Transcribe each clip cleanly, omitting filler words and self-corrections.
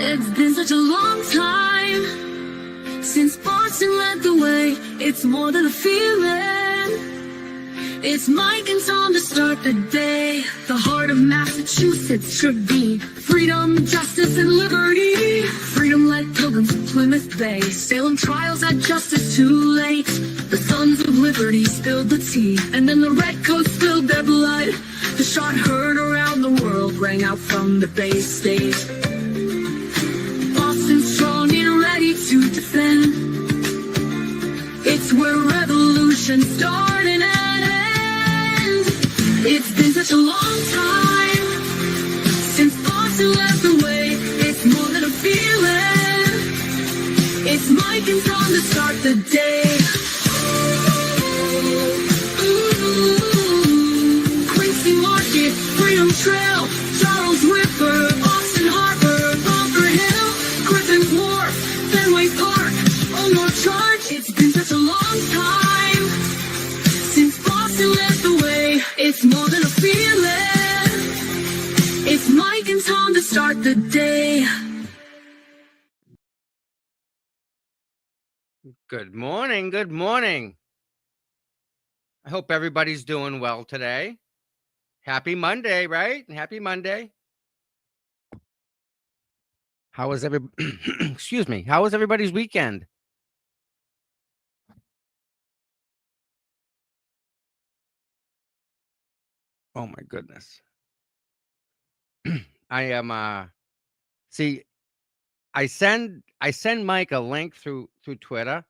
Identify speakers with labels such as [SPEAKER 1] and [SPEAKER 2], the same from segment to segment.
[SPEAKER 1] It's been such a long time since Boston led the way. It's more than a feeling. It's Mike and Tom to start the day. The heart of Massachusetts should be freedom, justice, and liberty. Freedom led pilgrims from Plymouth Bay. Salem trials had justice too late. The sons of liberty spilled the tea, and then the redcoats spilled their blood. The shot heard around the world rang out from the Bay State. Boston strong and ready to defend. It's where revolution started and ends. It's been such a long time since Boston led the way. It's more than a feeling. It's Mike and Tom to start the day. Quincy Market, Freedom Trail, Charles River, Boston Harbor, Bunker Hill, Griffin's Wharf, Fenway Park, Old North Charge. It's been such a long time since Boston led the way. It's more than a feeling. It's Mike and Tom to start the day.
[SPEAKER 2] Good morning. Good morning. I hope everybody's doing well today. Happy Monday, right? Happy Monday. How was excuse me. How was everybody's weekend? Oh my goodness. I am see, I send Mike a link through Twitter,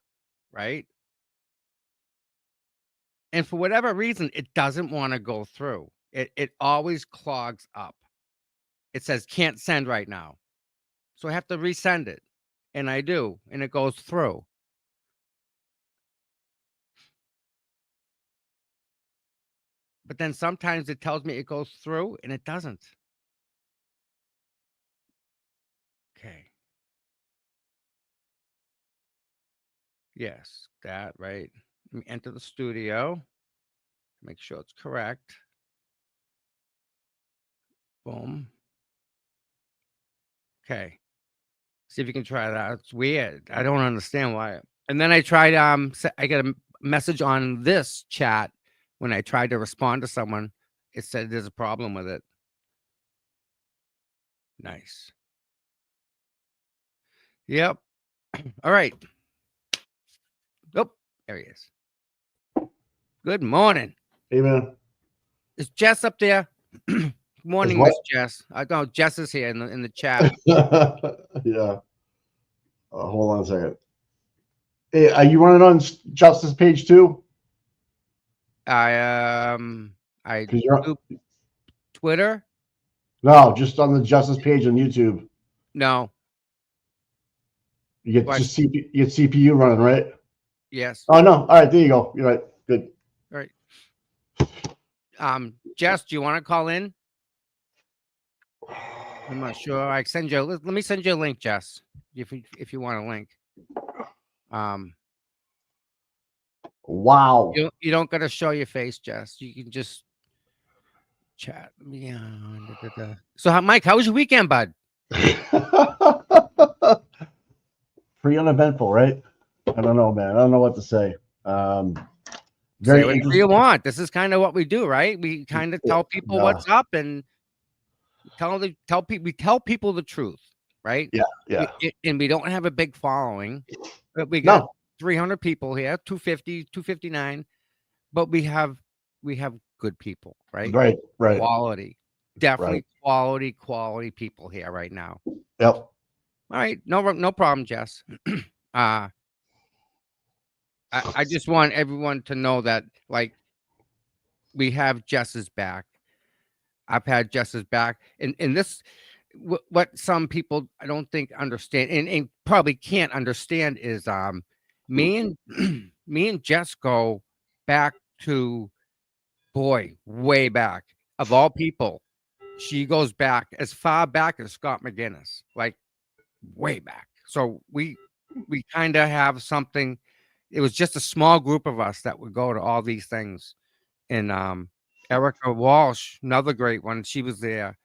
[SPEAKER 2] right? And for whatever reason, it doesn't want to go through. It always clogs up. It says can't send right now. So I have to resend it. And I do, and it goes through. But then sometimes it tells me it goes through and it doesn't. Okay. Yes, that, right. Let me enter the studio. Make sure it's correct. Boom. Okay. See if you can try that. It's weird. I don't understand why. And then I tried, I get a message on this chat when I tried to respond to someone. It said there's a problem with it. Nice. Yep. All right. Oh, there he is. Good morning.
[SPEAKER 3] Hey, man.
[SPEAKER 2] Is Jess up there? Good morning, Miss Jess. I know Jess is here in the chat.
[SPEAKER 3] Yeah. Hold on a second. Hey, are you running on Justice page too?
[SPEAKER 2] I do Twitter.
[SPEAKER 3] No, just on the Justice page on YouTube.
[SPEAKER 2] No.
[SPEAKER 3] You get just you get CPU running, right?
[SPEAKER 2] Yes.
[SPEAKER 3] Oh no. All right, there you go. You're right. Good.
[SPEAKER 2] All right. Jess, do you want to call in? I'm not sure. I send you. Let me send you a link, Jess. If you want a link.
[SPEAKER 3] Wow.
[SPEAKER 2] You don't got to show your face, Jess. You can just chat. So, Mike, how was your weekend, bud?
[SPEAKER 3] Pretty uneventful, right? I don't know, man. I don't know what to say.
[SPEAKER 2] Very interesting. You want. This is kind of what we do, right? We kind of tell people what's up and we tell people the truth, right?
[SPEAKER 3] Yeah.
[SPEAKER 2] And we don't have a big following, but we got 300 people here, 250, 259, but we have good people, right?
[SPEAKER 3] Right.
[SPEAKER 2] Quality, definitely quality people here right now.
[SPEAKER 3] Yep.
[SPEAKER 2] All right, no problem, Jess. I just want everyone to know that, like, we have Jess's back. I've had Jess's back, and this, what some people I don't think understand, and probably can't understand is, me and Jess go back to, boy, way back. Of all people, she goes back as far back as Scott McGinnis, like way back. So we kind of have something. It was just a small group of us that would go to all these things. And Erica Walsh, another great one, she was there.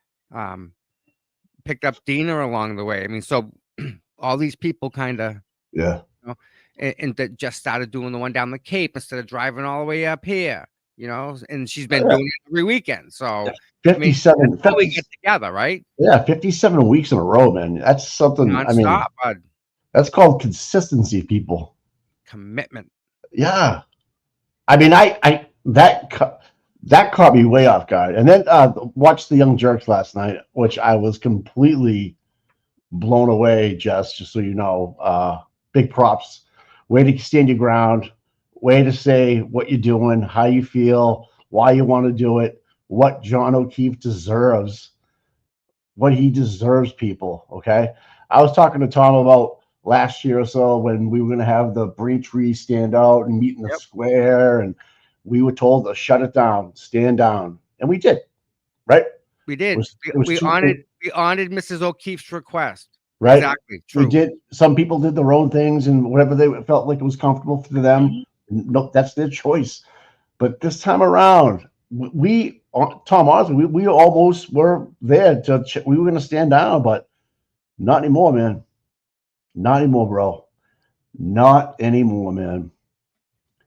[SPEAKER 2] picked up Dina along the way. I mean, so all these people kind of,
[SPEAKER 3] Yeah.
[SPEAKER 2] you know, and that just started doing the one down the Cape instead of driving all the way up here, you know, and she's been doing it every weekend. So, I mean,
[SPEAKER 3] 57,
[SPEAKER 2] that's how we
[SPEAKER 3] 50
[SPEAKER 2] get together, right?
[SPEAKER 3] yeah, 57 weeks in a row, man. That's something, I mean,
[SPEAKER 2] Nonstop, bud.
[SPEAKER 3] that's called consistency, people.
[SPEAKER 2] Commitment.
[SPEAKER 3] Yeah. I mean, that caught me way off guard. And then watched the Young Jerks last night, which I was completely blown away, Jess, just so you know. Big props. Way to stand your ground. Way to say what you're doing, how you feel, why you want to do it, what John O'Keefe deserves, what he deserves, people. Okay. I was talking to Tom about last year or so when we were going to have the Braintree stand out and meet in the
[SPEAKER 2] Yep.
[SPEAKER 3] square, and we were told to shut it down, stand down, and we did. Right?
[SPEAKER 2] We did.
[SPEAKER 3] It was
[SPEAKER 2] We
[SPEAKER 3] too-
[SPEAKER 2] honored Mrs. O'Keefe's request.
[SPEAKER 3] Right?
[SPEAKER 2] Exactly.
[SPEAKER 3] We
[SPEAKER 2] True.
[SPEAKER 3] did. Some people did their own things and whatever they felt like it was comfortable for them.
[SPEAKER 2] Mm-hmm.
[SPEAKER 3] No, that's their choice. But this time around, Tom, honestly, we almost were there we were going to stand down, but not anymore, man. Not anymore, bro. Not anymore, man.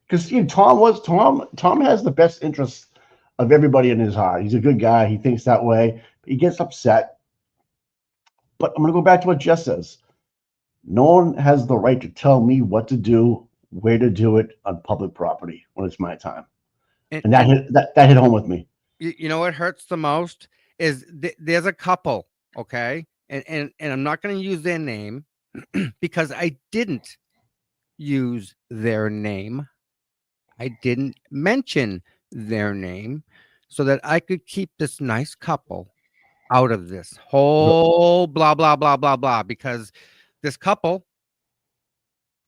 [SPEAKER 3] Because Tom has the best interests of everybody in his heart. He's a good guy. He thinks that way. He gets upset. But I'm going to go back to what Jess says. No one has the right to tell me what to do, where to do it on public property when it's my time. And that hit home with me.
[SPEAKER 2] You know what hurts the most is there's a couple, okay, and I'm not going to use their name because I didn't use their name. I didn't mention their name so that I could keep this nice couple out of this whole blah blah blah blah blah, because this couple,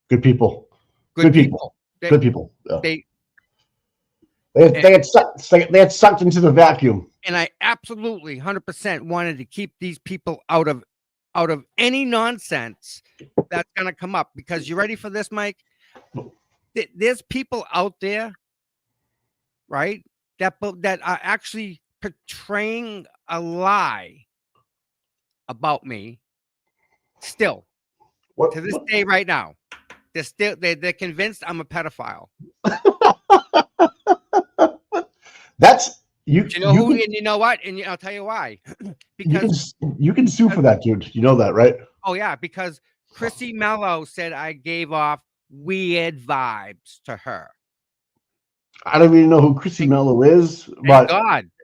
[SPEAKER 3] Good people.
[SPEAKER 2] good
[SPEAKER 3] Good
[SPEAKER 2] people,
[SPEAKER 3] Good people. Yeah.
[SPEAKER 2] they
[SPEAKER 3] They had sucked into the vacuum.
[SPEAKER 2] and I absolutely 100% wanted to keep these people out of any nonsense that's going to come up, because you ready for this, Mike? There's people out there, right, that are actually portraying a lie about me still to this day right now. They're convinced I'm a pedophile.
[SPEAKER 3] That's you.
[SPEAKER 2] Do you know who? And you know what? And I'll tell you why. Because
[SPEAKER 3] you can sue for that, dude. You know that, right?
[SPEAKER 2] oh yeah, because Chrissy Mello said I gave off weird vibes to her.
[SPEAKER 3] I don't even know who Chrissy Mello is, but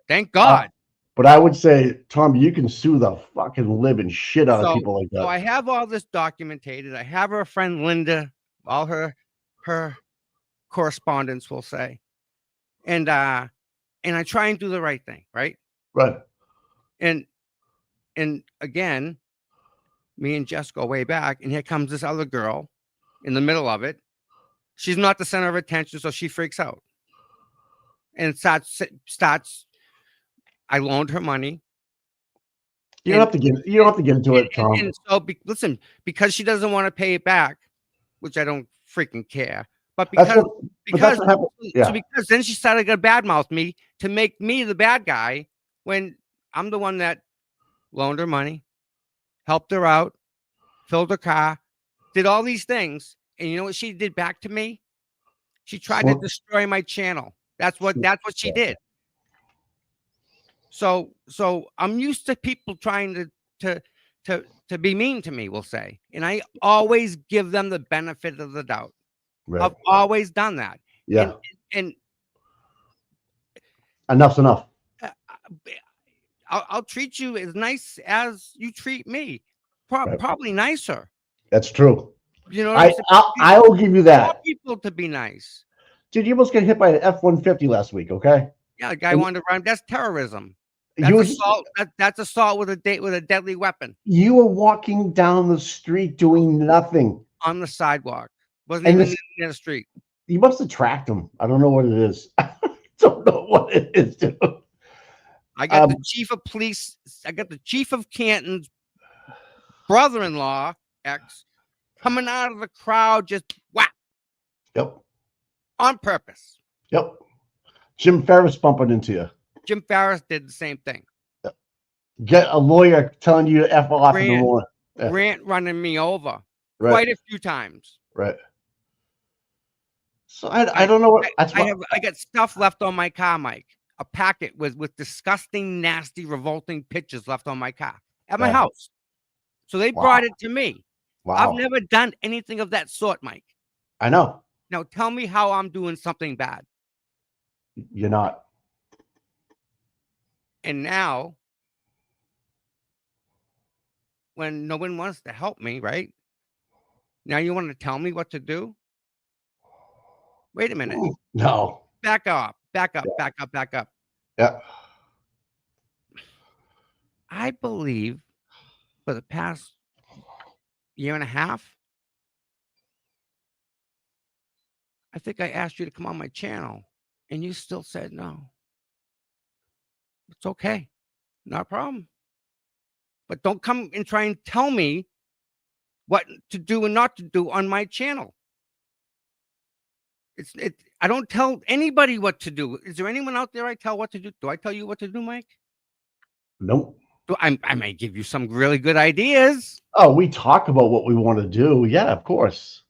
[SPEAKER 2] Thank God.
[SPEAKER 3] But I would say, Tom, you can sue the fucking living shit out of people like that.
[SPEAKER 2] So I have all this documented. I have her friend Linda, all her correspondence, we'll say, and I try and do the right thing, right?
[SPEAKER 3] Right.
[SPEAKER 2] And again, me and Jess go way back, and here comes this other girl in the middle of it. She's not the center of attention, so she freaks out and starts. I loaned her money.
[SPEAKER 3] You don't have to get into it, Tom.
[SPEAKER 2] And so, listen, because she doesn't want to pay it back, which I don't freaking care. But because then she started to badmouth me to make me the bad guy when I'm the one that loaned her money, helped her out, filled her car, did all these things. And you know what she did back to me? She tried to destroy my channel. That's what she did. So I'm used to people trying to be mean to me, we'll say. And I always give them the benefit of the doubt. Right. I've always done that.
[SPEAKER 3] Yeah.
[SPEAKER 2] And
[SPEAKER 3] enough's enough.
[SPEAKER 2] I'll treat you as nice as you treat me. Probably nicer.
[SPEAKER 3] That's true.
[SPEAKER 2] You know,
[SPEAKER 3] I will give you that.
[SPEAKER 2] Want people to be nice.
[SPEAKER 3] Dude, you almost got hit by an F-150 last week, okay?
[SPEAKER 2] Yeah, the guy wanted to run. That's terrorism. That's assault. That's assault with a deadly weapon.
[SPEAKER 3] You were walking down the street doing nothing.
[SPEAKER 2] On the sidewalk. Wasn't even in the street.
[SPEAKER 3] You must have tracked him. I don't know what it is. I don't know what it is, dude.
[SPEAKER 2] I got the chief of police. I got the chief of Canton's brother-in-law, coming out of the crowd, just whap.
[SPEAKER 3] Yep.
[SPEAKER 2] On purpose.
[SPEAKER 3] Yep. Jim Ferris bumping into you.
[SPEAKER 2] Jim Ferris did the same thing.
[SPEAKER 3] Yep. Get a lawyer telling you to F off in the
[SPEAKER 2] Grant,
[SPEAKER 3] morning. Yeah.
[SPEAKER 2] Grant running me over
[SPEAKER 3] Right.
[SPEAKER 2] quite a few times.
[SPEAKER 3] Right. So I don't know what that's what
[SPEAKER 2] I got stuff left on my car, Mike. A packet with disgusting, nasty, revolting pictures left on my car at my
[SPEAKER 3] Yeah.
[SPEAKER 2] house. So they
[SPEAKER 3] Wow.
[SPEAKER 2] brought it to me. I've
[SPEAKER 3] Wow.
[SPEAKER 2] never done anything of that sort, Mike.
[SPEAKER 3] I know.
[SPEAKER 2] Now tell me how I'm doing something bad.
[SPEAKER 3] You're not.
[SPEAKER 2] And now, when no one wants to help me, right? Now you want to tell me what to do? Wait a minute.
[SPEAKER 3] No.
[SPEAKER 2] Back up, back up,
[SPEAKER 3] Yeah.
[SPEAKER 2] back up, back up.
[SPEAKER 3] Yeah.
[SPEAKER 2] I believe for the past year and a half, I think I asked you to come on my channel and you still said no. It's okay. Not a problem. But don't come and try and tell me what to do and not to do on my channel. I don't tell anybody what to do. Is there anyone out there I tell what to do? Do I tell you what to do, Mike?
[SPEAKER 3] Nope.
[SPEAKER 2] I may give you some really good ideas.
[SPEAKER 3] Oh, we talk about what we want to do. Yeah, of course.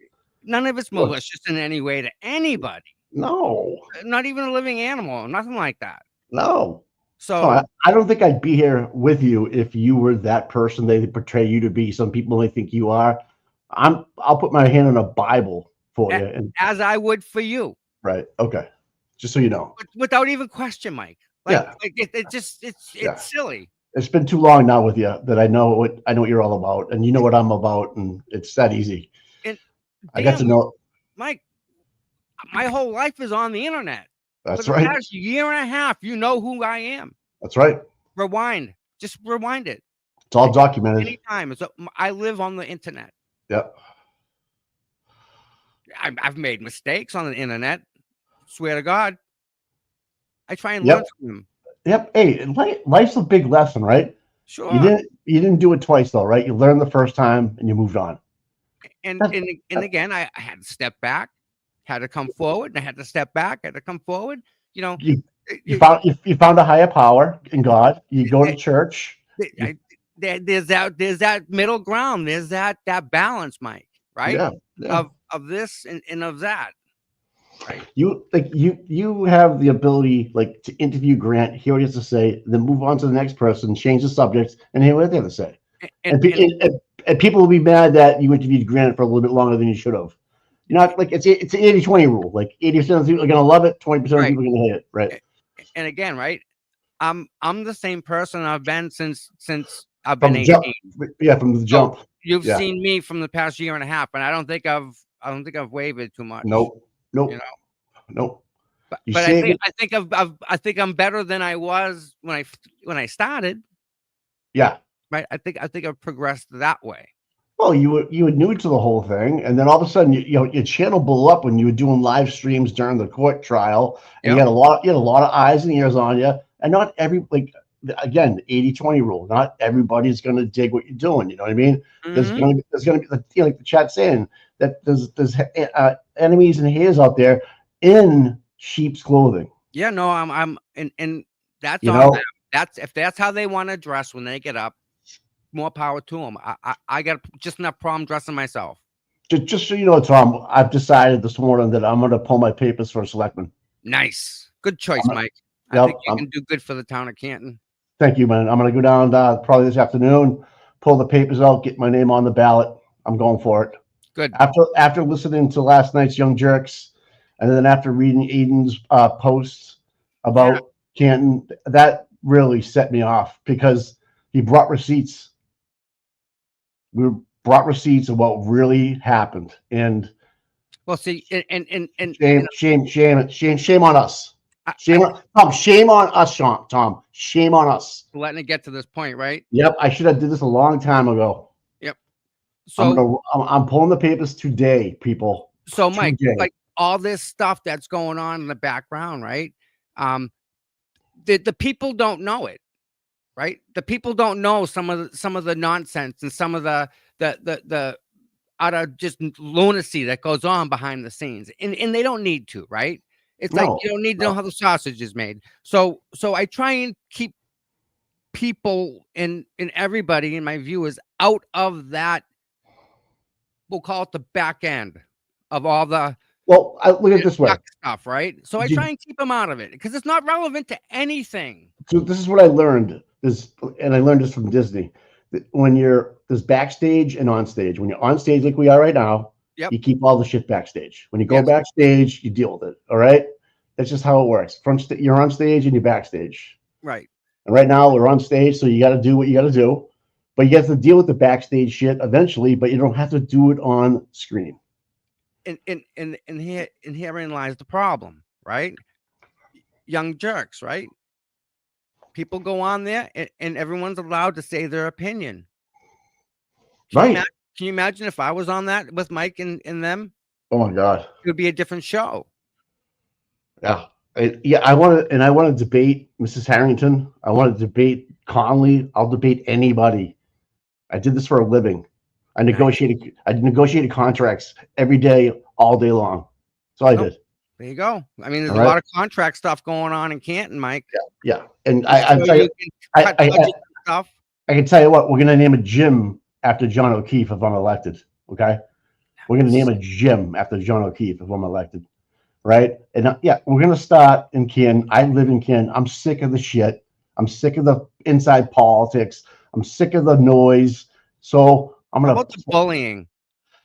[SPEAKER 2] None of it's malicious in any way to anybody.
[SPEAKER 3] No.
[SPEAKER 2] Not even a living animal, nothing like that.
[SPEAKER 3] No.
[SPEAKER 2] So
[SPEAKER 3] No, I don't think I'd be here with you if you were that person they portray you to be. Some people may think you are. I'll put my hand on a Bible for you. And
[SPEAKER 2] as I would for you.
[SPEAKER 3] right. Okay. Just so you know.
[SPEAKER 2] Without even question, Mike.
[SPEAKER 3] Yeah.
[SPEAKER 2] Like it's
[SPEAKER 3] Yeah.
[SPEAKER 2] silly.
[SPEAKER 3] It's been too long now with you that I know what you're all about, and you know what I'm about, and it's that easy.
[SPEAKER 2] And
[SPEAKER 3] I got to know.
[SPEAKER 2] Mike, my whole life is on the internet.
[SPEAKER 3] That's
[SPEAKER 2] For the
[SPEAKER 3] right.
[SPEAKER 2] past year and a half, you know who I am.
[SPEAKER 3] That's right.
[SPEAKER 2] Rewind. Just rewind it.
[SPEAKER 3] It's all documented.
[SPEAKER 2] Anytime. I live on the internet.
[SPEAKER 3] Yep.
[SPEAKER 2] I've made mistakes on the internet. Swear to God. I try and
[SPEAKER 3] Yep.
[SPEAKER 2] learn from them.
[SPEAKER 3] Yep. Hey, life's a big lesson, right?
[SPEAKER 2] Sure.
[SPEAKER 3] You didn't do it twice though, right? You learned the first time and you moved on.
[SPEAKER 2] And again, I had to step back, had to come forward, and I had to step back, had to come forward. You know,
[SPEAKER 3] You found a higher power in God. You go to church.
[SPEAKER 2] there's that middle ground. There's that balance, Mike. Right?
[SPEAKER 3] Yeah.
[SPEAKER 2] Of this and of that. Right.
[SPEAKER 3] You have the ability like to interview Grant, hear what he has to say, then move on to the next person, change the subject, and hear what they have to say. And people will be mad that you interviewed Grant for a little bit longer than you should have. You know, like it's an 80-20 rule. Like 80% of people are gonna love it, 20% of people are gonna hate it. Right.
[SPEAKER 2] And again, right, I'm the same person I've been since I've been 18.
[SPEAKER 3] From the jump.
[SPEAKER 2] You've seen me from the past year and a half, and I don't think I've wavered too much.
[SPEAKER 3] Nope.
[SPEAKER 2] You know?
[SPEAKER 3] Nope.
[SPEAKER 2] But I think I'm better than I was when I started.
[SPEAKER 3] Yeah.
[SPEAKER 2] Right. I think I've progressed that way.
[SPEAKER 3] Well, you were new to the whole thing, and then all of a sudden, your channel blew up when you were doing live streams during the court trial, and you had a lot of eyes and ears on you, and not every again, the 80-20 rule. Not everybody's going to dig what you're doing. You know what I mean? Mm-hmm. There's going to be like the chat saying that there's enemies and haters out there in sheep's clothing.
[SPEAKER 2] Yeah, no, I'm and that's on them. If that's how they want to dress when they get up. More power to them. I got just enough problem dressing myself.
[SPEAKER 3] Just so you know, Tom, I've decided this morning that I'm going to pull my papers for a selectman.
[SPEAKER 2] Nice. Good choice, Mike. I think you can do good for the town of Canton.
[SPEAKER 3] Thank you, man. I'm going to go down probably this afternoon, pull the papers out, get my name on the ballot. I'm going for it.
[SPEAKER 2] Good.
[SPEAKER 3] After listening to last night's Young Jerks, and then after reading Aiden's posts about Canton, that really set me off because he brought receipts. We brought receipts of what really happened, and
[SPEAKER 2] well, see, and
[SPEAKER 3] shame on us. Shame on us, Tom. Shame on us.
[SPEAKER 2] Letting it get to this point, right?
[SPEAKER 3] Yep, I should have did this a long time ago.
[SPEAKER 2] Yep. So
[SPEAKER 3] I'm pulling the papers today, people.
[SPEAKER 2] So, Mike, like all this stuff that's going on in the background, right? The people don't know it. Right, the people don't know some of the nonsense and some of the utter just lunacy that goes on behind the scenes, and they don't need to. Right, it's like you don't need to know how the sausage is made. So I try and keep people and everybody, in my view, is out of that. We'll call it the back end of all the
[SPEAKER 3] Well, look at it this way.
[SPEAKER 2] yuck stuff, right? So I
[SPEAKER 3] Did-
[SPEAKER 2] try and keep them out of it because it's not relevant to anything.
[SPEAKER 3] So this is what I learned. And I learned this from Disney. That when there's backstage and on stage. When you're on stage like we are right now,
[SPEAKER 2] Yep.
[SPEAKER 3] you keep all the shit backstage. When you go
[SPEAKER 2] Yes.
[SPEAKER 3] backstage, you deal with it. All right. That's just how it works. You're on stage and you're backstage.
[SPEAKER 2] Right.
[SPEAKER 3] And right now we're on stage, so you got to do what you got to do. But you have to deal with the backstage shit eventually. But you don't have to do it on screen.
[SPEAKER 2] And herein lies the problem, right? Young jerks, right? People go on there and everyone's allowed to say their opinion. Can you imagine if I was on that with Mike and them?
[SPEAKER 3] Oh my God.
[SPEAKER 2] It would be a different show.
[SPEAKER 3] Yeah. I want to debate Mrs. Harrington. I want to debate Conley. I'll debate anybody. I did this for a living. I negotiated contracts every day, all day long. That's all I did.
[SPEAKER 2] There you go. I mean, there's
[SPEAKER 3] All
[SPEAKER 2] a
[SPEAKER 3] right.
[SPEAKER 2] lot of contract stuff going on in Canton, Mike.
[SPEAKER 3] Yeah. And
[SPEAKER 2] So
[SPEAKER 3] I tell you,
[SPEAKER 2] you can cut budgets and stuff.
[SPEAKER 3] I can tell you what, we're going to name a gym after John O'Keefe if I'm elected. Okay. We're going to name a gym after John O'Keefe if I'm elected. Right. And we're going to start in Canton. I live in Canton. I'm sick of the shit. I'm sick of the inside politics. I'm sick of the noise. So I'm
[SPEAKER 2] How
[SPEAKER 3] going
[SPEAKER 2] about the bullying?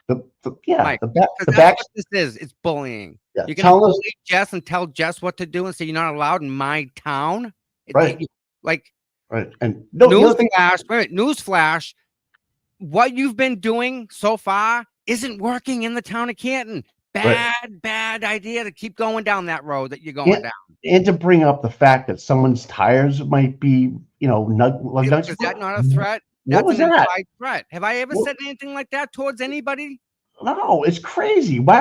[SPEAKER 2] Mike,
[SPEAKER 3] the
[SPEAKER 2] Because
[SPEAKER 3] back.
[SPEAKER 2] that's what this is. It's bullying.
[SPEAKER 3] Yeah,
[SPEAKER 2] You're going to bully Jess and tell Jess what to do and say you're not allowed in my town?
[SPEAKER 3] Right.
[SPEAKER 2] Like,
[SPEAKER 3] Right. And no, the other thing,
[SPEAKER 2] newsflash, what you've been doing so far isn't working in the town of Canton. Bad idea to keep going down that road that you're going down.
[SPEAKER 3] and to bring up the fact that someone's tires might be,
[SPEAKER 2] Is that not a threat?
[SPEAKER 3] What was
[SPEAKER 2] an
[SPEAKER 3] that?
[SPEAKER 2] implied threat. Have I ever said anything like that towards anybody?
[SPEAKER 3] No, it's crazy. Why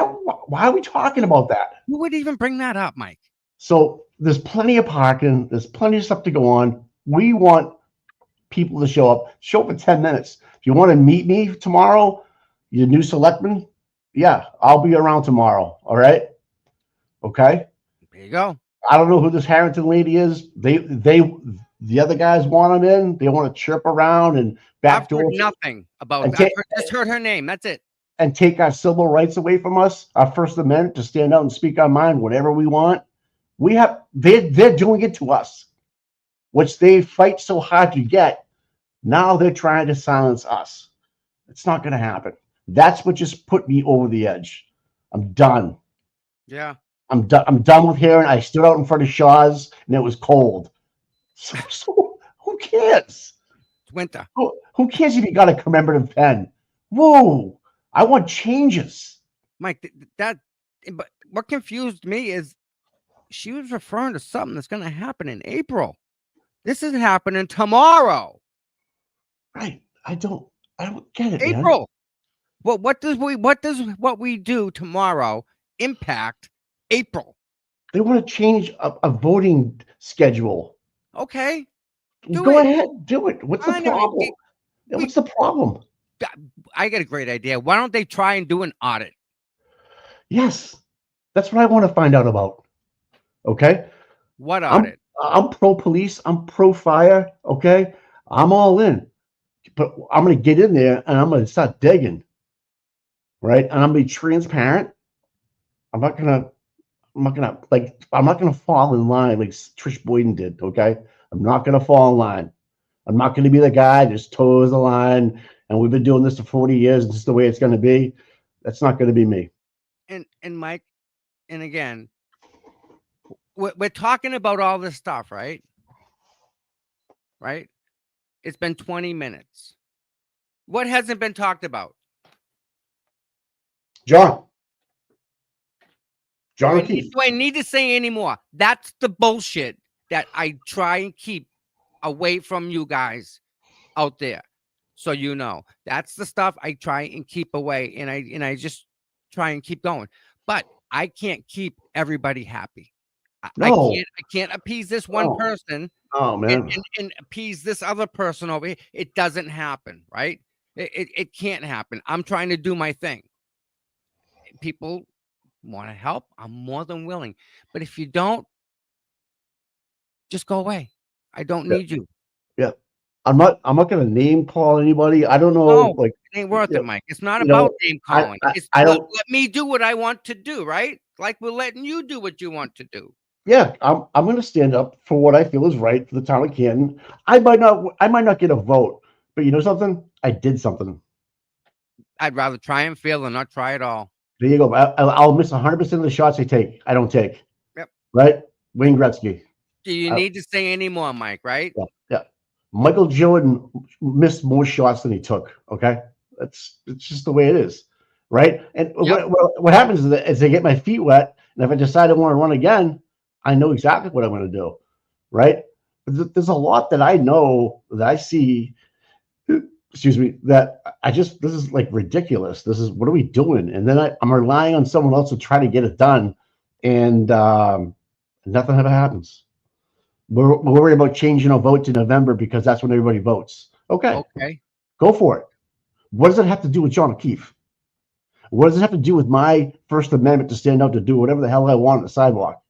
[SPEAKER 3] are we talking about that?
[SPEAKER 2] Who would even bring that up, Mike?
[SPEAKER 3] So there's plenty of parking. There's plenty of stuff to go on. We want people to show up. Show up in 10 minutes. If you want to meet me tomorrow, your new selectman, yeah, I'll be around tomorrow. All right. Okay.
[SPEAKER 2] There you go.
[SPEAKER 3] I don't know who this Harrington lady is. The other guys want them in. They want to chirp around and backdoor.
[SPEAKER 2] I've heard nothing about
[SPEAKER 3] And
[SPEAKER 2] that. I just heard her name. That's it.
[SPEAKER 3] And take our civil rights away from us, our First Amendment, to stand out and speak our mind whenever we want. They're doing it to us, which they fight so hard to get. Now they're trying to silence us. It's not going to happen. That's what just put me over the edge. I'm done.
[SPEAKER 2] Yeah.
[SPEAKER 3] I'm done with hearing. I stood out in front of Shaw's and it was cold. So who cares?
[SPEAKER 2] It's winter.
[SPEAKER 3] Who cares if you got a commemorative pen? Whoa. I want changes.
[SPEAKER 2] Mike, but what confused me is she was referring to something that's going to happen in April. This is happening tomorrow.
[SPEAKER 3] Right. I don't get it.
[SPEAKER 2] April.
[SPEAKER 3] Man.
[SPEAKER 2] Well, what does what we do tomorrow impact April?
[SPEAKER 3] They want to change a voting schedule.
[SPEAKER 2] Okay.
[SPEAKER 3] Go ahead, do it. What's the problem? What's the problem?
[SPEAKER 2] I got a great idea. Why don't they try and do an audit?
[SPEAKER 3] Yes. That's what I want to find out about. Okay.
[SPEAKER 2] What audit?
[SPEAKER 3] I'm pro police. I'm pro fire. Okay. I'm all in. But I'm going to get in there and I'm going to start digging. Right. And I'm going to be transparent. I'm not going to fall in line like Trish Boyden did. Okay. I'm not going to fall in line. I'm not going to be the guy that just toes the line. And we've been doing this for 40 years. This is the way it's going to be. That's not going to be me.
[SPEAKER 2] And Mike, and again, we're talking about all this stuff, right? Right? It's been 20 minutes. What hasn't been talked about?
[SPEAKER 3] John
[SPEAKER 2] Do
[SPEAKER 3] O'Keefe.
[SPEAKER 2] I need to say any more? That's the bullshit that I try and keep away from you guys out there. So you know, that's the stuff I try and keep away, and I just try and keep going. But I can't keep everybody happy.
[SPEAKER 3] No.
[SPEAKER 2] I can't appease this one person.
[SPEAKER 3] Oh man.
[SPEAKER 2] And appease this other person over here. It doesn't happen, right? It can't happen. I'm trying to do my thing. People want to help. I'm more than willing. But if you don't, just go away. I don't need you.
[SPEAKER 3] Yeah. I'm not gonna name call anybody. I don't know,
[SPEAKER 2] No,
[SPEAKER 3] like,
[SPEAKER 2] it ain't worth
[SPEAKER 3] you
[SPEAKER 2] it,
[SPEAKER 3] know,
[SPEAKER 2] Mike. It's not
[SPEAKER 3] you
[SPEAKER 2] about
[SPEAKER 3] know,
[SPEAKER 2] name
[SPEAKER 3] I,
[SPEAKER 2] calling.
[SPEAKER 3] I,
[SPEAKER 2] It's
[SPEAKER 3] I don't.
[SPEAKER 2] let me do what I want to do, right? Like we're letting you do what you want to do.
[SPEAKER 3] Yeah, I'm gonna stand up for what I feel is right for the town of Canton. I might not get a vote, but you know something? I did something.
[SPEAKER 2] I'd rather try and fail than not try at all.
[SPEAKER 3] There you go. I'll miss 100% of the shots I take. I don't take.
[SPEAKER 2] Yep.
[SPEAKER 3] Right? Wayne Gretzky.
[SPEAKER 2] Do you
[SPEAKER 3] I,
[SPEAKER 2] need to say any more, Mike? Right?
[SPEAKER 3] yeah, yeah. Michael Jordan missed more shots than he took. Okay, it's just the way it is, right? And
[SPEAKER 2] Yep.
[SPEAKER 3] what happens is that as I get my feet wet, and if I decide I want to run again, I know exactly what I'm going to do, right? But there's a lot that I know that I see. Excuse me. That I just this is like ridiculous. This is what are we doing? And then I'm relying on someone else to try to get it done, and nothing ever happens. We're worried about changing a vote to November because that's when everybody votes. Okay,
[SPEAKER 2] Okay.
[SPEAKER 3] go for it. What does it have to do with John O'Keefe? What does it have to do with my First Amendment to stand up to do whatever the hell I want on the sidewalk?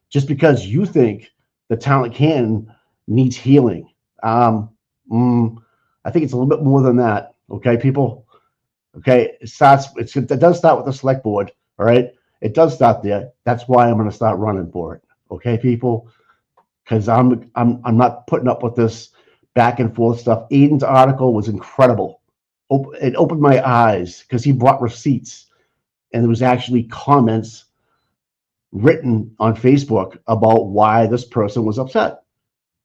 [SPEAKER 3] Just because you think the town of Canton needs healing. I think it's a little bit more than that. Okay, people. Okay, it does start with the select board. All right, it does start there. That's why I'm going to start running for it. Okay, people, because I'm not putting up with this back and forth stuff. Aiden's article was incredible. It opened my eyes because he brought receipts, and there was actually comments written on Facebook about why this person was upset,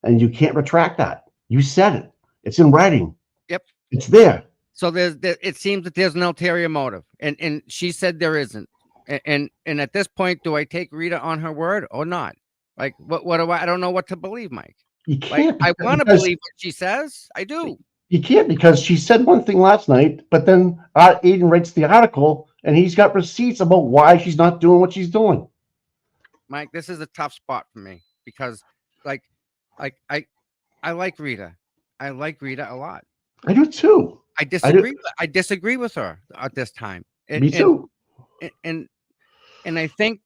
[SPEAKER 3] and you can't retract that. You said it. It's in writing.
[SPEAKER 2] Yep.
[SPEAKER 3] It's there.
[SPEAKER 2] So it seems that there's an ulterior motive, and she said there isn't. And at this point, do I take Rita on her word or not? Like what do I don't know what to believe, Mike.
[SPEAKER 3] You
[SPEAKER 2] Like
[SPEAKER 3] can't
[SPEAKER 2] I want to
[SPEAKER 3] because
[SPEAKER 2] believe what she says. I do.
[SPEAKER 3] you can't because she said one thing last night, but then Aiden writes the article and he's got receipts about why she's not doing what she's doing.
[SPEAKER 2] Mike, this is a tough spot for me because like I like Rita. I like Rita a lot.
[SPEAKER 3] I do too.
[SPEAKER 2] I
[SPEAKER 3] I do.
[SPEAKER 2] disagree with her at this time.
[SPEAKER 3] Me too.
[SPEAKER 2] And I think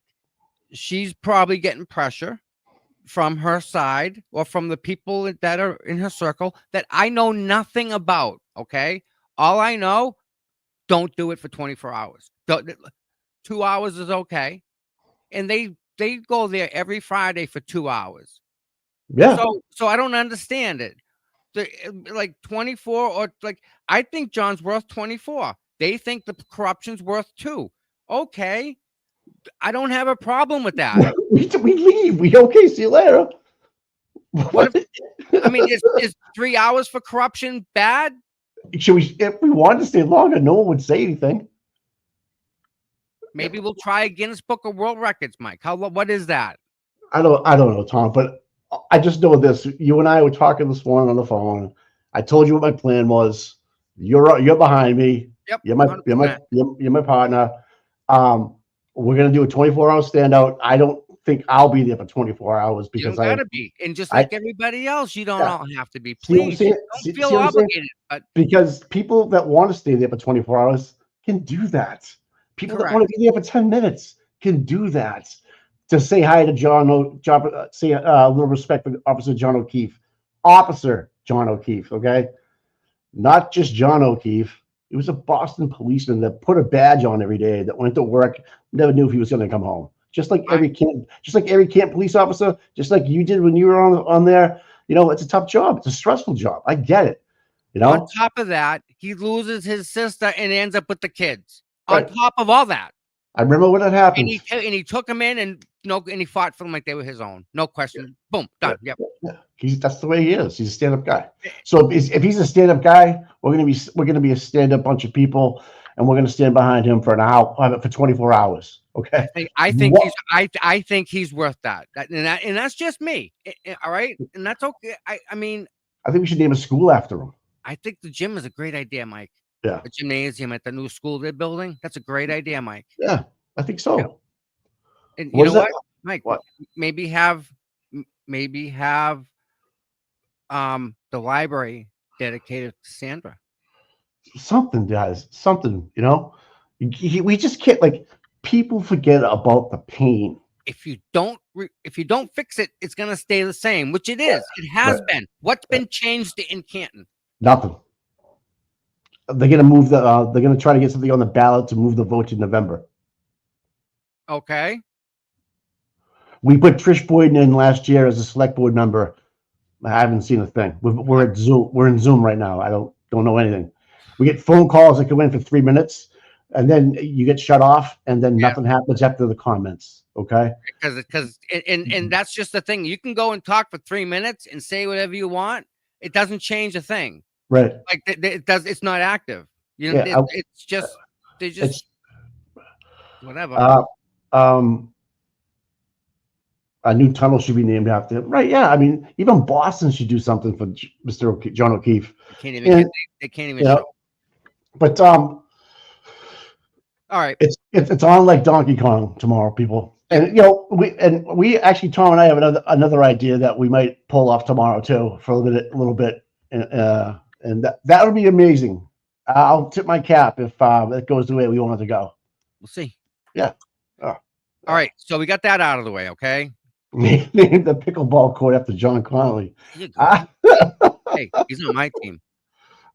[SPEAKER 2] she's probably getting pressure from her side or from the people that are in her circle that I know nothing about. Okay. All I know, don't do it for 24 hours. 2 hours is okay. And they go there every Friday for 2 hours.
[SPEAKER 3] Yeah.
[SPEAKER 2] So I don't understand it. Like 24 or like I think John's worth 24. They think the corruption's worth 2. Okay. I don't have a problem with that.
[SPEAKER 3] we leave. We okay. See you later.
[SPEAKER 2] What if, I mean, is 3 hours for corruption bad?
[SPEAKER 3] Should we? If we wanted to stay longer, no one would say anything.
[SPEAKER 2] Maybe we'll try a Guinness Book of World Records, Mike. What is that?
[SPEAKER 3] I don't know, Tom, but I just know this. You and I were talking this morning on the phone. I told you what my plan was. You're behind me.
[SPEAKER 2] Yep.
[SPEAKER 3] You're my partner. We're gonna do a 24-hour standout. I don't think I'll be there for 24 hours
[SPEAKER 2] You don't
[SPEAKER 3] because
[SPEAKER 2] gotta be. And just like everybody else, you don't all have to be.
[SPEAKER 3] See what I'm
[SPEAKER 2] Please
[SPEAKER 3] saying?
[SPEAKER 2] don't feel obligated. But
[SPEAKER 3] because people that want to stay there for 24 hours can do that. People that want to be there for 10 minutes can do that. To say hi to say a little respect for Officer John O'Keefe. Officer John O'Keefe, okay? Not just John O'Keefe. He was a Boston policeman that put a badge on every day, that went to work, never knew if he was going to come home. Just like every camp police officer, just like you did when you were on there. You know, it's a tough job. It's a stressful job. I get it. You know.
[SPEAKER 2] On top of that, he loses his sister and ends up with the kids. Right. On top of all that,
[SPEAKER 3] I remember when it happened.
[SPEAKER 2] And he took them in and he fought for them like they were his own. No question. Yeah. Boom, done.
[SPEAKER 3] Yep. Yeah. That's the way he is. He's a stand-up guy. So if he's a stand-up guy, we're gonna be a stand-up bunch of people, and we're gonna stand behind him for an hour, for 24 hours. Okay.
[SPEAKER 2] I think he's worth that. And that's just me. All right. And that's okay. I mean,
[SPEAKER 3] I think we should name a school after him.
[SPEAKER 2] I think the gym is a great idea, Mike.
[SPEAKER 3] Yeah.
[SPEAKER 2] The gymnasium at the new school they're building. That's a great idea, Mike.
[SPEAKER 3] Yeah, I think so.
[SPEAKER 2] Yeah. And you know what, Mike? What? Maybe have the library dedicated to Sandra.
[SPEAKER 3] Something, guys. Something, you know. We just can't, like, people forget about the pain
[SPEAKER 2] if you don't fix it, it's gonna stay the same, which it is. It has
[SPEAKER 3] Right.
[SPEAKER 2] been. What's been changed in Canton?
[SPEAKER 3] Nothing. They're going to move the. They're going to try to get something on the ballot to move the vote to November.
[SPEAKER 2] Okay.
[SPEAKER 3] We put Trish Boyden in last year as a select board member. I haven't seen a thing. We're at Zoom. We're in Zoom right now. I don't know anything. We get phone calls that come in for 3 minutes, and then you get shut off, and then
[SPEAKER 2] Yeah.
[SPEAKER 3] nothing happens after the comments. Okay.
[SPEAKER 2] Because and that's just the thing. You can go and talk for 3 minutes and say whatever you want. It doesn't change a thing.
[SPEAKER 3] Right.
[SPEAKER 2] Like it does. It's not active. You know,
[SPEAKER 3] Yeah,
[SPEAKER 2] it's just they
[SPEAKER 3] It's
[SPEAKER 2] just whatever.
[SPEAKER 3] A new tunnel should be named after him. Right. Yeah. I mean, even Boston should do something for Mr. John O'Keefe.
[SPEAKER 2] They can't even
[SPEAKER 3] Yeah.
[SPEAKER 2] show.
[SPEAKER 3] But
[SPEAKER 2] All right.
[SPEAKER 3] it's on like Donkey Kong tomorrow, people. And we actually, Tom and I have another idea that we might pull off tomorrow too for a little bit, and that would be amazing. I'll tip my cap if it goes the way we want it to go.
[SPEAKER 2] We'll see.
[SPEAKER 3] Yeah.
[SPEAKER 2] All right. So we got that out of the way. Okay.
[SPEAKER 3] Name the pickleball court after John Connolly.
[SPEAKER 2] Hey, he's on my team.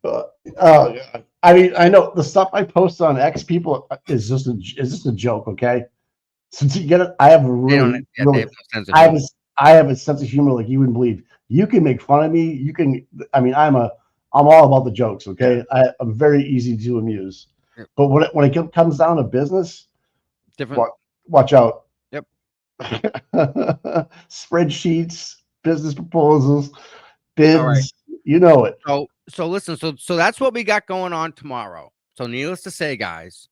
[SPEAKER 3] I mean, I know the stuff I post on X, people is just a joke. Okay. Since you get it, I have a really,
[SPEAKER 2] they have no sense of
[SPEAKER 3] I
[SPEAKER 2] humor.
[SPEAKER 3] have a sense of humor like you wouldn't believe. You can make fun of me. You can. I mean, I'm all about the jokes. Okay, I'm very easy to amuse.
[SPEAKER 2] Yeah.
[SPEAKER 3] But when it comes down to business,
[SPEAKER 2] Different.
[SPEAKER 3] watch out.
[SPEAKER 2] Yep.
[SPEAKER 3] Spreadsheets, business proposals, bids.
[SPEAKER 2] All right.
[SPEAKER 3] You know it.
[SPEAKER 2] So listen. So that's what we got going on tomorrow. So needless to say, guys,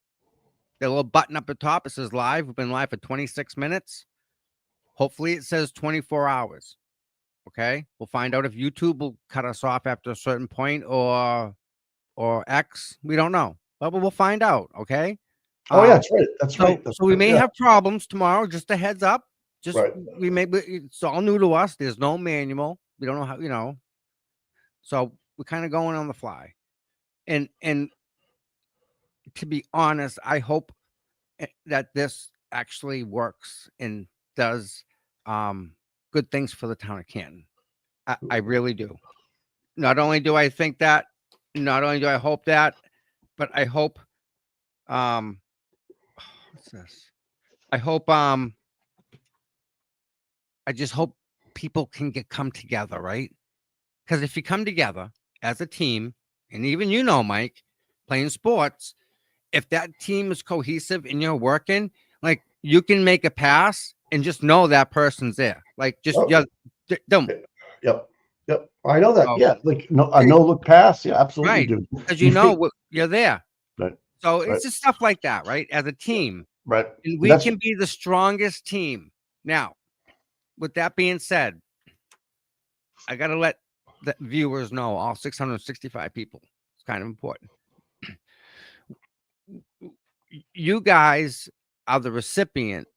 [SPEAKER 2] the little button up at the top, it says live. We've been live for 26 minutes. Hopefully it says 24 hours. Okay. We'll find out if YouTube will cut us off after a certain point or X. We don't know, but we'll find out. Okay.
[SPEAKER 3] Oh yeah, that's right. That's right.
[SPEAKER 2] So we may have problems tomorrow. Just a heads up. Just
[SPEAKER 3] Right.
[SPEAKER 2] It's all new to us. There's no manual. We don't know how, so we're kind of going on the fly. And to be honest, I hope that this actually works and does good things for the town of Canton. I really do. Not only do I think that, not only do I hope that, but I hope what's this? I hope I just hope people can come together, right? Because if you come together as a team, and even Mike, playing sports, if that team is cohesive and you're working, like you can make a pass and just know that person's there. Like just don't.
[SPEAKER 3] Yep. I know that.
[SPEAKER 2] Oh.
[SPEAKER 3] Yeah, like a no look pass. Yeah, absolutely,
[SPEAKER 2] Right.
[SPEAKER 3] dude.
[SPEAKER 2] Because you're there.
[SPEAKER 3] Right.
[SPEAKER 2] So
[SPEAKER 3] Right.
[SPEAKER 2] it's just stuff like that, right? As a team.
[SPEAKER 3] Right.
[SPEAKER 2] And we can be the strongest team. Now, with that being said, I got to let the viewers know, all 665 people. It's kind of important. You guys are the recipient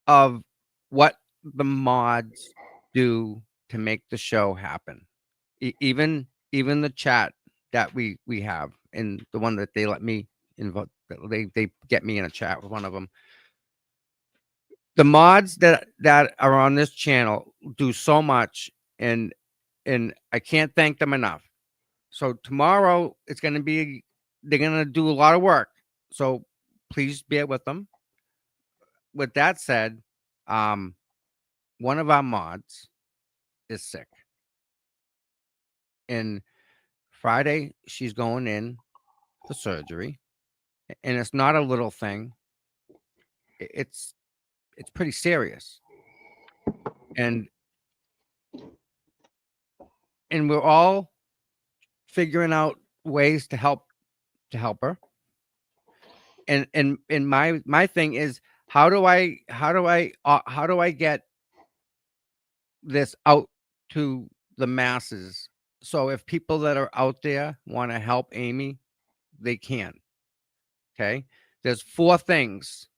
[SPEAKER 2] of what the mods do to make the show happen. Even the chat that we have, and the one that they let me invoke, they get me in a chat with one of them. The mods that are on this channel do so much, and I can't thank them enough. So tomorrow they're going to do a lot of work. So please bear with them. With that said, one of our mods is sick. And Friday, she's going in for surgery. And it's not a little thing. It's pretty serious. And we're all figuring out ways to help her. And my thing is, how do I get this out to the masses? So if people that are out there want to help Amy, they can. Okay. There's 4 things.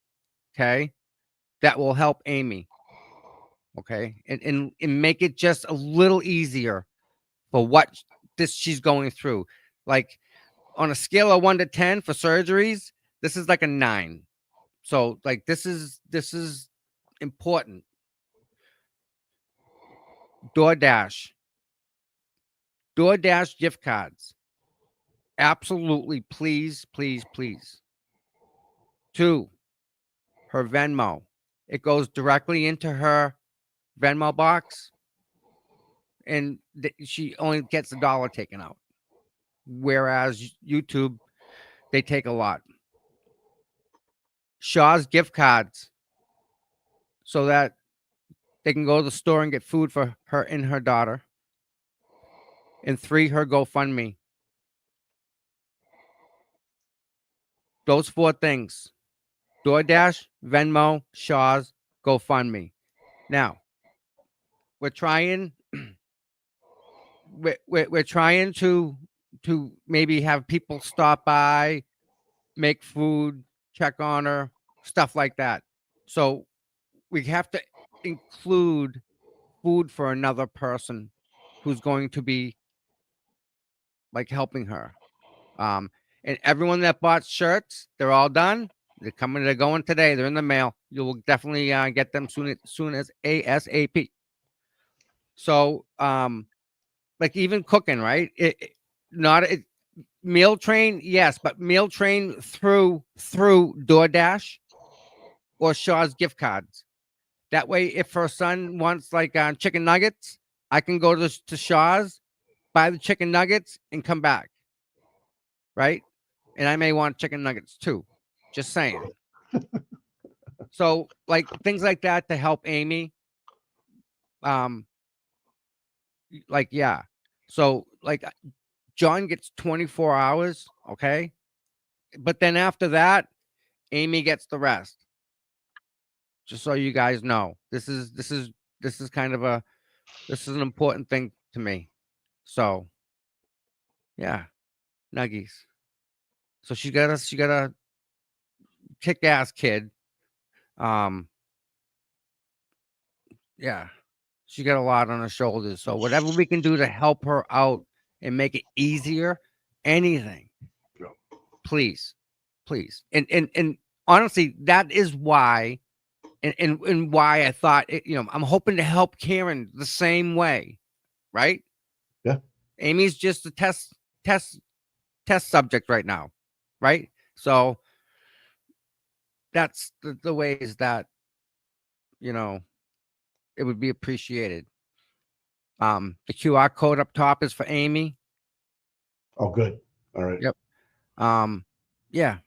[SPEAKER 2] Okay. That will help Amy. Okay. And make it just a little easier for what she's going through. Like on a scale of 1 to 10 for surgeries, this is like a 9. So like this is important. DoorDash gift cards. Absolutely, please, please, please. 2, her Venmo. It goes directly into her Venmo box, and she only gets $1 taken out. Whereas YouTube, they take a lot. Shaw's gift cards, so that they can go to the store and get food for her and her daughter. And 3, her GoFundMe. Those 4 things: DoorDash, Venmo, Shaw's, GoFundMe. Now, we're trying we're trying to maybe have people stop by, make food, check on her, stuff like that. So we have to include food for another person who's going to be like helping her. And everyone that bought shirts, they're all done. They're going today. They're in the mail. You will definitely get them soon as ASAP. So, like even cooking, right? Meal train, yes, but meal train through DoorDash or Shaw's gift cards. That way, if her son wants like chicken nuggets, I can go to Shaw's, buy the chicken nuggets, and come back. Right? And I may want chicken nuggets too. Just saying. So, like things like that to help Amy. Like, yeah. So, like, John gets 24 hours, okay? But then after that, Amy gets the rest. Just so you guys know. This is kind of this is an important thing to me. So, yeah. Nuggies. So she got a kick-ass kid. Yeah. She got a lot on her shoulders. So whatever we can do to help her out and make it easier, anything.
[SPEAKER 3] Yeah.
[SPEAKER 2] Please. And honestly, that is why and why I thought I'm hoping to help Karen the same way, right?
[SPEAKER 3] Yeah.
[SPEAKER 2] Amy's just a test subject right now, right? So that's the ways that it would be appreciated. The QR code up top is for Amy.
[SPEAKER 3] Oh, good. All right.
[SPEAKER 2] Yep. Yeah.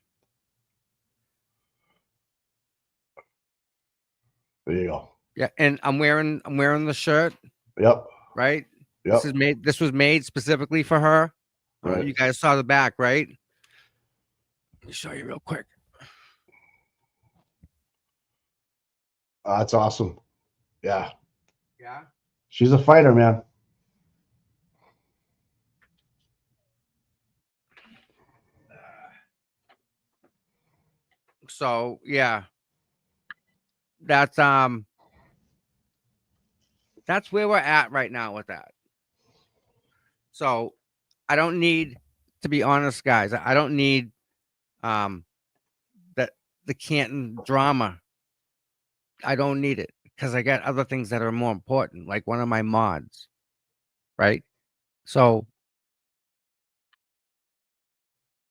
[SPEAKER 3] There you go.
[SPEAKER 2] Yeah, and I'm wearing the shirt.
[SPEAKER 3] Yep.
[SPEAKER 2] Right.
[SPEAKER 3] Yep.
[SPEAKER 2] This was made specifically for her.
[SPEAKER 3] Right.
[SPEAKER 2] You guys saw the back, right? Let me show you real quick.
[SPEAKER 3] That's awesome. Yeah.
[SPEAKER 2] Yeah.
[SPEAKER 3] She's a fighter, man.
[SPEAKER 2] So yeah, that's where we're at right now with that. So I don't need, to be honest, guys, I don't need the Canton drama. I don't need it because I got other things that are more important, like one of my mods, right? So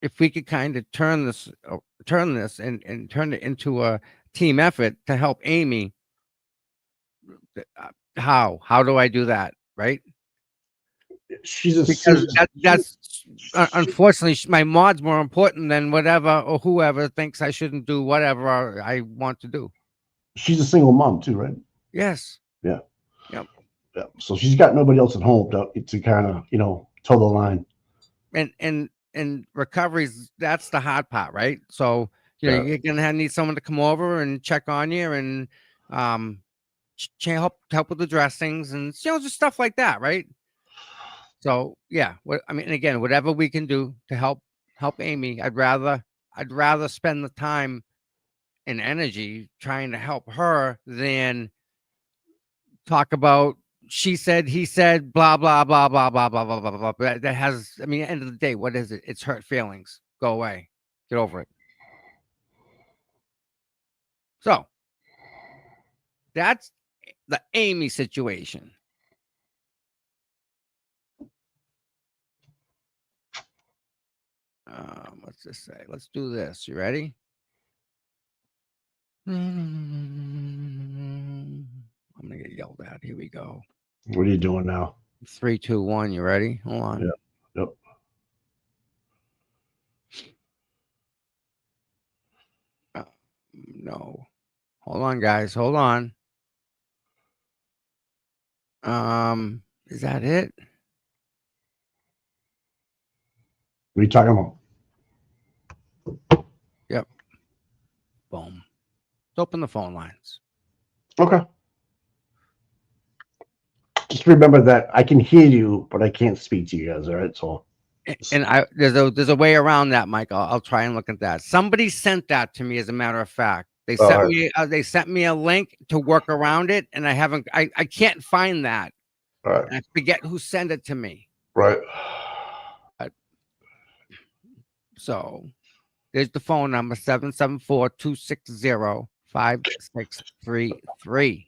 [SPEAKER 2] if we could kind of turn this and turn it into a team effort to help Amy, how do I do that, right? Because that's unfortunately my mod's more important than whatever or whoever thinks I shouldn't do whatever I want to do.
[SPEAKER 3] She's a single mom too, right?
[SPEAKER 2] Yes.
[SPEAKER 3] Yeah.
[SPEAKER 2] Yep.
[SPEAKER 3] Yeah. So she's got nobody else at home to kind of toe the line.
[SPEAKER 2] And recoveries, that's the hard part, right? So you're gonna need someone to come over and check on you and help with the dressings and just stuff like that, right? So yeah, again, whatever we can do to help Amy, I'd rather spend the time and energy trying to help her than talk about she said, he said, blah blah blah blah blah blah blah blah blah. That has, at the end of the day, what is it? It's hurt feelings. Go away. Get over it. So That's the Amy situation. What's this say? Let's do this. You ready? I'm gonna get yelled at. Here we go.
[SPEAKER 3] What are you doing now?
[SPEAKER 2] 3, 2, 1. You ready? Hold on.
[SPEAKER 3] Yeah. Yep.
[SPEAKER 2] No. Hold on, guys. Hold on. Is that it?
[SPEAKER 3] What are you talking about?
[SPEAKER 2] Boom. Let's open the phone lines.
[SPEAKER 3] Okay. Just remember that I can hear you, but I can't speak to you guys. All right. So
[SPEAKER 2] And there's a way around that, Mike. I'll try and look at that. Somebody sent that to me, as a matter of fact. They sent me a link to work around it, and I can't find that.
[SPEAKER 3] all right.
[SPEAKER 2] And I forget who sent it to me.
[SPEAKER 3] Right.
[SPEAKER 2] So there's the phone number 774-260-5633.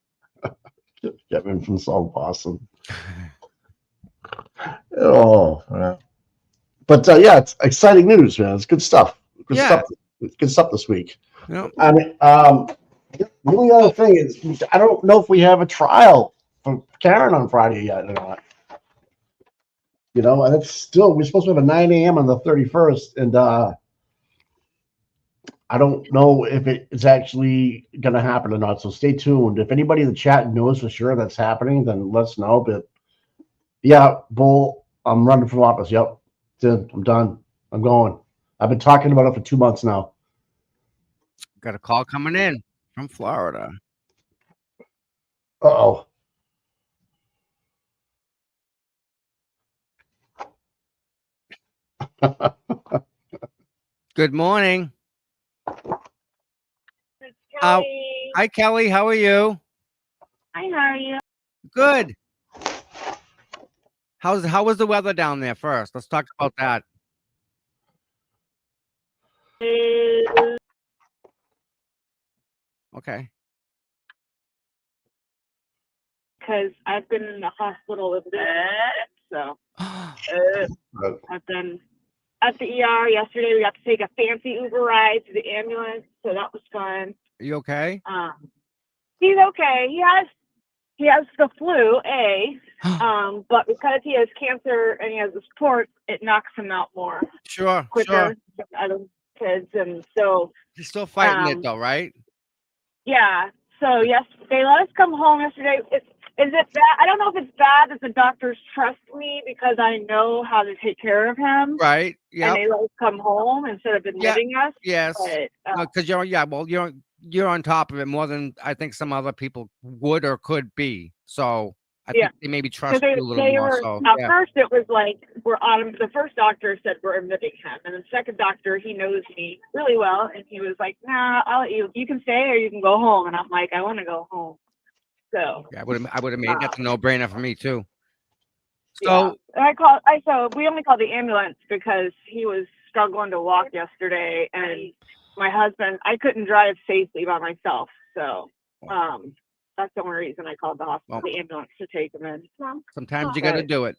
[SPEAKER 3] Kevin from South Boston. Oh, yeah. But yeah, it's exciting news, man. It's good stuff. Good
[SPEAKER 2] Yeah.
[SPEAKER 3] stuff. Good stuff this week.
[SPEAKER 2] Yep.
[SPEAKER 3] I mean, the only other thing is, I don't know if we have a trial for Karen on Friday yet or not. You know, and it's still, we're supposed to have a 9 a.m. on the 31st, and I don't know if it's actually going to happen or not. So stay tuned. If anybody in the chat knows for sure that's happening, then let us know. But yeah, Bull, I'm running for office. Yep. I'm done. I'm going. I've been talking about it for 2 months now.
[SPEAKER 2] Got a call coming in from Florida.
[SPEAKER 3] Uh-oh.
[SPEAKER 2] Good morning.
[SPEAKER 4] It's Kelly.
[SPEAKER 2] Hi, Kelly. How are you?
[SPEAKER 4] Hi, how are you?
[SPEAKER 2] Good. How was the weather down there first? Let's talk about that. Okay.
[SPEAKER 4] Because I've been in the hospital with that, so I've been at the ER yesterday. We got to take a fancy Uber ride to the ambulance, so that was fun.
[SPEAKER 2] Are you okay?
[SPEAKER 4] He's okay. He has the flu, but because he has cancer and he has the support, it knocks him out more
[SPEAKER 2] Sure.
[SPEAKER 4] quicker than other kids, and so
[SPEAKER 2] He's still fighting it though, right?
[SPEAKER 4] yeah. So yes, they let us come home yesterday. Is it bad? I don't know if it's bad that the doctors trust me because I know how to take care of him.
[SPEAKER 2] Right. Yeah.
[SPEAKER 4] And they let us come home instead of admitting us.
[SPEAKER 2] Yes.
[SPEAKER 4] But,
[SPEAKER 2] Because you're on top of it more than I think some other people would or could be. So I think they maybe trust you a little more. So
[SPEAKER 4] at first it was like the first doctor said we're admitting him, and the second doctor, he knows me really well, and he was like, "Nah, I'll let you can stay or you can go home." And I'm like, "I want to go home." So
[SPEAKER 2] yeah, I would have made that a no-brainer for me too.
[SPEAKER 4] So so we only called the ambulance because he was struggling to walk yesterday, and my husband, I couldn't drive safely by myself, so that's the only reason I called the hospital, the ambulance, to take him in.
[SPEAKER 2] Sometimes you got to do it.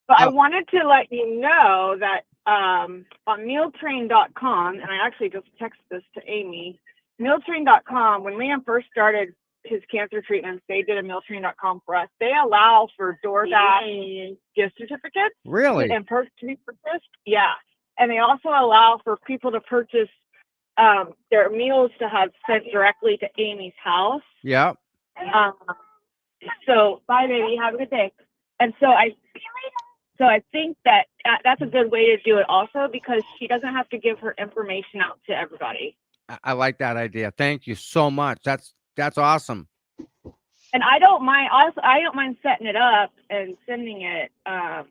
[SPEAKER 4] But I wanted to let you know that on mealtrain.com, and I actually just texted this to Amy, mealtrain.com, when Liam first started his cancer treatments, they did a mealtrain.com for us. They allow for DoorDash gift certificates.
[SPEAKER 2] Really?
[SPEAKER 4] And to be purchased. Yeah. And they also allow for people to purchase their meals to have sent directly to Amy's house.
[SPEAKER 2] Yeah.
[SPEAKER 4] So bye, baby. Have a good day. And so I think that that's a good way to do it also, because she doesn't have to give her information out to everybody.
[SPEAKER 2] I like that idea. Thank you so much. That's awesome.
[SPEAKER 4] And I don't mind setting it up and sending it to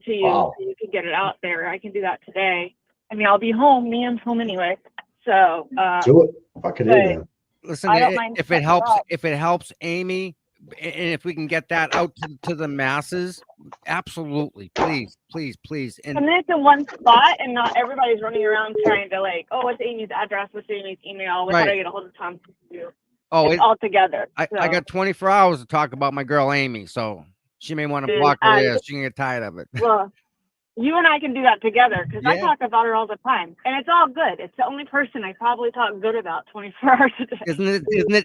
[SPEAKER 4] you so you can get it out there. I can do that today. I mean, I'll be home. Liam's home anyway. So
[SPEAKER 3] do it. Fucking man.
[SPEAKER 2] Listen, if it helps Amy, and if we can get that out to the masses, absolutely, please. And
[SPEAKER 4] it's in one spot, and not everybody's running around trying to like, oh, what's Amy's address? What's Amy's email? How do I get a hold of Tom?
[SPEAKER 2] Oh,
[SPEAKER 4] it's all together.
[SPEAKER 2] I
[SPEAKER 4] So,
[SPEAKER 2] got 24 hours to talk about my girl Amy, so she may want to
[SPEAKER 4] dude,
[SPEAKER 2] block her ears. She can get tired of it.
[SPEAKER 4] well, you and I can do that together because I
[SPEAKER 2] Yeah.
[SPEAKER 4] talk about her all the time, and it's all good. It's the only person I probably talk good about 24 hours a day.
[SPEAKER 2] Isn't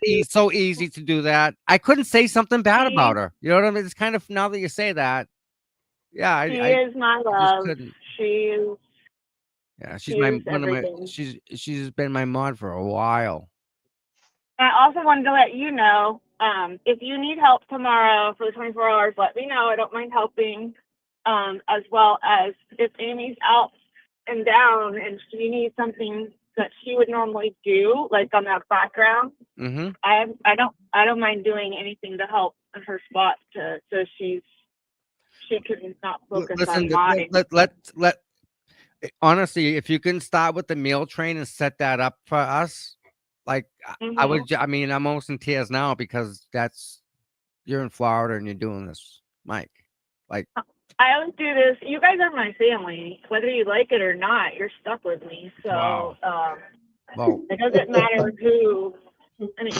[SPEAKER 2] it so easy to do that? I couldn't say something bad
[SPEAKER 4] She-
[SPEAKER 2] about her. You know what I mean? It's kind of, now that you say that, yeah,
[SPEAKER 4] She
[SPEAKER 2] I
[SPEAKER 4] is my
[SPEAKER 2] just
[SPEAKER 4] love.
[SPEAKER 2] couldn't.
[SPEAKER 4] She's
[SPEAKER 2] Yeah,
[SPEAKER 4] she is everything.
[SPEAKER 2] she's been my mod for a while.
[SPEAKER 4] I also wanted to let you know, if you need help tomorrow for the 24 hours, let me know. I don't mind helping. As well as if Amy's out and down and she needs something that she would normally do, like on that background,
[SPEAKER 2] Mm-hmm.
[SPEAKER 4] I don't mind doing anything to help in her spot so she can not focus
[SPEAKER 2] Listen,
[SPEAKER 4] on modding.
[SPEAKER 2] let honestly, if you can start with the meal train and set that up for us, like I would. I mean, I'm almost in tears now because you're in Florida and you're doing this, Mike. Like,
[SPEAKER 4] I always do this. You guys are my family, whether you like it or not. You're stuck with me, so
[SPEAKER 2] Wow. well,
[SPEAKER 4] it doesn't matter who. I mean,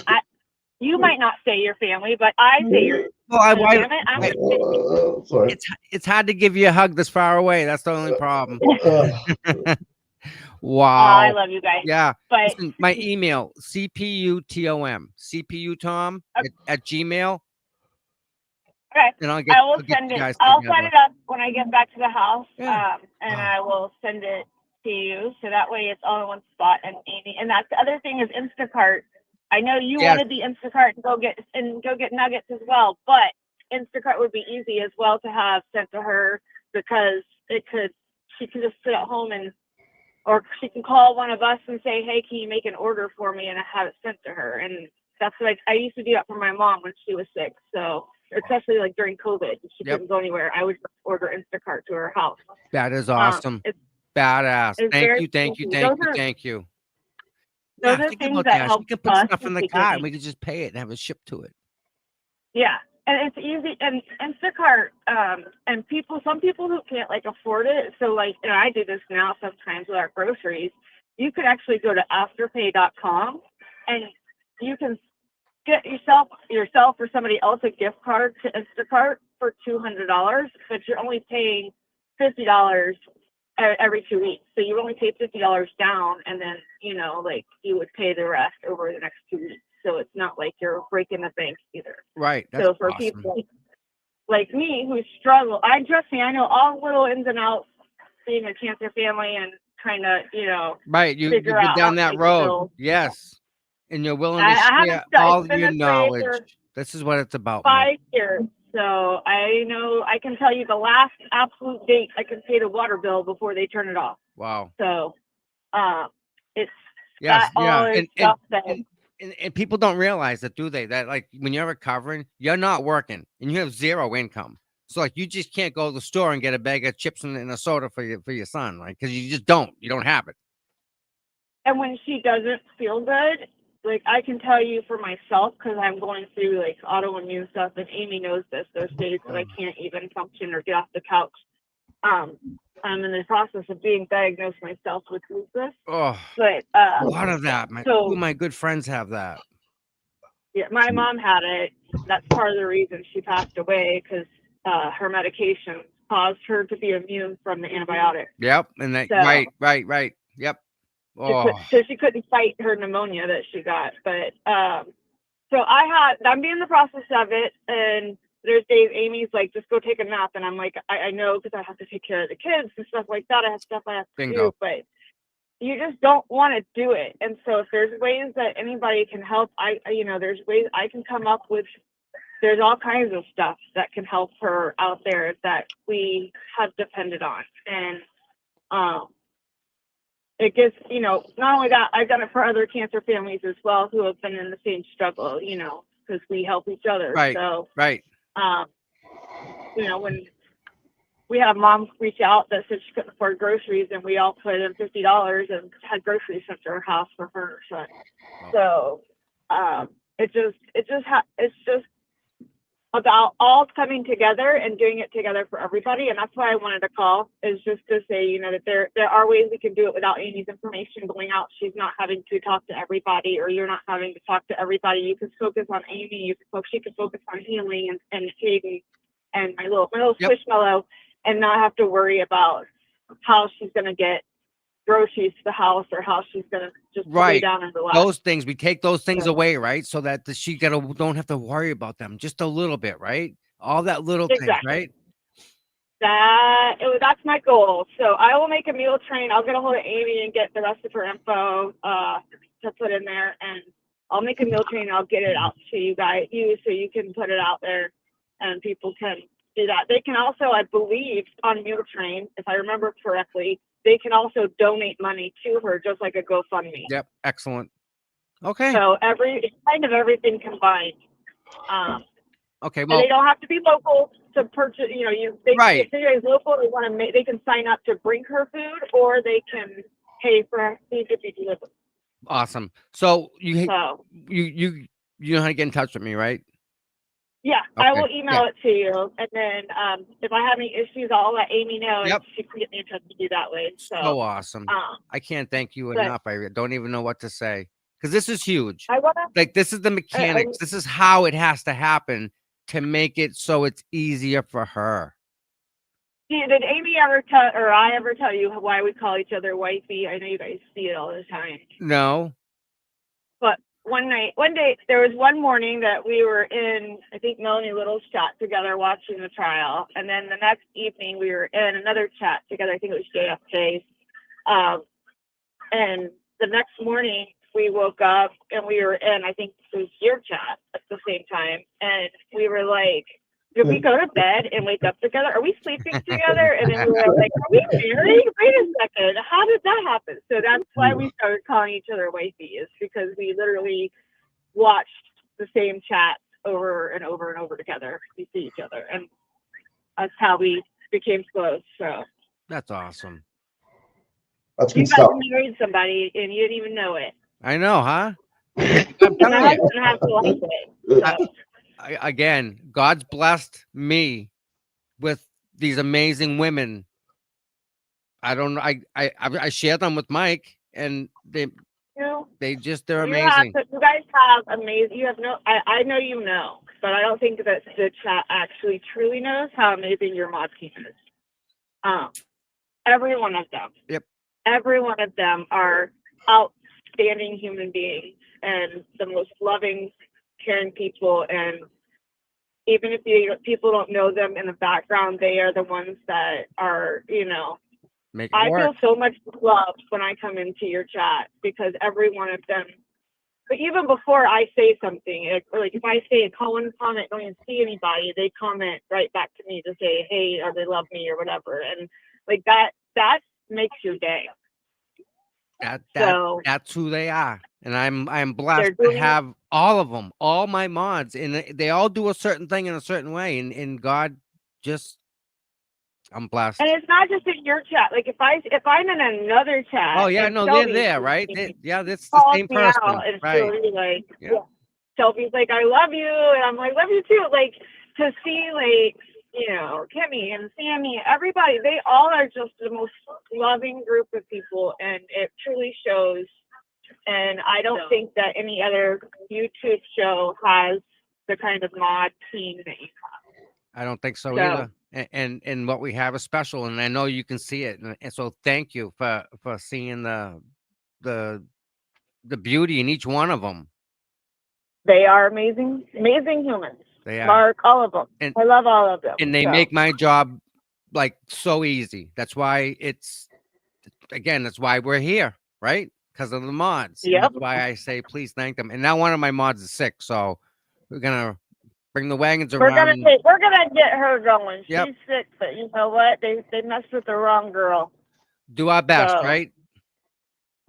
[SPEAKER 4] you might not say your family, but I say your.
[SPEAKER 2] well,
[SPEAKER 3] Sorry.
[SPEAKER 2] it's hard to give you a hug this far away. That's the only problem. Wow.
[SPEAKER 4] I love you guys.
[SPEAKER 2] Yeah.
[SPEAKER 4] But
[SPEAKER 2] Listen, my email, CPU Tom at Gmail.
[SPEAKER 4] okay,
[SPEAKER 2] And
[SPEAKER 4] I will
[SPEAKER 2] I'll get
[SPEAKER 4] send
[SPEAKER 2] you
[SPEAKER 4] it.
[SPEAKER 2] guys
[SPEAKER 4] I'll
[SPEAKER 2] together.
[SPEAKER 4] set it up when I get back to the house.
[SPEAKER 2] Yeah.
[SPEAKER 4] And
[SPEAKER 2] Wow.
[SPEAKER 4] I will send it to you so that way it's all in one spot. And Amy, and that's the other thing is Instacart. I know you
[SPEAKER 2] Yes.
[SPEAKER 4] wanted the Instacart to go get nuggets as well, but Instacart would be easy as well to have sent to her because she can just sit at home or she can call one of us and say, hey, can you make an order for me and have it sent to her? And that's what I used to do that for my mom when she was sick. So especially like during COVID, she couldn't go anywhere. I would just order Instacart to her house.
[SPEAKER 2] That is awesome.
[SPEAKER 4] It's
[SPEAKER 2] Badass.
[SPEAKER 4] it's
[SPEAKER 2] Thank
[SPEAKER 4] very
[SPEAKER 2] you.
[SPEAKER 4] easy.
[SPEAKER 2] Thank you.
[SPEAKER 4] Those
[SPEAKER 2] Yeah,
[SPEAKER 4] are
[SPEAKER 2] think
[SPEAKER 4] things
[SPEAKER 2] about
[SPEAKER 4] that
[SPEAKER 2] that.
[SPEAKER 4] help
[SPEAKER 2] We can put
[SPEAKER 4] us
[SPEAKER 2] stuff in the
[SPEAKER 4] at the
[SPEAKER 2] car and
[SPEAKER 4] beginning.
[SPEAKER 2] we can just pay it and have it shipped to it.
[SPEAKER 4] Yeah, and it's easy. And Instacart, and some people who can't like afford it. So like, and I do this now sometimes with our groceries. You could actually go to afterpay.com and you can get yourself or somebody else a gift card to Instacart for $200, but you're only paying $50 every 2 weeks. So you only pay $50 down, and then like you would pay the rest over the next 2 weeks. So it's not like you're breaking the bank either.
[SPEAKER 2] Right. That's
[SPEAKER 4] So for
[SPEAKER 2] awesome.
[SPEAKER 4] people like me who struggle, trust me, I know all little ins and outs being a cancer family and trying to
[SPEAKER 2] Right. You've
[SPEAKER 4] figure
[SPEAKER 2] been
[SPEAKER 4] out
[SPEAKER 2] down
[SPEAKER 4] how
[SPEAKER 2] that
[SPEAKER 4] to
[SPEAKER 2] road.
[SPEAKER 4] build.
[SPEAKER 2] Yes. And you're willing
[SPEAKER 4] I
[SPEAKER 2] to
[SPEAKER 4] haven't
[SPEAKER 2] share
[SPEAKER 4] it's
[SPEAKER 2] all
[SPEAKER 4] been
[SPEAKER 2] your
[SPEAKER 4] this way
[SPEAKER 2] knowledge.
[SPEAKER 4] for
[SPEAKER 2] This is what it's about. man.
[SPEAKER 4] 5 years. So I know I can tell you the last absolute date I can pay the water bill before they turn it off.
[SPEAKER 2] Wow.
[SPEAKER 4] So it's
[SPEAKER 2] Yes.
[SPEAKER 4] got all this stuff that
[SPEAKER 2] And people don't realize that, do they? That like when you're recovering, you're not working and you have zero income. So like you just can't go to the store and get a bag of chips and a soda for your son, right? Because you just don't. You don't have it.
[SPEAKER 4] and when she doesn't feel good, like I can tell you for myself, because I'm going through like autoimmune stuff, and Amy knows this. There's days that I can't even function or get off the couch. I'm in the process of being diagnosed myself with lupus,
[SPEAKER 2] Oh,
[SPEAKER 4] but
[SPEAKER 2] a lot of that. Two of my good friends have that.
[SPEAKER 4] yeah, my mom had it. That's part of the reason she passed away, because her medication caused her to be immune from the antibiotic.
[SPEAKER 2] Yep, and that
[SPEAKER 4] So-
[SPEAKER 2] right. Yep. Oh,
[SPEAKER 4] So she couldn't fight her pneumonia that she got. But so I'm in the process of it, and there's days Amy's like, just go take a nap, and I'm like, I know, because I have to take care of the kids and stuff like that. I have stuff I have to
[SPEAKER 2] Bingo.
[SPEAKER 4] do, but you just don't want to do it. And so if there's ways that anybody can help, there's ways I can come up with. There's all kinds of stuff that can help her out there that we have depended on. And it gets, not only that, I've done it for other cancer families as well who have been in the same struggle, because we help each other.
[SPEAKER 2] Right.
[SPEAKER 4] So,
[SPEAKER 2] right.
[SPEAKER 4] when we had a mom reach out that said she couldn't afford groceries, and we all put in $50 and had groceries sent to her house for her son. So, it's just about all coming together and doing it together for everybody. And that's why I wanted to call, is just to say, you know, that there are ways we can do it without Amy's information going out. She's not having to talk to everybody, or you're not having to talk to everybody. You can focus on Amy. She can focus on healing and Katie and my little
[SPEAKER 2] Yep.
[SPEAKER 4] squishmallow, and not have to worry about how she's going to get groceries to the house, or how she's going to just lay
[SPEAKER 2] Right.
[SPEAKER 4] down and relax.
[SPEAKER 2] Those things, we take those things
[SPEAKER 4] Yeah.
[SPEAKER 2] away, right? So that she don't have to worry about them just a little bit, right? All that little things,
[SPEAKER 4] Exactly.
[SPEAKER 2] right?
[SPEAKER 4] That's my goal. So I will make a meal train. I'll get a hold of Amy and get the rest of her info to put in there, and I'll make a meal train. I'll get it out to you so you can put it out there, and people can do that. They can also, I believe, on meal train, if I remember correctly, they can also donate money to her, just like a GoFundMe.
[SPEAKER 2] Yep. Excellent. Okay.
[SPEAKER 4] So it's kind of everything combined.
[SPEAKER 2] Okay.
[SPEAKER 4] And
[SPEAKER 2] Well,
[SPEAKER 4] they don't have to be local to purchase. You know,
[SPEAKER 2] Right.
[SPEAKER 4] if they're local, they want to they can sign up to bring her food, or they can pay for food to be delivered.
[SPEAKER 2] awesome. So you
[SPEAKER 4] So
[SPEAKER 2] know how to get in touch with me, right?
[SPEAKER 4] yeah, I
[SPEAKER 2] Okay.
[SPEAKER 4] will email it to you, and then if I have any issues, I'll let Amy know,
[SPEAKER 2] Yep.
[SPEAKER 4] and she can get me in touch with you that way.
[SPEAKER 2] So
[SPEAKER 4] So
[SPEAKER 2] awesome. I can't thank you
[SPEAKER 4] but-
[SPEAKER 2] enough. I don't even know what to say, because this is huge.
[SPEAKER 4] I want to.
[SPEAKER 2] Like, this is the mechanics. This is how it has to happen to make it so it's easier for her.
[SPEAKER 4] Did Amy ever tell, or I ever tell you why we call each other wifey? I know you guys see it all the time.
[SPEAKER 2] No.
[SPEAKER 4] But one day, there was one morning that we were in, I think, Melanie Little's chat together watching the trial. And then the next evening, we were in another chat together. I think it was JFK's. And the next morning, we woke up and we were in, I think it was your chat at the same time. And we were like, did we go to bed and wake up together? Are we sleeping together? And then we were like, are we married? Wait a second. How did that happen? So that's why we started calling each other wifey, is because we literally watched the same chat over and over and over together. We see each other. And that's how we became close. So
[SPEAKER 2] That's awesome.
[SPEAKER 3] That's
[SPEAKER 4] you
[SPEAKER 3] good
[SPEAKER 4] guys
[SPEAKER 3] stuff.
[SPEAKER 4] married somebody and you didn't even know it.
[SPEAKER 2] I know, huh? I'm
[SPEAKER 4] And my
[SPEAKER 2] telling you.
[SPEAKER 4] husband has to like it. So.
[SPEAKER 2] Again, God's blessed me with these amazing women. I don't know. I share them with Mike, and they're amazing.
[SPEAKER 4] You guys have amazing. You have no. I know you know, but I don't think that the chat actually truly knows how amazing your mod team is. Every one of them.
[SPEAKER 2] Yep.
[SPEAKER 4] Every one of them are outstanding human beings and the most loving, caring people. And even if people don't know them in the background, they are the ones that are,
[SPEAKER 2] Make it
[SPEAKER 4] I
[SPEAKER 2] work.
[SPEAKER 4] feel so much loved when I come into your chat, because every one of them, but even before I say something, like if I say a comment, don't even see anybody, they comment right back to me to say, hey, or they love me or whatever. And like that makes your day.
[SPEAKER 2] That's who they are. And I'm blessed to
[SPEAKER 4] doing-
[SPEAKER 2] have all of them, all my mods, and they all do a certain thing in a certain way. And God just, I'm blessed.
[SPEAKER 4] And it's not just in your chat. Like if I'm in another chat.
[SPEAKER 2] Oh yeah,
[SPEAKER 4] and
[SPEAKER 2] no,
[SPEAKER 4] Shelby
[SPEAKER 2] they're there, right? Yeah, that's the
[SPEAKER 4] calls
[SPEAKER 2] same
[SPEAKER 4] me
[SPEAKER 2] person,
[SPEAKER 4] out and
[SPEAKER 2] right?
[SPEAKER 4] she'll be like,
[SPEAKER 2] Yeah.
[SPEAKER 4] Shelby's like, I love you, and I'm like, love you too. Like to see like, Kimmy and Sammy, everybody, they all are just the most loving group of people, and it truly shows. And I don't think that any other YouTube show has the kind of mod team that you have.
[SPEAKER 2] I don't think so
[SPEAKER 4] So-
[SPEAKER 2] either. And what we have is special, and I know you can see it. And so thank you for seeing the beauty in each one of them.
[SPEAKER 4] They are amazing humans.
[SPEAKER 2] They are.
[SPEAKER 4] Mark, all of them.
[SPEAKER 2] And-
[SPEAKER 4] I love all of them.
[SPEAKER 2] And they
[SPEAKER 4] So,
[SPEAKER 2] make my job like so easy. That's why that's why we're here, right? Because of the mods. And
[SPEAKER 4] Yep.
[SPEAKER 2] That's why I say please thank them. And now one of my mods is sick, so we're gonna bring the wagons
[SPEAKER 4] we're
[SPEAKER 2] around.
[SPEAKER 4] gonna get her going.
[SPEAKER 2] Yep.
[SPEAKER 4] She's sick, but you know what? They messed with the wrong girl.
[SPEAKER 2] Do our best,
[SPEAKER 4] So-
[SPEAKER 2] right?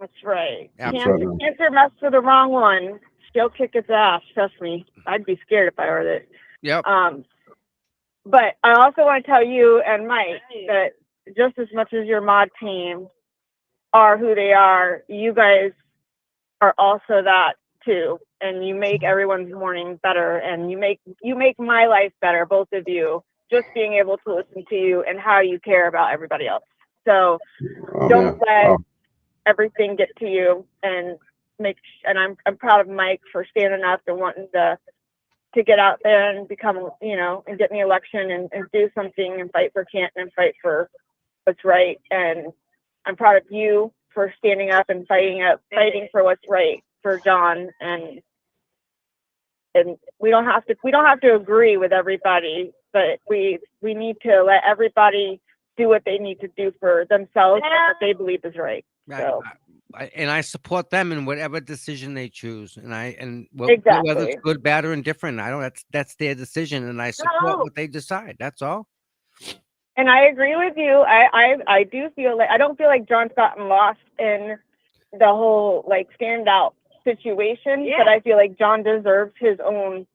[SPEAKER 4] That's right.
[SPEAKER 2] Absolutely.
[SPEAKER 4] Cancer messed with the wrong one. She'll kick its ass. Trust me. I'd be scared if I were it.
[SPEAKER 2] Yep.
[SPEAKER 4] But I also want to tell you and Mike that just as much as your mod team are who they are, you guys are also that too. and you make everyone's morning better, and you make my life better, both of you, just being able to listen to you and how you care about everybody else. So don't let everything get to you, and I'm proud of Mike for standing up and wanting to get out there and become, and get in the election and do something and fight for Canton and fight for what's right. And I'm proud of you for standing up and fighting for what's right for John. And we don't have to agree with everybody, but we need to let everybody do what they need to do for themselves and what they believe is right. So.
[SPEAKER 2] I support them in whatever decision they choose, and
[SPEAKER 4] Exactly.
[SPEAKER 2] whether it's good, bad, or indifferent. That's their decision, and I support what they decide. That's all.
[SPEAKER 4] And I agree with you. I do feel like I don't feel like John's gotten lost in the whole like standout situation, but I feel like John deserves his own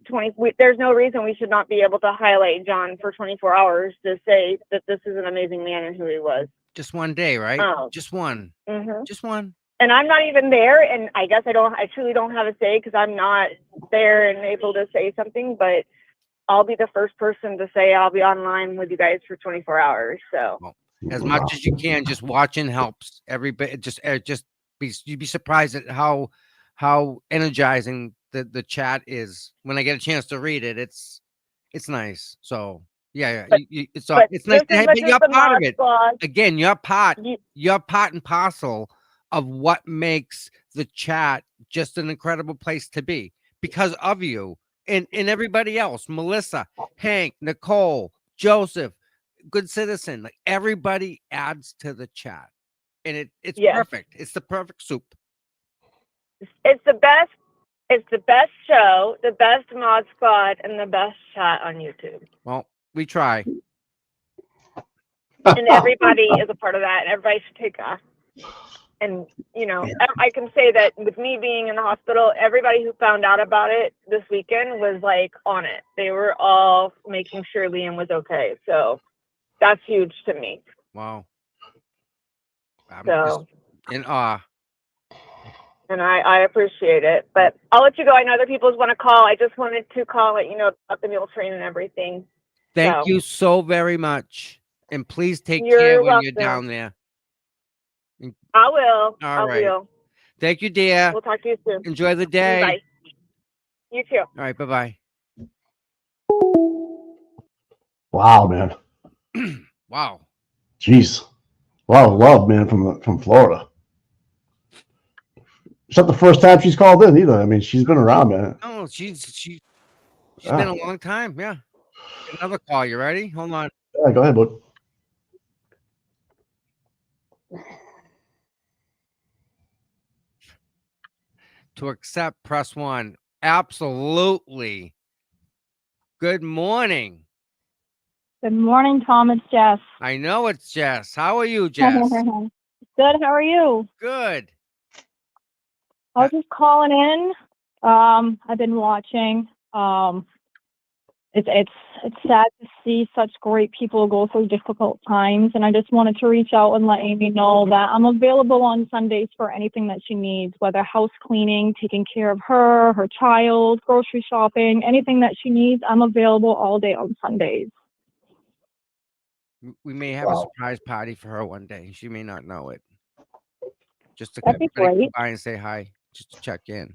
[SPEAKER 4] 20. There's no reason we should not be able to highlight John for 24 hours to say that this is an amazing man and who he was.
[SPEAKER 2] Just one day, right? Just one.
[SPEAKER 4] Mm-hmm.
[SPEAKER 2] Just one.
[SPEAKER 4] And I'm not even there, and I guess I truly don't have a say because I'm not there and able to say something, but I'll be the first person to say I'll be online with you guys for 24 hours. So
[SPEAKER 2] as much as you can, just watching helps. Everybody you'd be surprised at how energizing the chat is. When I get a chance to read it, it's nice. So yeah, it's nice to be you're part of it. Again, you're part and parcel of what makes the chat just an incredible place to be because of you and everybody else. Melissa, Hank, Nicole, Joseph, Good Citizen, like everybody adds to the chat. And it's perfect. It's the perfect soup.
[SPEAKER 4] It's the best. It's the best show, the best Mod Squad, and the best chat on YouTube.
[SPEAKER 2] Well, we try.
[SPEAKER 4] And everybody is a part of that, and everybody should take off. And, I can say that with me being in the hospital, everybody who found out about it this weekend was like on it. They were all making sure Liam was okay. So that's huge to me.
[SPEAKER 2] Wow. I'm
[SPEAKER 4] just
[SPEAKER 2] in awe.
[SPEAKER 4] And I appreciate it. But I'll let you go. I know other people want to call. I just wanted to call and let you know about the mule train and everything.
[SPEAKER 2] Thank you so very much. And please take care when you're down there.
[SPEAKER 4] I will.
[SPEAKER 2] All right. Thank you, dear.
[SPEAKER 4] We'll talk to you soon.
[SPEAKER 2] Enjoy the day.
[SPEAKER 4] Bye. You too.
[SPEAKER 2] All right. Bye-bye.
[SPEAKER 3] Wow, man.
[SPEAKER 2] Wow.
[SPEAKER 3] Jeez. A lot of love, man, from Florida. It's not the first time she's called in either. I mean, she's been around, man.
[SPEAKER 2] Oh, she's been a long time. Yeah. Another call. You ready? Hold on.
[SPEAKER 3] Yeah, go ahead, bud.
[SPEAKER 2] To accept, press 1. Absolutely. Good morning.
[SPEAKER 5] Good morning, Tom. It's Jess.
[SPEAKER 2] I know it's Jess. How are you, Jess?
[SPEAKER 5] Good. How are you?
[SPEAKER 2] Good.
[SPEAKER 5] I was just calling in. I've been watching. It's sad to see such great people go through difficult times, and I just wanted to reach out and let Amy know that I'm available on Sundays for anything that she needs, whether house cleaning, taking care of her child, grocery shopping, anything that she needs. I'm available all day on Sundays.
[SPEAKER 2] We may have a surprise party for her one day. She may not know it. Just to
[SPEAKER 5] That'd be great.
[SPEAKER 2] Come by and say hi, just to check in.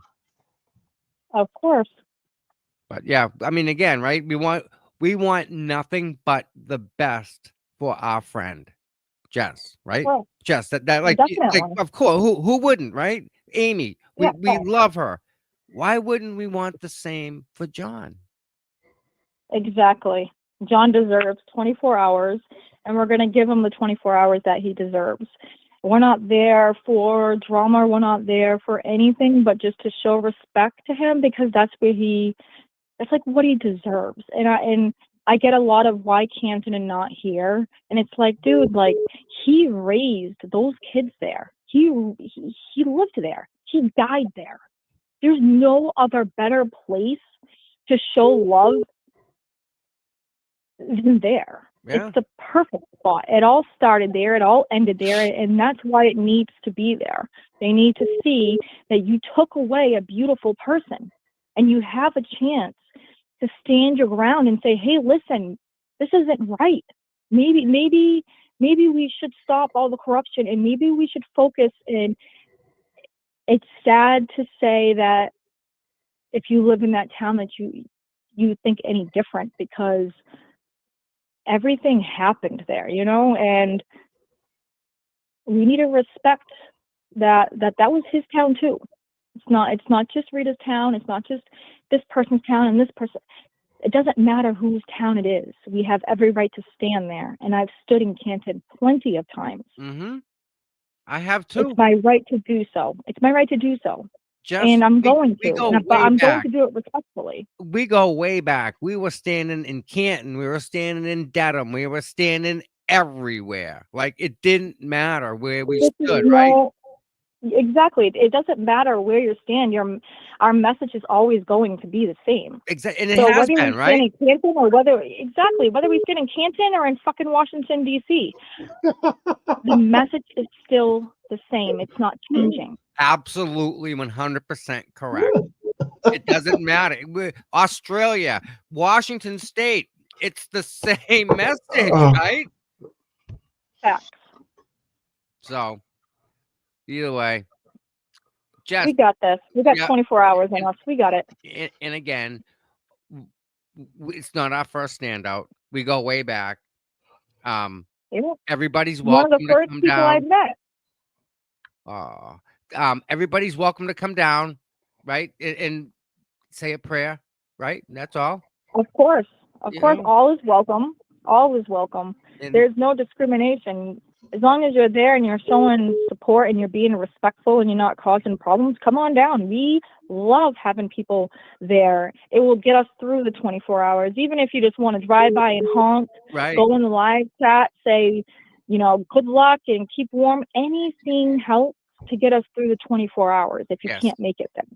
[SPEAKER 5] Of course.
[SPEAKER 2] But yeah, I mean, again, right? We want nothing but the best for our friend, Jess, right?
[SPEAKER 5] Sure.
[SPEAKER 2] Jess, that like of course, who wouldn't, right? Amy, we love her. Why wouldn't we want the same for John?
[SPEAKER 5] Exactly. John deserves 24 hours, and we're going to give him the 24 hours that he deserves. We're not there for drama. We're not there for anything but just to show respect to him, because that's like what he deserves. And I get a lot of why Canton and not here. And it's like, dude, like he raised those kids there. He lived there. He died there. There's no other better place to show love than there.
[SPEAKER 2] Yeah.
[SPEAKER 5] It's the perfect spot. It all started there. It all ended there. And that's why it needs to be there. They need to see that you took away a beautiful person and you have a chance to stand your ground and say, hey, listen, this isn't right. Maybe we should stop all the corruption and maybe we should focus. And it's sad to say that if you live in that town that you think any different, because everything happened there, and we need to respect that was his town too. It's not just Rita's town. It's not just this person's town and this person. It doesn't matter whose town it is. We have every right to stand there. And I've stood in Canton plenty of times.
[SPEAKER 2] Mm-hmm. I have too.
[SPEAKER 5] It's my right to do so. It's my right to do so.
[SPEAKER 2] Just
[SPEAKER 5] And I'm
[SPEAKER 2] we
[SPEAKER 5] going to.
[SPEAKER 2] go
[SPEAKER 5] But
[SPEAKER 2] way
[SPEAKER 5] I'm going
[SPEAKER 2] back.
[SPEAKER 5] to do it respectfully.
[SPEAKER 2] We go way back. We were standing in Canton. We were standing in Dedham. We were standing everywhere. Like it didn't matter where we stood, right?
[SPEAKER 5] Exactly. It doesn't matter where you stand. Our message is always going to be the same.
[SPEAKER 2] Exactly. And it
[SPEAKER 5] So
[SPEAKER 2] has
[SPEAKER 5] whether
[SPEAKER 2] been,
[SPEAKER 5] we
[SPEAKER 2] right?
[SPEAKER 5] stand in Canton or whether we stand in Canton or in fucking Washington, D.C., the message is still the same. It's not changing.
[SPEAKER 2] Absolutely 100% correct. It doesn't matter. Australia, Washington State, it's the same message, right?
[SPEAKER 5] Facts.
[SPEAKER 2] So, either way, Jess,
[SPEAKER 5] We got this. We got
[SPEAKER 2] yeah.
[SPEAKER 5] 24 hours on us. We got it.
[SPEAKER 2] And again, it's not our first standout. We go way back.
[SPEAKER 5] Yeah.
[SPEAKER 2] Everybody's
[SPEAKER 5] One of
[SPEAKER 2] welcome
[SPEAKER 5] the first
[SPEAKER 2] to come
[SPEAKER 5] people I've
[SPEAKER 2] down.
[SPEAKER 5] met.
[SPEAKER 2] Everybody's welcome to come down, right? And say a prayer, right? That's all.
[SPEAKER 5] Of course. Of
[SPEAKER 2] You
[SPEAKER 5] course,
[SPEAKER 2] know?
[SPEAKER 5] all is welcome. All is welcome.
[SPEAKER 2] And
[SPEAKER 5] There's no discrimination. As long as you're there and you're showing support and you're being respectful and you're not causing problems, come on down. We love having people there. It will get us through the 24 hours. Even if you just want to drive by and honk,
[SPEAKER 2] right.
[SPEAKER 5] go in the live chat, say, good luck and keep warm. Anything helps to get us through the 24 hours if you
[SPEAKER 2] Yes.
[SPEAKER 5] can't make it then.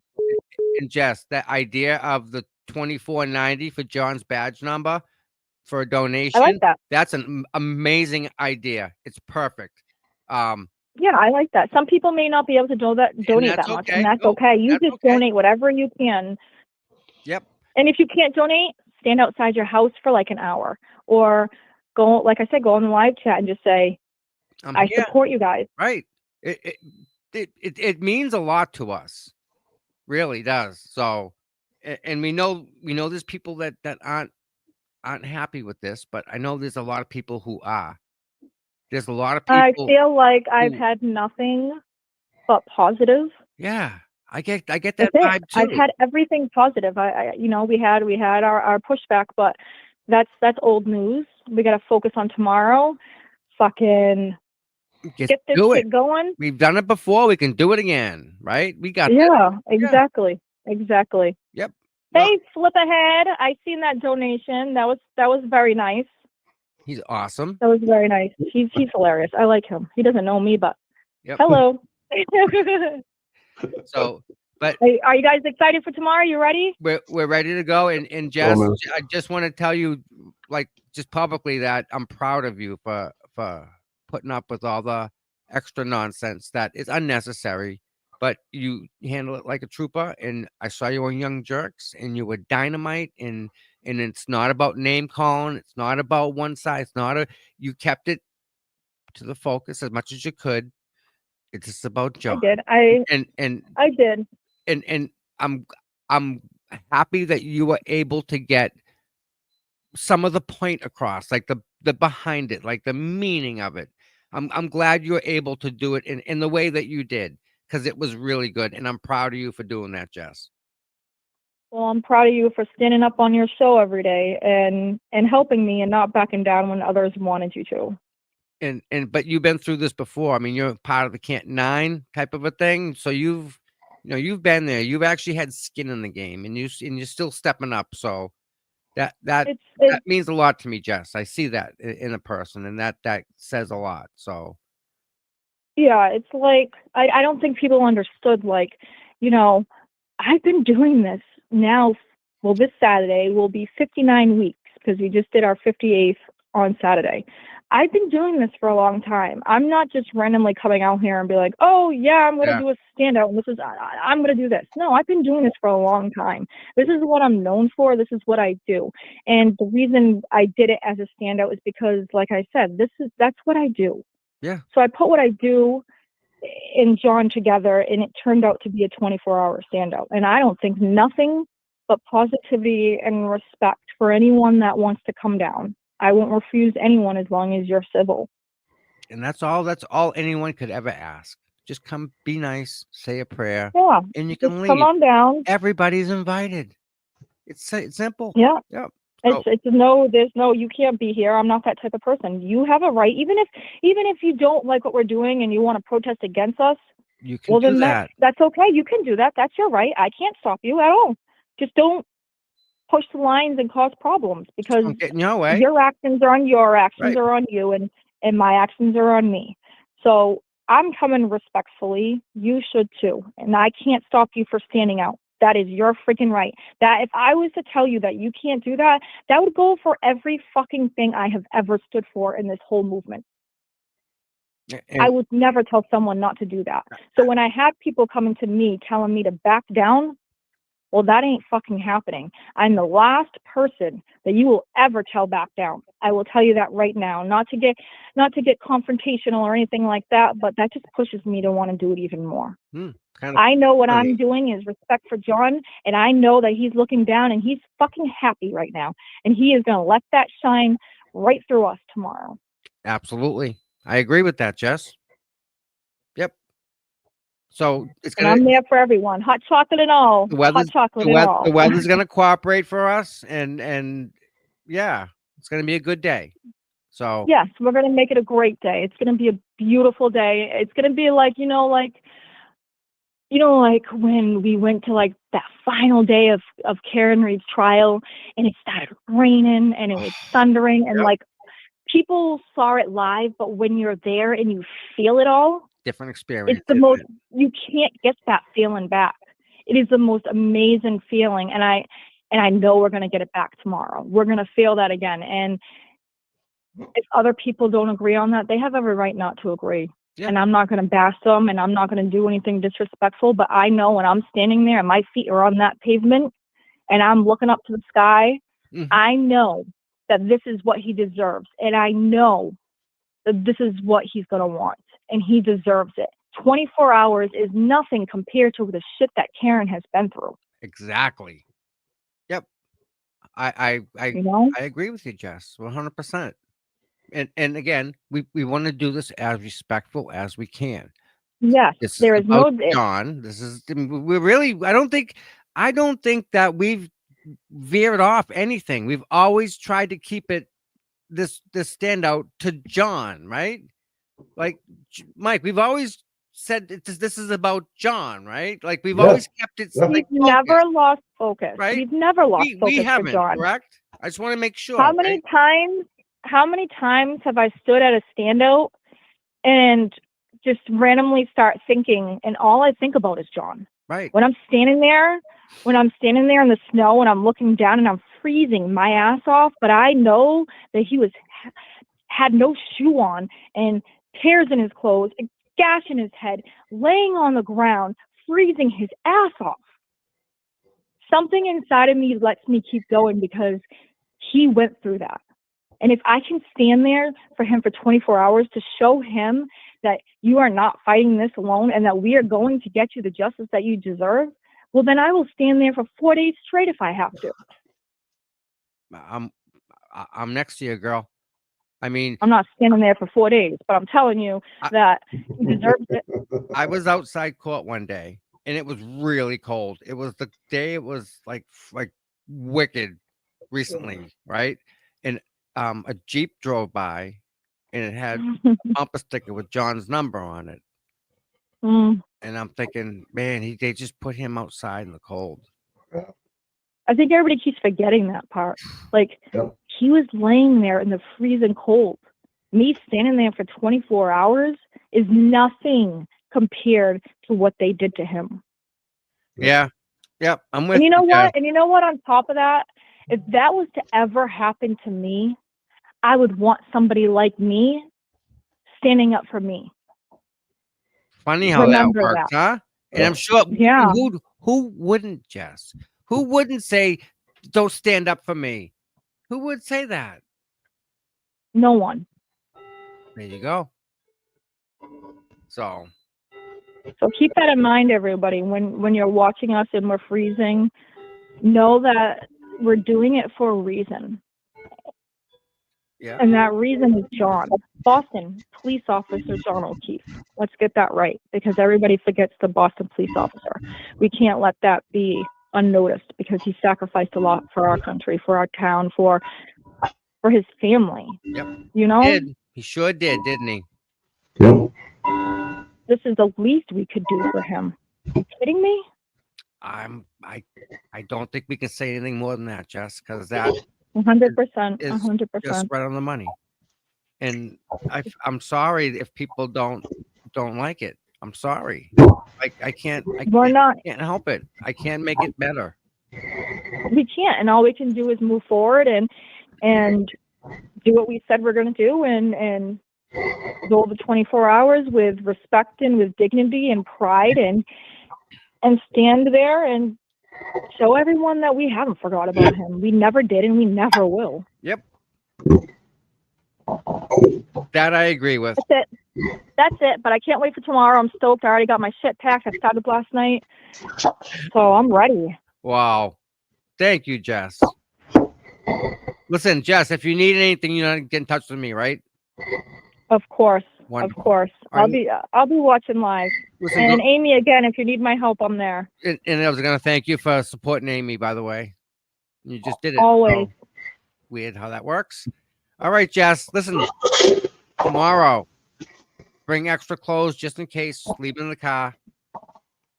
[SPEAKER 2] And Jess, that idea of the $24.90 for John's badge number for a donation.
[SPEAKER 5] I like that.
[SPEAKER 2] That's an amazing idea. It's perfect.
[SPEAKER 5] Yeah, I like that. Some people may not be able to donate that much,
[SPEAKER 2] okay.
[SPEAKER 5] and that's
[SPEAKER 2] No,
[SPEAKER 5] okay. You
[SPEAKER 2] that's
[SPEAKER 5] just
[SPEAKER 2] okay.
[SPEAKER 5] donate whatever you can.
[SPEAKER 2] Yep.
[SPEAKER 5] And if you can't donate, stand outside your house for like an hour, or go, like I said, go on the live chat and just say, "I
[SPEAKER 2] here.
[SPEAKER 5] support you guys."
[SPEAKER 2] Right. It means a lot to us. Really does. So, and we know there's people that aren't happy with this, but I know there's a lot of people who are. There's a lot of people.
[SPEAKER 5] I feel like I've had nothing but positive.
[SPEAKER 2] Yeah, I get that
[SPEAKER 5] That's it.
[SPEAKER 2] vibe too.
[SPEAKER 5] I've had everything positive. We had our pushback, but that's old news. We got to focus on tomorrow. Fucking get this shit going.
[SPEAKER 2] We've done it before. We can do it again, right? We got
[SPEAKER 5] Yeah, exactly. Exactly.
[SPEAKER 2] Yep.
[SPEAKER 5] Hey, Flip Ahead. I seen that donation. That was very nice.
[SPEAKER 2] He's awesome.
[SPEAKER 5] That was very nice. He's hilarious. I like him. He doesn't know me, but
[SPEAKER 2] yep.
[SPEAKER 5] Hello.
[SPEAKER 2] So, but
[SPEAKER 5] hey, are you guys excited for tomorrow? You ready?
[SPEAKER 2] We're ready to go. And Jess, I just want to tell you, like, just publicly, that I'm proud of you for putting up with all the extra nonsense that is unnecessary, but you handle it like a trooper. And I saw you on Young Jerks, and you were dynamite. And it's not about name calling. It's not about one side. You kept it to the focus as much as you could. It's just about John.
[SPEAKER 5] I did. I did.
[SPEAKER 2] And I'm happy that you were able to get some of the point across, like the behind it, like the meaning of it. I'm glad you were able to do it in the way that you did, because it was really good, and I'm proud of you for doing that, Jess.
[SPEAKER 5] Well, I'm proud of you for standing up on your show every day and helping me and not backing down when others wanted you to.
[SPEAKER 2] But you've been through this before. I mean, you're part of the Canton 9 type of a thing, so you've been there. You've actually had skin in the game, and you're still stepping up. So that means a lot to me, Jess. I see that in a person, and that says a lot. So
[SPEAKER 5] yeah, it's like I don't think people understood. Like, I've been doing this now. Well, this Saturday will be 59 weeks because we just did our 58th on Saturday. I've been doing this for a long time. I'm not just randomly coming out here and be like, oh yeah, I'm gonna
[SPEAKER 2] Yeah.
[SPEAKER 5] do a standout and I'm gonna do this. No, I've been doing this for a long time. This is what I'm known for. This is what I do. And the reason I did it as a standout is because, like I said, that's what I do.
[SPEAKER 2] Yeah.
[SPEAKER 5] So I put what I do and John together, and it turned out to be a 24-hour standout. And I don't think nothing but positivity and respect for anyone that wants to come down. I won't refuse anyone as long as you're civil.
[SPEAKER 2] And that's all anyone could ever ask. Just come, be nice, say a prayer,
[SPEAKER 5] Yeah,
[SPEAKER 2] and you
[SPEAKER 5] just
[SPEAKER 2] can
[SPEAKER 5] come
[SPEAKER 2] leave.
[SPEAKER 5] on down.
[SPEAKER 2] Everybody's invited. It's simple.
[SPEAKER 5] Yeah.
[SPEAKER 2] Yep.
[SPEAKER 5] There's no, you can't be here. I'm not that type of person. You have a right, even if you don't like what we're doing and you want to protest against us,
[SPEAKER 2] You can
[SPEAKER 5] well,
[SPEAKER 2] do
[SPEAKER 5] then
[SPEAKER 2] that.
[SPEAKER 5] that's okay. You can do that. That's your right. I can't stop you at all. Just don't push the lines and cause problems, because
[SPEAKER 2] Don't get in your way.
[SPEAKER 5] your actions are on your actions
[SPEAKER 2] Right.
[SPEAKER 5] are on you, and my actions are on me. So I'm coming respectfully. You should too. And I can't stop you for standing out. That is your freaking right. That if I was to tell you that you can't do that, that would go for every fucking thing I have ever stood for in this whole movement.
[SPEAKER 2] And
[SPEAKER 5] I would never tell someone not to do that. So when I have people coming to me telling me to back down, well, that ain't fucking happening. I'm the last person that you will ever tell back down. I will tell you that right now. Not to get confrontational or anything like that, but that just pushes me to want to do it even more.
[SPEAKER 2] kind of
[SPEAKER 5] I know what
[SPEAKER 2] funny.
[SPEAKER 5] I'm doing is respect for John, and I know that he's looking down and he's fucking happy right now. And he is going to let that shine right through us tomorrow.
[SPEAKER 2] Absolutely. I agree with that, Jess. Yep. So it's
[SPEAKER 5] And
[SPEAKER 2] gonna
[SPEAKER 5] I'm there for everyone. Hot chocolate and all.
[SPEAKER 2] the
[SPEAKER 5] Hot
[SPEAKER 2] weather's
[SPEAKER 5] chocolate
[SPEAKER 2] the,
[SPEAKER 5] and
[SPEAKER 2] weather,
[SPEAKER 5] all.
[SPEAKER 2] the weather's gonna cooperate for us, and yeah, it's gonna be a good day. So
[SPEAKER 5] Yes, we're going to make it a great day. It's going to be a beautiful day. It's going to be like when we went to like that final day of Karen Reed's trial, and it started raining and it was thundering, and
[SPEAKER 2] Yep.
[SPEAKER 5] like people saw it live, but when you're there and you feel it all,
[SPEAKER 2] different experience.
[SPEAKER 5] it's the
[SPEAKER 2] isn't
[SPEAKER 5] most,
[SPEAKER 2] it?
[SPEAKER 5] you can't get that feeling back. It is the most amazing feeling. And I know we're going to get it back tomorrow. We're going to feel that again. And if other people don't agree on that, they have every right not to agree.
[SPEAKER 2] Yeah.
[SPEAKER 5] And I'm not going to bash them, and I'm not going to do anything disrespectful, but I know when I'm standing there and my feet are on that pavement and I'm looking up to the sky,
[SPEAKER 2] Mhm.
[SPEAKER 5] I know that this is what he deserves. And I know that this is what he's going to want, and he deserves it. 24 hours is nothing compared to the shit that Karen has been through.
[SPEAKER 2] Exactly. Yep. I
[SPEAKER 5] You know?
[SPEAKER 2] I agree with you, Jess, 100%. And again, we want to do this as respectful as we can.
[SPEAKER 5] Yes,
[SPEAKER 2] This
[SPEAKER 5] there
[SPEAKER 2] is
[SPEAKER 5] is no.
[SPEAKER 2] about John. This is we're really. I don't think that we've veered off anything. We've always tried to keep it this standout to John, right? Like Mike, we've always said this is about John, right? Like we've
[SPEAKER 3] Yeah.
[SPEAKER 2] always kept it
[SPEAKER 3] Yeah.
[SPEAKER 2] like
[SPEAKER 5] We've never
[SPEAKER 2] focused,
[SPEAKER 5] lost focus.
[SPEAKER 2] right?
[SPEAKER 5] We've never lost
[SPEAKER 2] We
[SPEAKER 5] focus for
[SPEAKER 2] haven't,
[SPEAKER 5] John.
[SPEAKER 2] correct? I just want to make sure.
[SPEAKER 5] How many times have I stood at a standout and just randomly start thinking, and all I think about is John?
[SPEAKER 2] Right.
[SPEAKER 5] When I'm standing there in the snow and I'm looking down and I'm freezing my ass off, but I know that he had no shoe on and tears in his clothes, a gash in his head, laying on the ground, freezing his ass off. Something inside of me lets me keep going because he went through that. And if I can stand there for him for 24 hours to show him that you are not fighting this alone and that we are going to get you the justice that you deserve, well, then I will stand there for 4 days straight if I have to.
[SPEAKER 2] I'm next to you, girl. I mean,
[SPEAKER 5] I'm not standing there for 4 days, but I'm telling you that he deserves it.
[SPEAKER 2] I was outside court one day and it was really cold. It was the day it was like wicked recently, right? And a Jeep drove by and it had a bumper sticker with John's number on it.
[SPEAKER 5] Mm.
[SPEAKER 2] And I'm thinking, man, they just put him outside in the cold.
[SPEAKER 5] I think everybody keeps forgetting that part. Like,
[SPEAKER 3] Yep.
[SPEAKER 5] he was laying there in the freezing cold. Me standing there for 24 hours is nothing compared to what they did to him.
[SPEAKER 2] Yeah. Yep. I'm with
[SPEAKER 5] And you know
[SPEAKER 2] Jeff.
[SPEAKER 5] what? And you know what? On top of that, if that was to ever happen to me, I would want somebody like me standing up for me.
[SPEAKER 2] Funny how
[SPEAKER 5] Remember
[SPEAKER 2] that works,
[SPEAKER 5] that.
[SPEAKER 2] huh? And I'm sure
[SPEAKER 5] Yeah.
[SPEAKER 2] who wouldn't, Jess? Who wouldn't say, "Don't stand up for me"? Who would say that?
[SPEAKER 5] No one.
[SPEAKER 2] There you go. So
[SPEAKER 5] So keep that in mind, everybody. When you're watching us and we're freezing, know that we're doing it for a reason.
[SPEAKER 2] yeah,
[SPEAKER 5] And that reason is John. Boston Police Officer John O'Keefe. Let's get that right, because everybody forgets the Boston police officer. We can't let that be unnoticed, because he sacrificed a lot for our country, for our town, for his family.
[SPEAKER 2] Yep.
[SPEAKER 5] You know,
[SPEAKER 2] he sure did, didn't he?
[SPEAKER 3] Yep.
[SPEAKER 5] this is the least we could do for him. Are you kidding me?
[SPEAKER 2] I don't think we can say anything more than that, Jess, because that
[SPEAKER 5] 100%.
[SPEAKER 2] is
[SPEAKER 5] 100%.
[SPEAKER 2] just right on the money. And I'm sorry if people don't like it. I'm sorry. I can't help it. I can't make it better.
[SPEAKER 5] We can't, and all we can do is move forward and do what we said we're going to do, and go the 24 hours with respect and with dignity and pride, and stand there and show everyone that we haven't forgot about him. We never did, and we never will.
[SPEAKER 2] Yep. That I agree with.
[SPEAKER 5] That's it. But I can't wait for tomorrow. I'm stoked. I already got my shit packed. I started last night, so I'm ready.
[SPEAKER 2] Wow. Thank you, Jess. Listen, Jess, if you need anything, you know, get in touch with me, right?
[SPEAKER 5] Of course.
[SPEAKER 2] Wonderful.
[SPEAKER 5] Of course. I'll be watching live.
[SPEAKER 2] Listen,
[SPEAKER 5] And Amy, again, if you need my help, I'm there.
[SPEAKER 2] and I was gonna thank you for supporting Amy, by the way. You just did it.
[SPEAKER 5] Always.
[SPEAKER 2] So, weird how that works. All right, Jess. Listen, tomorrow, bring extra clothes just in case. Leave it in the car.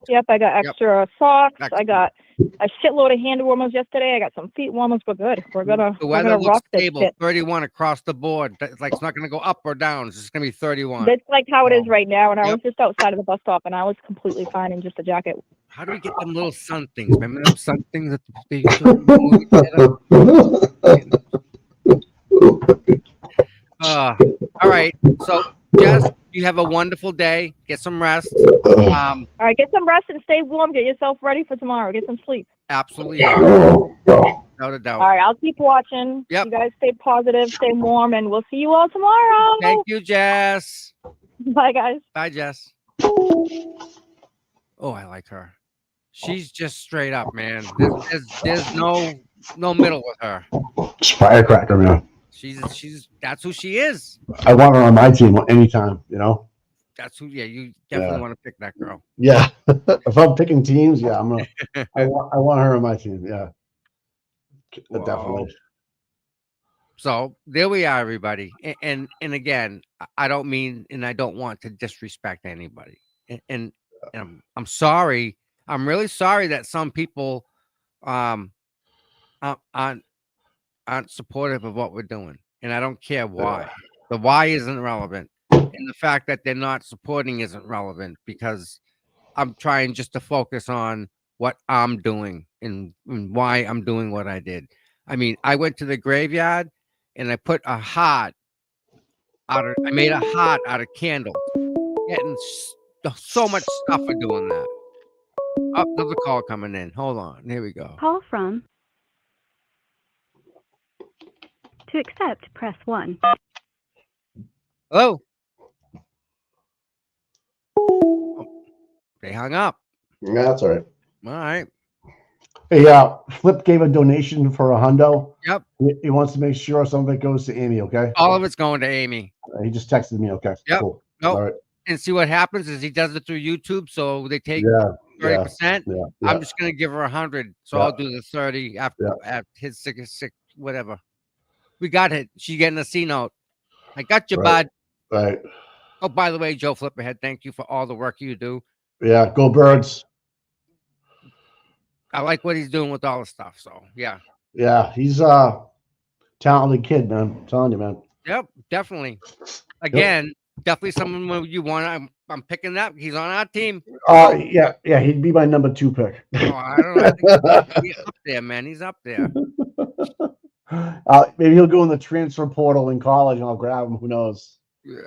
[SPEAKER 5] Yep, I got extra socks.
[SPEAKER 2] Excellent.
[SPEAKER 5] I got a shitload of hand warmers yesterday. I got some feet warmers. We're good. We're
[SPEAKER 2] The
[SPEAKER 5] gonna
[SPEAKER 2] weather looks
[SPEAKER 5] rock this
[SPEAKER 2] stable.
[SPEAKER 5] shit.
[SPEAKER 2] 31 across the board. It's like it's not gonna go up or down. It's just gonna be 31.
[SPEAKER 5] That's like how it is right now. And I
[SPEAKER 2] Yep.
[SPEAKER 5] was just outside of the bus stop, and I was completely fine in just a jacket.
[SPEAKER 2] How do we get them little sun things? Remember them sun things that they used to do when we did them? All right. So, Jess, you have a wonderful day. Get some rest.
[SPEAKER 5] All right, get some rest and stay warm. Get yourself ready for tomorrow. Get some sleep.
[SPEAKER 2] Absolutely. Without a doubt.
[SPEAKER 5] All right, I'll keep watching.
[SPEAKER 2] Yep.
[SPEAKER 5] You guys stay positive, stay warm, and we'll see you all tomorrow.
[SPEAKER 2] Thank you, Jess.
[SPEAKER 5] Bye, guys.
[SPEAKER 2] Bye, Jess. Oh, I like her. She's just straight up, man. There's no middle with her.
[SPEAKER 3] Firecracker, man.
[SPEAKER 2] She's that's who she is.
[SPEAKER 3] I want her on my team anytime, you know?
[SPEAKER 2] That's who. Yeah, you definitely
[SPEAKER 3] Yeah.
[SPEAKER 2] want to pick that girl.
[SPEAKER 3] Yeah. If I'm picking teams, yeah, I want her on my team. Yeah.
[SPEAKER 2] Whoa.
[SPEAKER 3] Definitely.
[SPEAKER 2] So there we are, everybody. And again, I don't mean and I don't want to disrespect anybody. And I'm sorry. I'm really sorry that some people aren't supportive of what we're doing. And I don't care why. The why isn't relevant. And the fact that they're not supporting isn't relevant, because I'm trying just to focus on what I'm doing and why I'm doing what I did. I mean, I went to the graveyard and I put a heart I made a heart out of candles. Getting so much stuff for doing that. Oh, another call coming in. Hold on. Here we go.
[SPEAKER 6] Call from. To accept, press 1.
[SPEAKER 2] Hello. Oh, they hung up.
[SPEAKER 3] Yeah, that's all right.
[SPEAKER 2] All right.
[SPEAKER 3] Hey, Flip gave a donation for a hundo.
[SPEAKER 2] Yep.
[SPEAKER 3] He wants to make sure some of it goes to Amy, okay?
[SPEAKER 2] All of it's going to Amy.
[SPEAKER 3] He just texted me, okay?
[SPEAKER 2] Yep.
[SPEAKER 3] Cool.
[SPEAKER 2] Nope.
[SPEAKER 3] All right.
[SPEAKER 2] And see what happens is he does it through YouTube, so they take
[SPEAKER 3] Yeah.
[SPEAKER 2] 30%.
[SPEAKER 3] Yeah.
[SPEAKER 2] I'm just gonna give her 100, so
[SPEAKER 3] Yeah.
[SPEAKER 2] I'll do the 30 after at his six, whatever. We got it. She getting a C note. I got you,
[SPEAKER 3] Right.
[SPEAKER 2] bud.
[SPEAKER 3] Right.
[SPEAKER 2] Oh, by the way, Joe Flipperhead, thank you for all the work you do.
[SPEAKER 3] Yeah. Go Birds.
[SPEAKER 2] I like what he's doing with all the stuff. So yeah.
[SPEAKER 3] Yeah. He's a talented kid, man. I'm telling you, man.
[SPEAKER 2] Yep, definitely. Again, definitely someone you want. I'm picking that. He's on our team.
[SPEAKER 3] Yeah. He'd be my number 2 pick.
[SPEAKER 2] Oh, I don't know. I think he's up there, man. He's up there.
[SPEAKER 3] Maybe he'll go in the transfer portal in college, and I'll grab him. Who knows?
[SPEAKER 2] Yeah.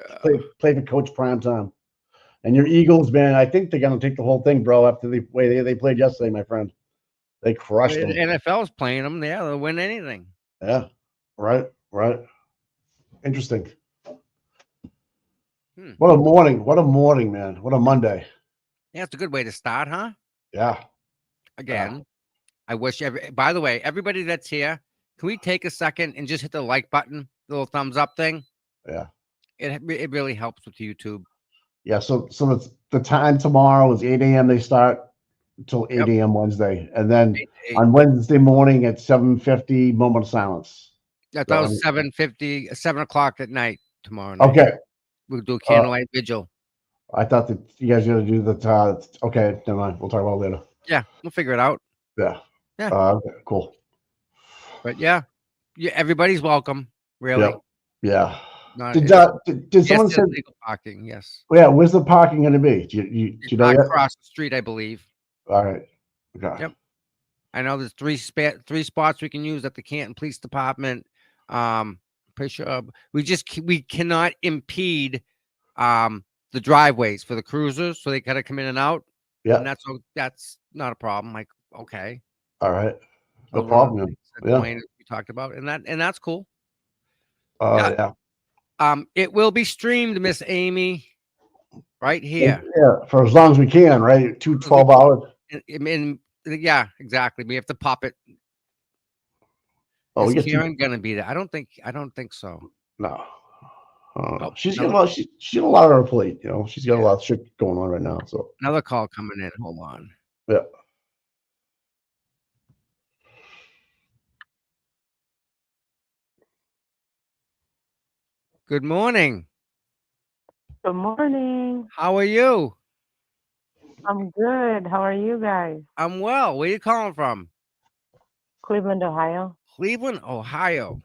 [SPEAKER 3] Play for Coach Primetime. And your Eagles, man, I think they're gonna take the whole thing, bro. After the way they played yesterday, my friend, they crushed
[SPEAKER 2] The
[SPEAKER 3] them.
[SPEAKER 2] NFL's playing them. Yeah, they'll win anything.
[SPEAKER 3] Yeah, right. Interesting. What a morning! What a morning, man! What a Monday.
[SPEAKER 2] Yeah, it's a good way to start, huh?
[SPEAKER 3] Yeah.
[SPEAKER 2] Again, I wish by the way, everybody that's here, can we take a second and just hit the like button, the little thumbs up thing?
[SPEAKER 3] Yeah.
[SPEAKER 2] It really helps with YouTube.
[SPEAKER 3] Yeah. So the time tomorrow is 8 a.m. They start until 8
[SPEAKER 2] Yep.
[SPEAKER 3] a.m. Wednesday, and then
[SPEAKER 2] 8.
[SPEAKER 3] on Wednesday morning at 7:50, moment of silence.
[SPEAKER 2] That was 7:50, 7 o'clock at night tomorrow night.
[SPEAKER 3] Okay.
[SPEAKER 2] We'll do a candlelight vigil.
[SPEAKER 3] I thought that you guys got to do the. Okay, never mind. We'll talk about it later.
[SPEAKER 2] Yeah, we'll figure it out.
[SPEAKER 3] Yeah.
[SPEAKER 2] Yeah.
[SPEAKER 3] Okay, cool.
[SPEAKER 2] But yeah, everybody's welcome. Really.
[SPEAKER 3] Yeah.
[SPEAKER 2] Not,
[SPEAKER 3] Did
[SPEAKER 2] yes,
[SPEAKER 3] someone
[SPEAKER 2] there's
[SPEAKER 3] say?
[SPEAKER 2] legal parking? Yes.
[SPEAKER 3] Yeah. Where's the parking going to be? Do you know yet?
[SPEAKER 2] Across the street, I believe.
[SPEAKER 3] All right. Okay.
[SPEAKER 2] Yep. I know there's three spots we can use at the Canton Police Department. Pretty sure we cannot impede the driveways for the cruisers, so they gotta come in and out.
[SPEAKER 3] Yeah.
[SPEAKER 2] And that's not a problem. Like, okay.
[SPEAKER 3] All right. No
[SPEAKER 2] Those are
[SPEAKER 3] problem.
[SPEAKER 2] the
[SPEAKER 3] man.
[SPEAKER 2] things that
[SPEAKER 3] Yeah.
[SPEAKER 2] Dwayne, we talked about, and that's cool.
[SPEAKER 3] Yeah.
[SPEAKER 2] It will be streamed, Miss Amy, right here.
[SPEAKER 3] Yeah. For as long as we can, right? 12 hours.
[SPEAKER 2] Yeah, exactly. We have to pop it.
[SPEAKER 3] Oh, we
[SPEAKER 2] Is
[SPEAKER 3] get
[SPEAKER 2] Karen gonna be there? I don't think so.
[SPEAKER 3] No. She's
[SPEAKER 2] no.
[SPEAKER 3] got a lot. She's got a lot on her plate. You know, she's got a lot of shit going on right now. So
[SPEAKER 2] Another call coming in. Hold on.
[SPEAKER 3] yeah.
[SPEAKER 2] Good morning.
[SPEAKER 7] Good morning.
[SPEAKER 2] How are you?
[SPEAKER 7] I'm good. How are you guys?
[SPEAKER 2] I'm well. Where are you calling from?
[SPEAKER 7] Cleveland, Ohio.
[SPEAKER 2] Cleveland, Ohio.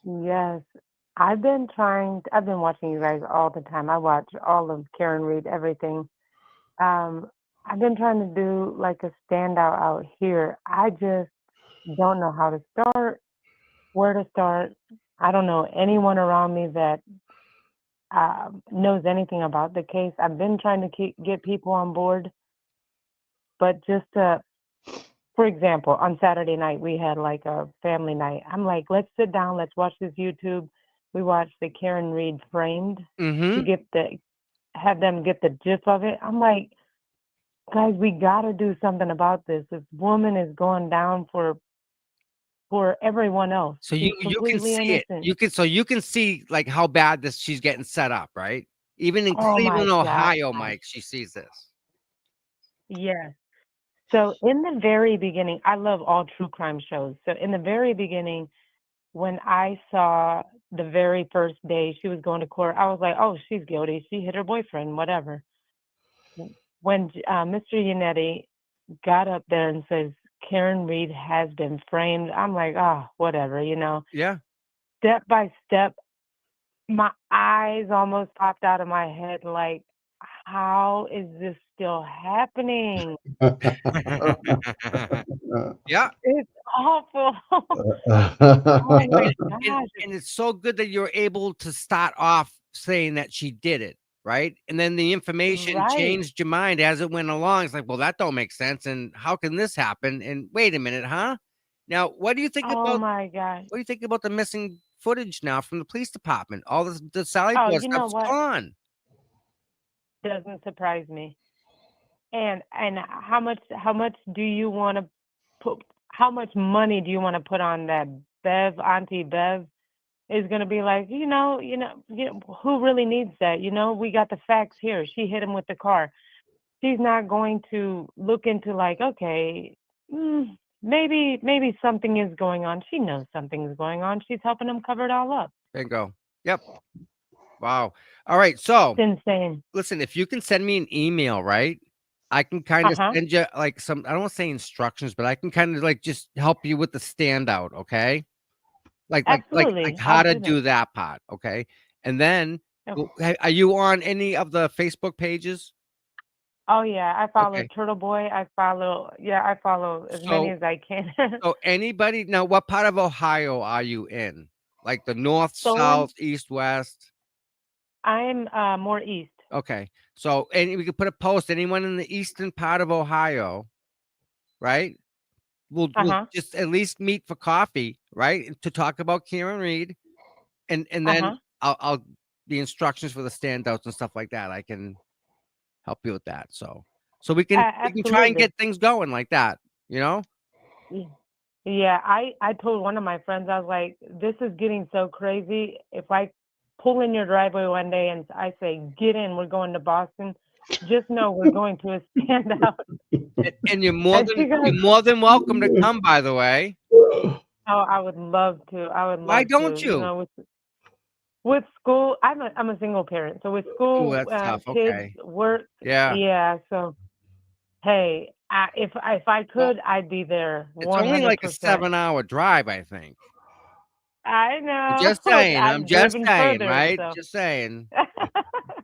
[SPEAKER 7] Yes. I've been watching you guys all the time. I watch all of Karen Reed, everything. I've been trying to do like a standout out here. I just don't know how to start, where to start. I don't know anyone around me that knows anything about the case. I've been trying to get people on board, but for example, on Saturday night, we had like a family night. I'm like, let's sit down, let's watch this YouTube. We watched the Karen Reed Framed to have them get the gist of it. I'm like, guys, we got to do something about this. This woman is going down for everyone else.
[SPEAKER 2] So you can see it. You can see like how bad she's getting set up, right? Even in Cleveland, Ohio, Mike, she sees this.
[SPEAKER 7] Yes. So in the very beginning, I love all true crime shows. So in the very beginning, when I saw the very first day she was going to court, I was like, oh, she's guilty. She hit her boyfriend, whatever. When Mr. Yannetti got up there and says, Karen Reed has been framed, I'm like, whatever, you know.
[SPEAKER 2] Yeah.
[SPEAKER 7] Step by step, my eyes almost popped out of my head like, how is this still happening?
[SPEAKER 2] Yeah.
[SPEAKER 7] It's awful.
[SPEAKER 3] Oh
[SPEAKER 7] my gosh.
[SPEAKER 2] And it's so good that you're able to start off saying that she did it, right? And then the information changed your mind as it went along. It's like, well, that don't make sense. And how can this happen? And wait a minute, huh? Now, what do you think about?
[SPEAKER 7] Oh my gosh.
[SPEAKER 2] What do you think about the missing footage now from the police department? All the Sally Port stuff's gone.
[SPEAKER 7] Doesn't surprise me. And how much do you want to put? How much money do you want to put on that? Auntie Bev is going to be like, you know, who really needs that? You know, we got the facts here. She hit him with the car. She's not going to look into like, okay, maybe something is going on. She knows something is going on. She's helping him cover it all up.
[SPEAKER 2] Bingo. Yep. Wow. All right. So
[SPEAKER 7] it's insane.
[SPEAKER 2] Listen, if you can send me an email, right? I can kind of send you like some, I don't want to say instructions, but I can kind of like just help you with the standout. Okay. Like how to do that part. Okay. And then are you on any of the Facebook pages?
[SPEAKER 7] Oh yeah, I follow
[SPEAKER 2] Okay.
[SPEAKER 7] Turtle Boy. I follow as many
[SPEAKER 2] So
[SPEAKER 7] as I can.
[SPEAKER 2] so anybody now, what part of Ohio are you in? Like the north,
[SPEAKER 7] Solon,
[SPEAKER 2] south, east, west?
[SPEAKER 7] I'm more east.
[SPEAKER 2] Okay. So and we could put a post, anyone in the eastern part of Ohio, right? We'll
[SPEAKER 7] Uh-huh.
[SPEAKER 2] just at least meet for coffee, right? To talk about Karen Reed. And then
[SPEAKER 7] Uh-huh.
[SPEAKER 2] I'll the instructions for the standouts and stuff like that. I can help you with that. So we can try and
[SPEAKER 7] Absolutely.
[SPEAKER 2] get things going like that, you know?
[SPEAKER 7] Yeah, I told one of my friends, I was like, this is getting so crazy. If I pull in your driveway one day and I say, get in, we're going to Boston, just know we're going to a standout.
[SPEAKER 2] And
[SPEAKER 7] And she goes,
[SPEAKER 2] you're more than welcome to come, by the way.
[SPEAKER 7] oh, I would love to. I would
[SPEAKER 2] Why
[SPEAKER 7] love
[SPEAKER 2] don't
[SPEAKER 7] to.
[SPEAKER 2] you?
[SPEAKER 7] With school, I'm a single parent. So with
[SPEAKER 2] Oh,
[SPEAKER 7] school,
[SPEAKER 2] that's tough.
[SPEAKER 7] kids,
[SPEAKER 2] Okay.
[SPEAKER 7] work,
[SPEAKER 2] Yeah.
[SPEAKER 7] yeah. So hey, if I
[SPEAKER 2] Well,
[SPEAKER 7] could, I'd be there
[SPEAKER 2] it's only like a
[SPEAKER 7] 100%.
[SPEAKER 2] 7-hour drive, I think.
[SPEAKER 7] I
[SPEAKER 2] I'm
[SPEAKER 7] know.
[SPEAKER 2] just saying. I'm
[SPEAKER 7] I've
[SPEAKER 2] just
[SPEAKER 7] driven
[SPEAKER 2] saying,
[SPEAKER 7] further,
[SPEAKER 2] right?
[SPEAKER 7] so
[SPEAKER 2] Just saying.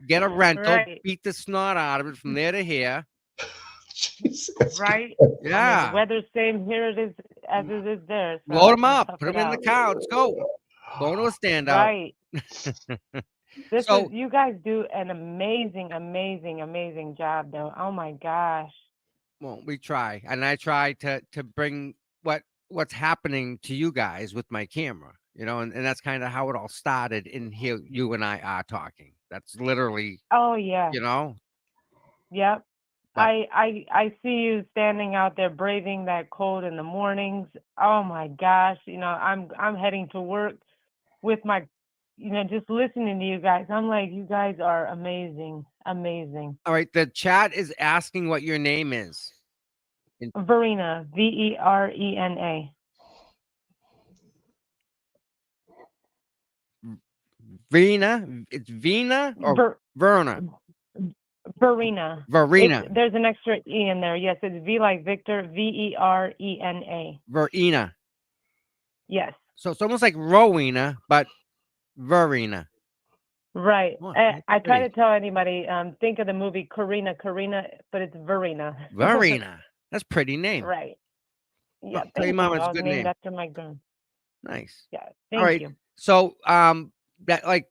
[SPEAKER 2] Get a rental,
[SPEAKER 7] right,
[SPEAKER 2] beat the snot out of it from there to here.
[SPEAKER 3] Jesus.
[SPEAKER 7] right. I mean, the
[SPEAKER 2] Yeah.
[SPEAKER 7] weather's same here it is as it is there, so
[SPEAKER 2] Load
[SPEAKER 7] I
[SPEAKER 2] them
[SPEAKER 7] can
[SPEAKER 2] up.
[SPEAKER 7] tough
[SPEAKER 2] Put
[SPEAKER 7] it
[SPEAKER 2] them in the
[SPEAKER 7] out.
[SPEAKER 2] car. Let's go. Going to a standout.
[SPEAKER 7] Right. This is
[SPEAKER 2] So,
[SPEAKER 7] you guys do an amazing, amazing, amazing job, though. Oh my gosh.
[SPEAKER 2] well, we try, and I try to bring what's happening to you guys with my camera, and that's kind of how it all started. In here, you and I are talking. That's literally,
[SPEAKER 7] Oh yeah. Yep.
[SPEAKER 2] but
[SPEAKER 7] I see you standing out there braving that cold in the mornings. Oh my gosh, I'm heading to work with my just listening to you guys. I'm like, you guys are amazing. Amazing.
[SPEAKER 2] all right. The chat is asking what your name is.
[SPEAKER 7] Verena, Verena.
[SPEAKER 2] Vina, it's Vina or
[SPEAKER 7] Ver,
[SPEAKER 2] Verna?
[SPEAKER 7] Verena.
[SPEAKER 2] Verena.
[SPEAKER 7] There's an extra E in there. Yes, it's V like Victor, Verena.
[SPEAKER 2] Verena.
[SPEAKER 7] Yes.
[SPEAKER 2] So it's almost like Rowena, but Verena.
[SPEAKER 7] Right.
[SPEAKER 2] Oh,
[SPEAKER 7] I try to
[SPEAKER 2] pretty.
[SPEAKER 7] tell anybody, think of the movie Karina, but it's Verena.
[SPEAKER 2] Verena. That's a pretty name.
[SPEAKER 7] Right. Yeah.
[SPEAKER 2] Tell your
[SPEAKER 7] Thank
[SPEAKER 2] mom
[SPEAKER 7] you.
[SPEAKER 2] it's
[SPEAKER 7] I
[SPEAKER 2] a
[SPEAKER 7] was
[SPEAKER 2] good
[SPEAKER 7] named
[SPEAKER 2] name.
[SPEAKER 7] after my girl.
[SPEAKER 2] Nice.
[SPEAKER 7] Yeah.
[SPEAKER 2] All
[SPEAKER 7] Thank
[SPEAKER 2] right.
[SPEAKER 7] you.
[SPEAKER 2] So that like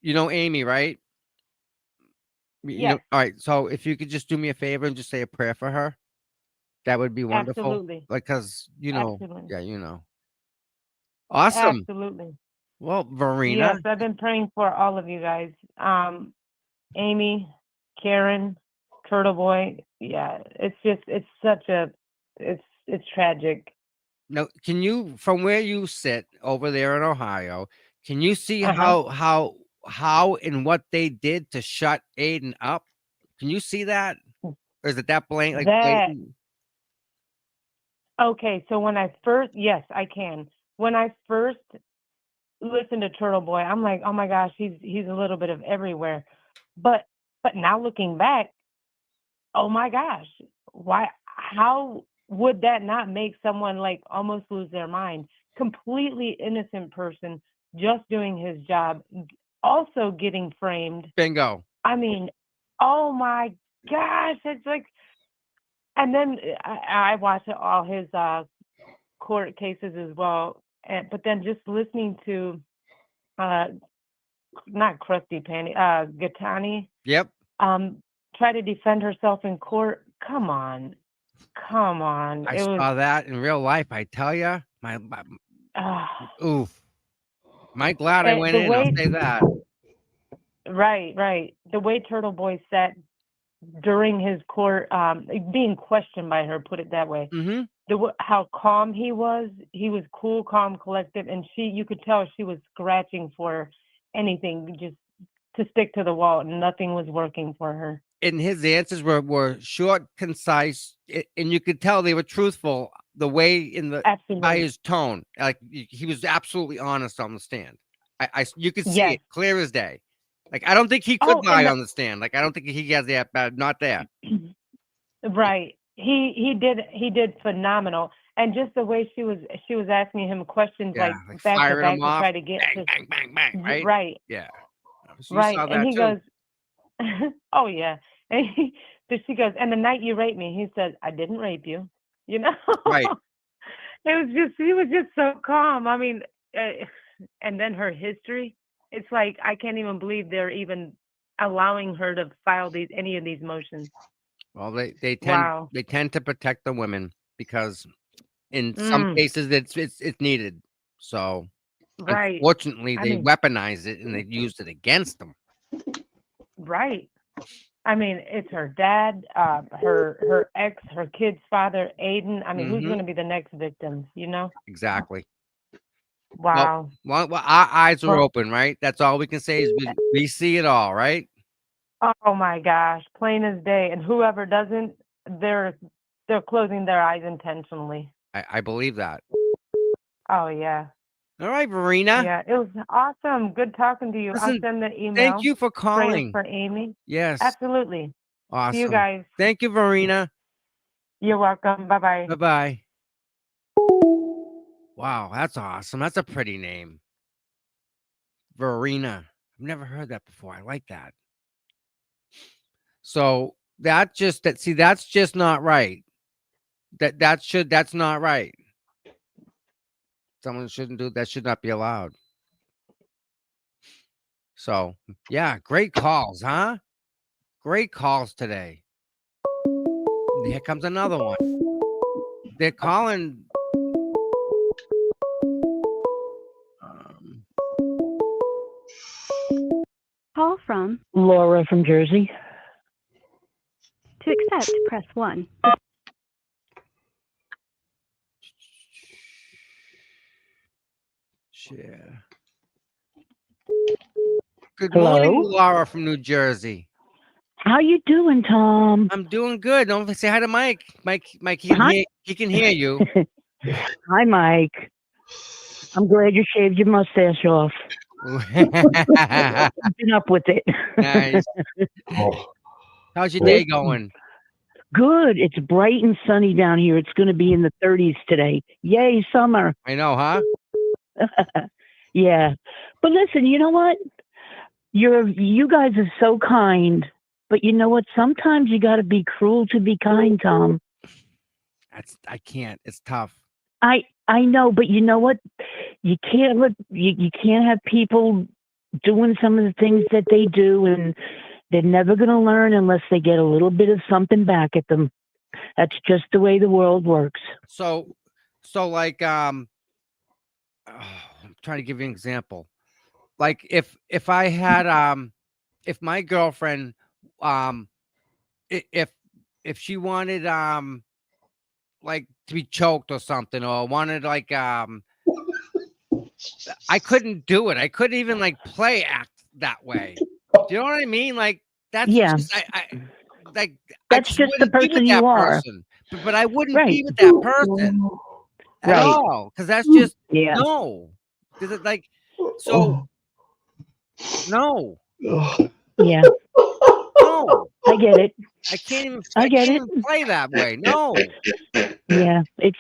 [SPEAKER 2] Amy, right?
[SPEAKER 7] Yes.
[SPEAKER 2] All right. So if you could just do me a favor and just say a prayer for her, that would be wonderful.
[SPEAKER 7] Absolutely.
[SPEAKER 2] Like, cause
[SPEAKER 7] Absolutely.
[SPEAKER 2] yeah. Awesome.
[SPEAKER 7] Absolutely.
[SPEAKER 2] Well, Verena.
[SPEAKER 7] Yes, I've been praying for all of you guys. Amy, Karen, Turtle Boy. Yeah, it's tragic.
[SPEAKER 2] Now, can you, from where you sit over there in Ohio, can you see
[SPEAKER 7] Uh-huh.
[SPEAKER 2] how and what they did to shut Aiden up? Can you see that? Or is it that
[SPEAKER 7] That
[SPEAKER 2] blatant?
[SPEAKER 7] okay, so yes, I can. When I first listened to Turtle Boy, I'm like, oh my gosh, he's a little bit of everywhere. But now looking back, oh my gosh, how would that not make someone like almost lose their mind? Completely innocent person just doing his job, also getting framed.
[SPEAKER 2] Bingo.
[SPEAKER 7] I mean, oh my gosh, it's like, and then I watched all his court cases as well. But then just listening to not Krusty Panty, Gatani,
[SPEAKER 2] Yep.
[SPEAKER 7] try to defend herself in court. Come on.
[SPEAKER 2] I
[SPEAKER 7] It was
[SPEAKER 2] saw that in real life. I tell you, my oof. Am I glad I went
[SPEAKER 7] the
[SPEAKER 2] in? I'll
[SPEAKER 7] way
[SPEAKER 2] say that.
[SPEAKER 7] right. The way Turtle Boy sat during his court, being questioned by her, put it that way.
[SPEAKER 2] Mm-hmm.
[SPEAKER 7] How calm he was cool, calm, collective, and you could tell she was scratching for anything just to stick to the wall. Nothing was working for her.
[SPEAKER 2] And his answers were short, concise, and you could tell they were truthful. The way
[SPEAKER 7] Absolutely.
[SPEAKER 2] by his tone, like he was absolutely honest on the stand. You could see
[SPEAKER 7] Yes.
[SPEAKER 2] it clear as day. Like I don't think he could lie on the stand. Like I don't think he has that bad. Not there.
[SPEAKER 7] Right. He did phenomenal. And just the way she was asking him questions
[SPEAKER 2] Yeah,
[SPEAKER 7] like back to
[SPEAKER 2] firing
[SPEAKER 7] back
[SPEAKER 2] him
[SPEAKER 7] to
[SPEAKER 2] off.
[SPEAKER 7] try to get
[SPEAKER 2] Bang, bang, bang, bang. Right.
[SPEAKER 7] right.
[SPEAKER 2] Yeah. So
[SPEAKER 7] Right.
[SPEAKER 2] you saw
[SPEAKER 7] And
[SPEAKER 2] that
[SPEAKER 7] he
[SPEAKER 2] too.
[SPEAKER 7] goes, Oh yeah. So she goes, and the night you raped me, he said, I didn't rape you. You know?
[SPEAKER 2] Right.
[SPEAKER 7] He was just so calm. I mean, and then her history, it's like, I can't even believe they're even allowing her to file any of these motions.
[SPEAKER 2] Well, they
[SPEAKER 7] Wow.
[SPEAKER 2] tend to protect the women because in some
[SPEAKER 7] Mm,
[SPEAKER 2] cases it's needed. So
[SPEAKER 7] right.
[SPEAKER 2] unfortunately,
[SPEAKER 7] I
[SPEAKER 2] they
[SPEAKER 7] mean,
[SPEAKER 2] weaponize it and they used it against them.
[SPEAKER 7] right. I mean, it's her dad, her ex, her kid's father, Aiden. I mean, who's
[SPEAKER 2] Hmm.
[SPEAKER 7] going to be the next victim? You know?
[SPEAKER 2] Exactly. Well,
[SPEAKER 7] Wow.
[SPEAKER 2] our eyes are
[SPEAKER 7] Well,
[SPEAKER 2] open, right? That's all we can say is we see it all, right?
[SPEAKER 7] oh my gosh, plain as day. And whoever doesn't, they're they're closing their eyes intentionally.
[SPEAKER 2] I believe that.
[SPEAKER 7] Oh yeah.
[SPEAKER 2] All right, Verena.
[SPEAKER 7] Yeah. It was awesome. Good talking to you. I'll
[SPEAKER 2] Listen,
[SPEAKER 7] send the
[SPEAKER 2] thank
[SPEAKER 7] email.
[SPEAKER 2] you for
[SPEAKER 7] Prayers
[SPEAKER 2] calling.
[SPEAKER 7] for Amy.
[SPEAKER 2] Yes,
[SPEAKER 7] Absolutely. See you
[SPEAKER 2] awesome.
[SPEAKER 7] guys.
[SPEAKER 2] Thank you, Verena.
[SPEAKER 7] You're welcome. Bye bye.
[SPEAKER 2] Bye bye. Wow, that's awesome. That's a pretty name, Verena. I've never heard that before. I like that. So that's just not right. That's not right. Someone shouldn't do that. Should not be allowed. So yeah, great calls, huh? Great calls today. Here comes another one. They're calling. Um,
[SPEAKER 6] Call from.
[SPEAKER 8] Laura from Jersey.
[SPEAKER 6] To accept, press 1.
[SPEAKER 2] share. Good
[SPEAKER 8] Hello?
[SPEAKER 2] morning, Laura from New Jersey.
[SPEAKER 8] How you doing, Tom?
[SPEAKER 2] I'm doing good. Don't say hi to Mike. Mike,
[SPEAKER 8] Hi.
[SPEAKER 2] He can hear you.
[SPEAKER 8] Hi, Mike. I'm glad you shaved your mustache off. Been up with it.
[SPEAKER 2] Nice.
[SPEAKER 3] Oh,
[SPEAKER 2] How's your day going?
[SPEAKER 8] Good. It's bright and sunny down here. It's going to be in the 30s today. Yay, summer.
[SPEAKER 2] I know, huh?
[SPEAKER 8] Yeah. But listen, you know what? You guys are so kind. But you know what? Sometimes you got to be cruel to be kind, Tom.
[SPEAKER 2] I can't. It's tough.
[SPEAKER 8] I know, but you know what? You can't you can't have people doing some of the things that they do, and they're never going to learn unless they get a little bit of something back at them. That's just the way the world works.
[SPEAKER 2] So like I'm trying to give you an example. Like if I had if my girlfriend if she wanted like to be choked or something, or wanted like I couldn't do it. I couldn't even like play act that way. Do you know what I mean? Like that's
[SPEAKER 8] Yeah.
[SPEAKER 2] just I like
[SPEAKER 8] That's just the
[SPEAKER 2] wouldn't be with
[SPEAKER 8] person
[SPEAKER 2] that
[SPEAKER 8] you are.
[SPEAKER 2] person. But I wouldn't
[SPEAKER 8] Right.
[SPEAKER 2] be with that person at
[SPEAKER 8] Right.
[SPEAKER 2] all, because that's just
[SPEAKER 8] Yeah.
[SPEAKER 2] no. Because it like so no.
[SPEAKER 8] Yeah.
[SPEAKER 2] No,
[SPEAKER 8] I get it.
[SPEAKER 2] I can't even.
[SPEAKER 8] I get
[SPEAKER 2] can't
[SPEAKER 8] it.
[SPEAKER 2] even play that way. No.
[SPEAKER 8] Yeah. It's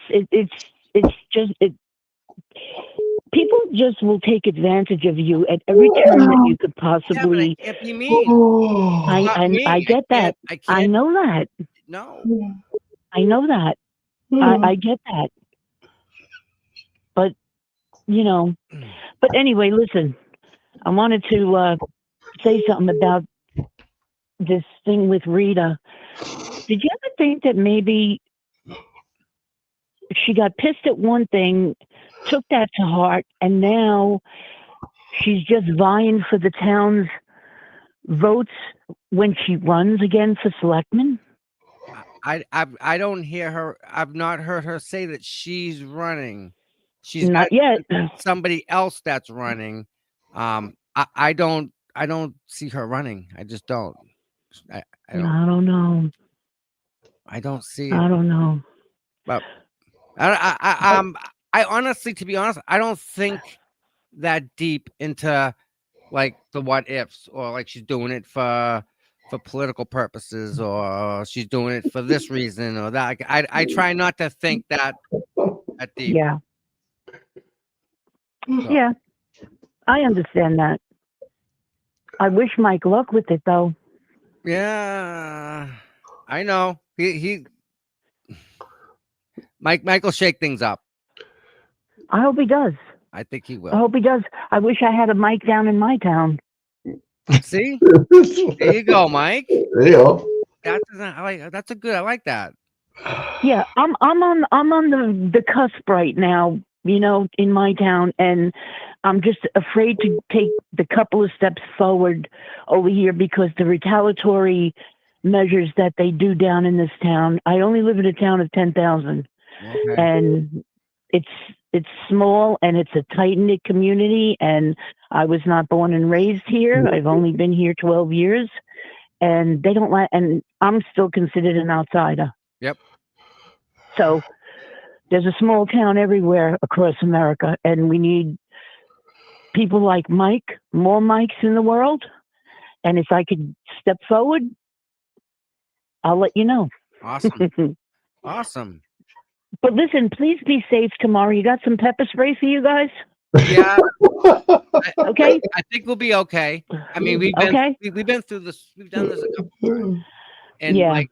[SPEAKER 8] just people just will take advantage of you at every turn that you could
[SPEAKER 2] Yeah, but I
[SPEAKER 8] possibly.
[SPEAKER 2] can't be mean. Not
[SPEAKER 8] I
[SPEAKER 2] me.
[SPEAKER 8] get that.
[SPEAKER 2] I
[SPEAKER 8] I
[SPEAKER 2] can't.
[SPEAKER 8] know that.
[SPEAKER 2] No.
[SPEAKER 8] I know that. I get that. But you know. But anyway, listen. I wanted to say something about this thing with Rita. Did you ever think that maybe she got pissed at one thing, took that to heart, and now she's just vying for the town's votes when she runs again for selectman?
[SPEAKER 2] I don't hear her. I've not heard her say that she's running. She's
[SPEAKER 8] Not yet.
[SPEAKER 2] somebody else that's running. I don't see her running. I just don't. I don't.
[SPEAKER 8] I don't know.
[SPEAKER 2] I don't see it.
[SPEAKER 8] I don't know.
[SPEAKER 2] But I honestly, to be honest, I don't think that deep into like the what ifs, or like she's doing it for political purposes, or she's doing it for this reason or that. Like, I try not to think that deep.
[SPEAKER 8] Yeah.
[SPEAKER 2] So,
[SPEAKER 8] Yeah. I understand that. I wish Mike luck with it, though.
[SPEAKER 2] Yeah, I know. Michael shake things up.
[SPEAKER 8] I hope he does.
[SPEAKER 2] I think he
[SPEAKER 8] I
[SPEAKER 2] will.
[SPEAKER 8] hope he does. I wish I had a mic down in my town.
[SPEAKER 2] See, there you go, Mike.
[SPEAKER 3] There you go.
[SPEAKER 2] That's a good. I like that.
[SPEAKER 8] Yeah, I'm on the cusp right now, you know, in my town, and I'm just afraid to take the couple of steps forward over here because the retaliatory measures that they do down in this town. I only live in a town of 10,000,
[SPEAKER 2] Okay.
[SPEAKER 8] and it's small and it's a tight knit community. And I was not born and raised here. I've only been here 12 years, and they don't let. And I'm still considered an outsider.
[SPEAKER 2] Yep.
[SPEAKER 8] So there's a small town everywhere across America, and we need people like Mike, more Mikes in the world. And if I could step forward, I'll let you know.
[SPEAKER 2] Awesome. Awesome.
[SPEAKER 8] But listen, please be safe tomorrow. You got some pepper spray for you guys?
[SPEAKER 2] Yeah.
[SPEAKER 8] Okay.
[SPEAKER 2] I think we'll be okay. I mean, we've been
[SPEAKER 8] Okay.
[SPEAKER 2] we've been through this. We've done this a couple times. And
[SPEAKER 8] Yeah.
[SPEAKER 2] like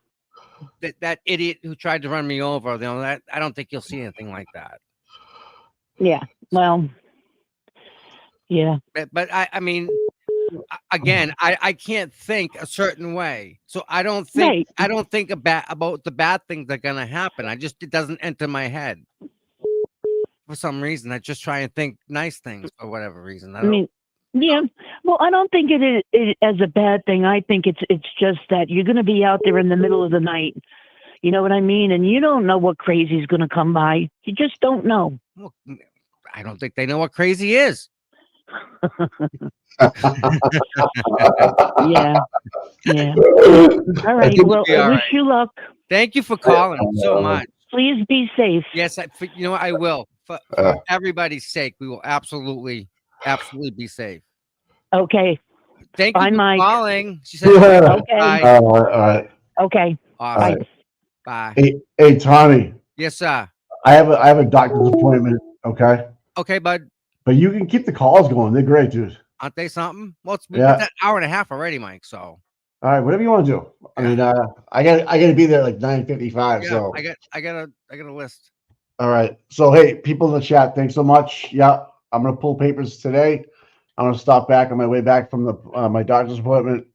[SPEAKER 2] that idiot who tried to run me over, you know, that I don't think you'll see anything like that.
[SPEAKER 8] Yeah. Well. Yeah.
[SPEAKER 2] But I mean, again, I can't think a certain way, so I don't think
[SPEAKER 8] Right.
[SPEAKER 2] about the bad things that are gonna happen. It doesn't enter my head for some reason. I just try and think nice things for whatever reason.
[SPEAKER 8] I mean, yeah. Well, I don't think it is as a bad thing. I think it's just that you're going to be out there in the middle of the night. You know what I mean? And you don't know what crazy is going to come by. You just don't know.
[SPEAKER 2] Well, I don't think they know what crazy is.
[SPEAKER 8] Yeah. Yeah. All right.
[SPEAKER 2] think
[SPEAKER 8] Well,
[SPEAKER 2] we'll be
[SPEAKER 8] I
[SPEAKER 2] all
[SPEAKER 8] wish
[SPEAKER 2] right.
[SPEAKER 8] you luck.
[SPEAKER 2] Thank you for calling so much.
[SPEAKER 8] Please be safe.
[SPEAKER 2] Yes, you know what, I will. For everybody's sake, we will absolutely be safe.
[SPEAKER 8] Okay.
[SPEAKER 2] Thank
[SPEAKER 8] Bye,
[SPEAKER 2] you for
[SPEAKER 8] Mike.
[SPEAKER 2] calling. She said,
[SPEAKER 8] Okay.
[SPEAKER 2] bye.
[SPEAKER 3] All right.
[SPEAKER 8] Okay.
[SPEAKER 2] Awesome.
[SPEAKER 8] Bye.
[SPEAKER 2] Bye.
[SPEAKER 3] Hey, Tommy,
[SPEAKER 2] Yes, sir.
[SPEAKER 3] I have a doctor's appointment. Okay,
[SPEAKER 2] Okay, bud.
[SPEAKER 3] but you can keep the calls going. They're great, dude.
[SPEAKER 2] Aren't they something? Well, we've
[SPEAKER 3] Yeah.
[SPEAKER 2] been an hour and a half already, Mike. So
[SPEAKER 3] All right, whatever you want to do. I mean, I got to be there at like 9:55.
[SPEAKER 2] yeah,
[SPEAKER 3] So
[SPEAKER 2] I got a list.
[SPEAKER 3] all right. So hey, people in the chat, thanks so much. Yeah, I'm gonna pull papers today. I'm gonna stop back on my way back from the my doctor's appointment.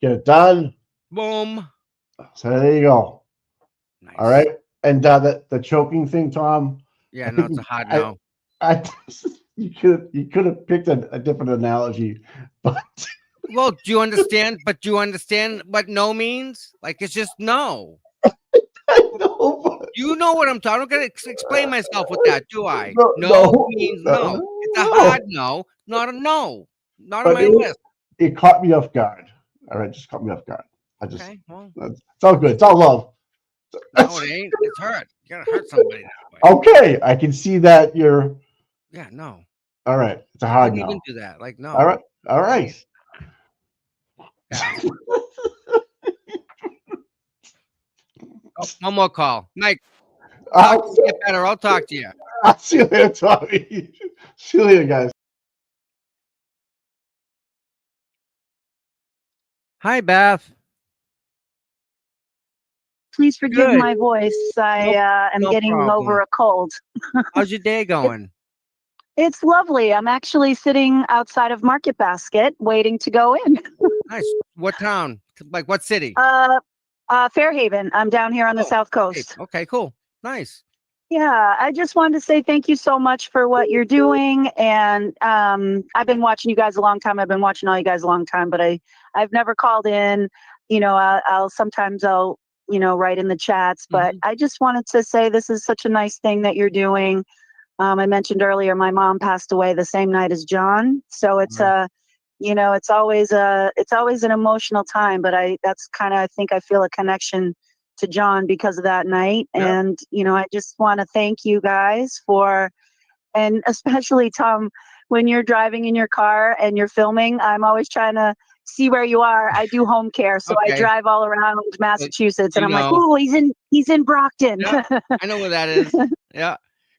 [SPEAKER 3] Get it done.
[SPEAKER 2] Boom.
[SPEAKER 3] So there you go.
[SPEAKER 2] Nice.
[SPEAKER 3] All right. And the choking thing, Tom.
[SPEAKER 2] Yeah, no, it's a hard no.
[SPEAKER 3] You could have picked a different analogy, but
[SPEAKER 2] Well, do you understand? But do you understand what no means? Like, it's just no.
[SPEAKER 3] I know. But
[SPEAKER 2] You know what I'm talking. I don't gotta explain myself with that, do I?
[SPEAKER 3] No,
[SPEAKER 2] No,
[SPEAKER 3] no,
[SPEAKER 2] means
[SPEAKER 3] no,
[SPEAKER 2] no. It's a
[SPEAKER 3] no.
[SPEAKER 2] hard no, not a no. Not on
[SPEAKER 3] But
[SPEAKER 2] my list.
[SPEAKER 3] it caught me off guard. All right, just caught me off guard.
[SPEAKER 2] Okay, well,
[SPEAKER 3] It's all good. It's all love.
[SPEAKER 2] no, it ain't. It's hurt. You gotta hurt somebody that way.
[SPEAKER 3] Okay, I can see that you're
[SPEAKER 2] Yeah, no.
[SPEAKER 3] all right. It's a
[SPEAKER 2] I
[SPEAKER 3] hard
[SPEAKER 2] wouldn't
[SPEAKER 3] no.
[SPEAKER 2] even do that. Like, no.
[SPEAKER 3] All right, all right.
[SPEAKER 2] Yeah. Oh, one more call. Mike, get better. I'll talk to you.
[SPEAKER 3] I'll see you later, Tommy. See you later, guys.
[SPEAKER 2] Hi, Beth.
[SPEAKER 9] Please forgive
[SPEAKER 2] Good.
[SPEAKER 9] my voice. I am
[SPEAKER 2] no
[SPEAKER 9] getting
[SPEAKER 2] problem.
[SPEAKER 9] over a cold.
[SPEAKER 2] How's your day going?
[SPEAKER 9] It's lovely. I'm actually sitting outside of Market Basket waiting to go in.
[SPEAKER 2] Nice. What town? Like what city?
[SPEAKER 9] Fairhaven. I'm down here on the South Coast.
[SPEAKER 2] Okay, cool. Nice.
[SPEAKER 9] Yeah, I just wanted to say thank you so much for what you're doing. And I've been watching you guys a long time. I've been watching all you guys a long time, but I've never called in. You know, I'll sometimes write in the chats, but I just wanted to say this is such a nice thing that you're doing. I mentioned earlier my mom passed away the same night as John, so it's it's always an emotional time. But I think I feel a connection to John because of that night, and I just want to thank you guys and especially Tom, when you're driving in your car and you're filming, I'm always trying to see where you are. I do home care, so I drive all around Massachusetts, and I'm like, oh, he's in Brockton.
[SPEAKER 2] Yeah, I know where that is. Yeah.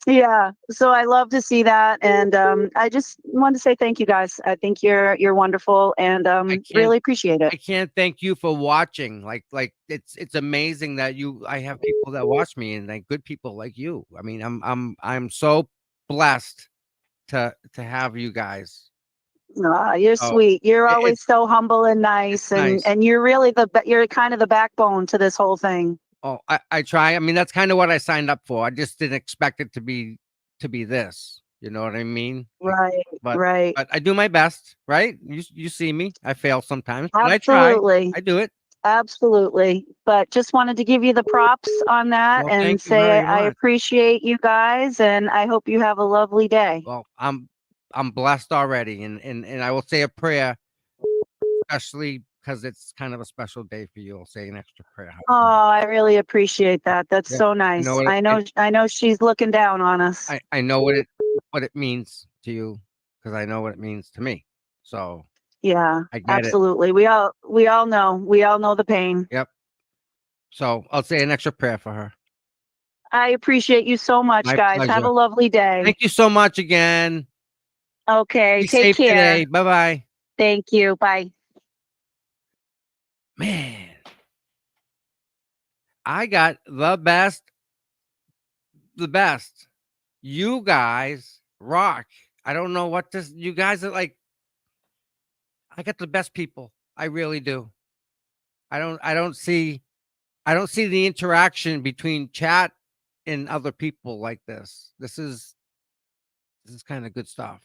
[SPEAKER 9] Yeah, so I love to see that, and I just wanted to say thank you guys. I think you're wonderful, and
[SPEAKER 2] I can't
[SPEAKER 9] really appreciate it.
[SPEAKER 2] I can't thank you for watching. Like it's amazing that I have people that watch me and like good people like you. I mean, I'm so blessed to have you guys.
[SPEAKER 9] You're
[SPEAKER 2] So
[SPEAKER 9] sweet. You're
[SPEAKER 2] it's
[SPEAKER 9] always so humble and nice, and
[SPEAKER 2] nice.
[SPEAKER 9] you're really you're kind of the backbone to this whole thing.
[SPEAKER 2] Oh, I try. I mean, that's kind of what I signed up for. I just didn't expect it to be this. You know what I mean? Like,
[SPEAKER 9] Right,
[SPEAKER 2] but
[SPEAKER 9] right.
[SPEAKER 2] but I do my best, right? You see me. I fail sometimes, but I try.
[SPEAKER 9] Absolutely.
[SPEAKER 2] I do it.
[SPEAKER 9] Absolutely. But just wanted to give you the props on that
[SPEAKER 2] Well,
[SPEAKER 9] and
[SPEAKER 2] thank you
[SPEAKER 9] say
[SPEAKER 2] very
[SPEAKER 9] I
[SPEAKER 2] much.
[SPEAKER 9] appreciate you guys and I hope you have a lovely day.
[SPEAKER 2] Well, I'm blessed already, and I will say a prayer, especially because it's kind of a special day for you. I'll say an extra prayer.
[SPEAKER 9] Oh, I really appreciate that. That's
[SPEAKER 2] Yeah,
[SPEAKER 9] so
[SPEAKER 2] I know
[SPEAKER 9] nice.
[SPEAKER 2] what
[SPEAKER 9] I know she's looking down on us.
[SPEAKER 2] I know what it means to you because I know what it means to me. So
[SPEAKER 9] Yeah,
[SPEAKER 2] I get it.
[SPEAKER 9] absolutely. We all know. We all know the pain.
[SPEAKER 2] Yep. So I'll say an extra prayer for her.
[SPEAKER 9] I appreciate you so much,
[SPEAKER 2] My
[SPEAKER 9] guys. Have
[SPEAKER 2] pleasure.
[SPEAKER 9] a lovely day.
[SPEAKER 2] Thank you so much again.
[SPEAKER 9] Okay,
[SPEAKER 2] Be
[SPEAKER 9] take
[SPEAKER 2] safe today.
[SPEAKER 9] care.
[SPEAKER 2] Bye bye.
[SPEAKER 9] Thank you. Bye.
[SPEAKER 2] Man, I got the best. The best. You guys rock. I don't know what this. You guys are like. I got the best people. I really do. I don't see. I don't see the interaction between chat and other people like this. This is kind of good stuff.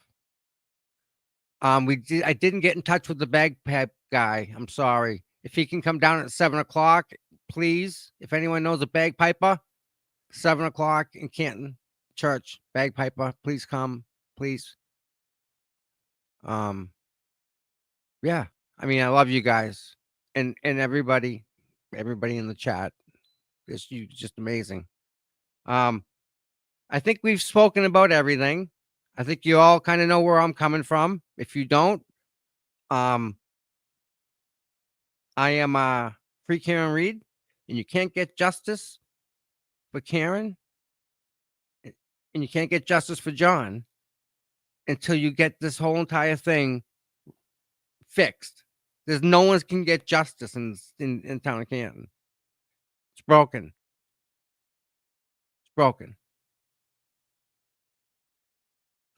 [SPEAKER 2] I didn't get in touch with the bagpipe guy. I'm sorry. If he can come down at 7 o'clock, please. If anyone knows a bagpiper, 7 o'clock in Canton Church, bagpiper, please come, please. Yeah. I mean, I love you guys and everybody in the chat. It's you just amazing. I think we've spoken about everything. I think you all kind of know where I'm coming from. If you don't, I am free Karen Reed, and you can't get justice for Karen, and you can't get justice for John until you get this whole entire thing fixed. There's no one can get justice in town of Canton. It's broken. It's broken.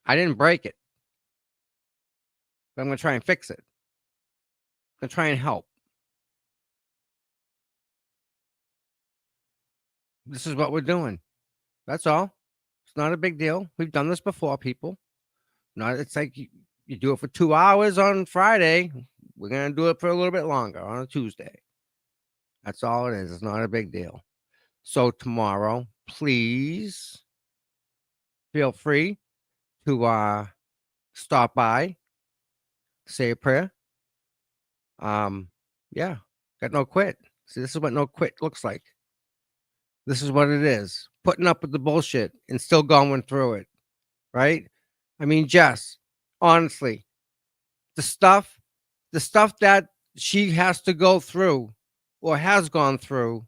[SPEAKER 2] I didn't break it, but I'm gonna try and fix it. I'm gonna try and help. This is what we're doing. That's all. It's not a big deal. We've done this before, people. Not it's like you do it for 2 hours on Friday. We're gonna do it for a little bit longer on a Tuesday. That's all it is. It's not a big deal. So tomorrow, please feel free to stop by, say a prayer. Yeah, got no quit. See, this is what no quit looks like. This is what it is. Putting up with the bullshit and still going through it. Right? I mean, Jess, honestly, the stuff that she has to go through or has gone through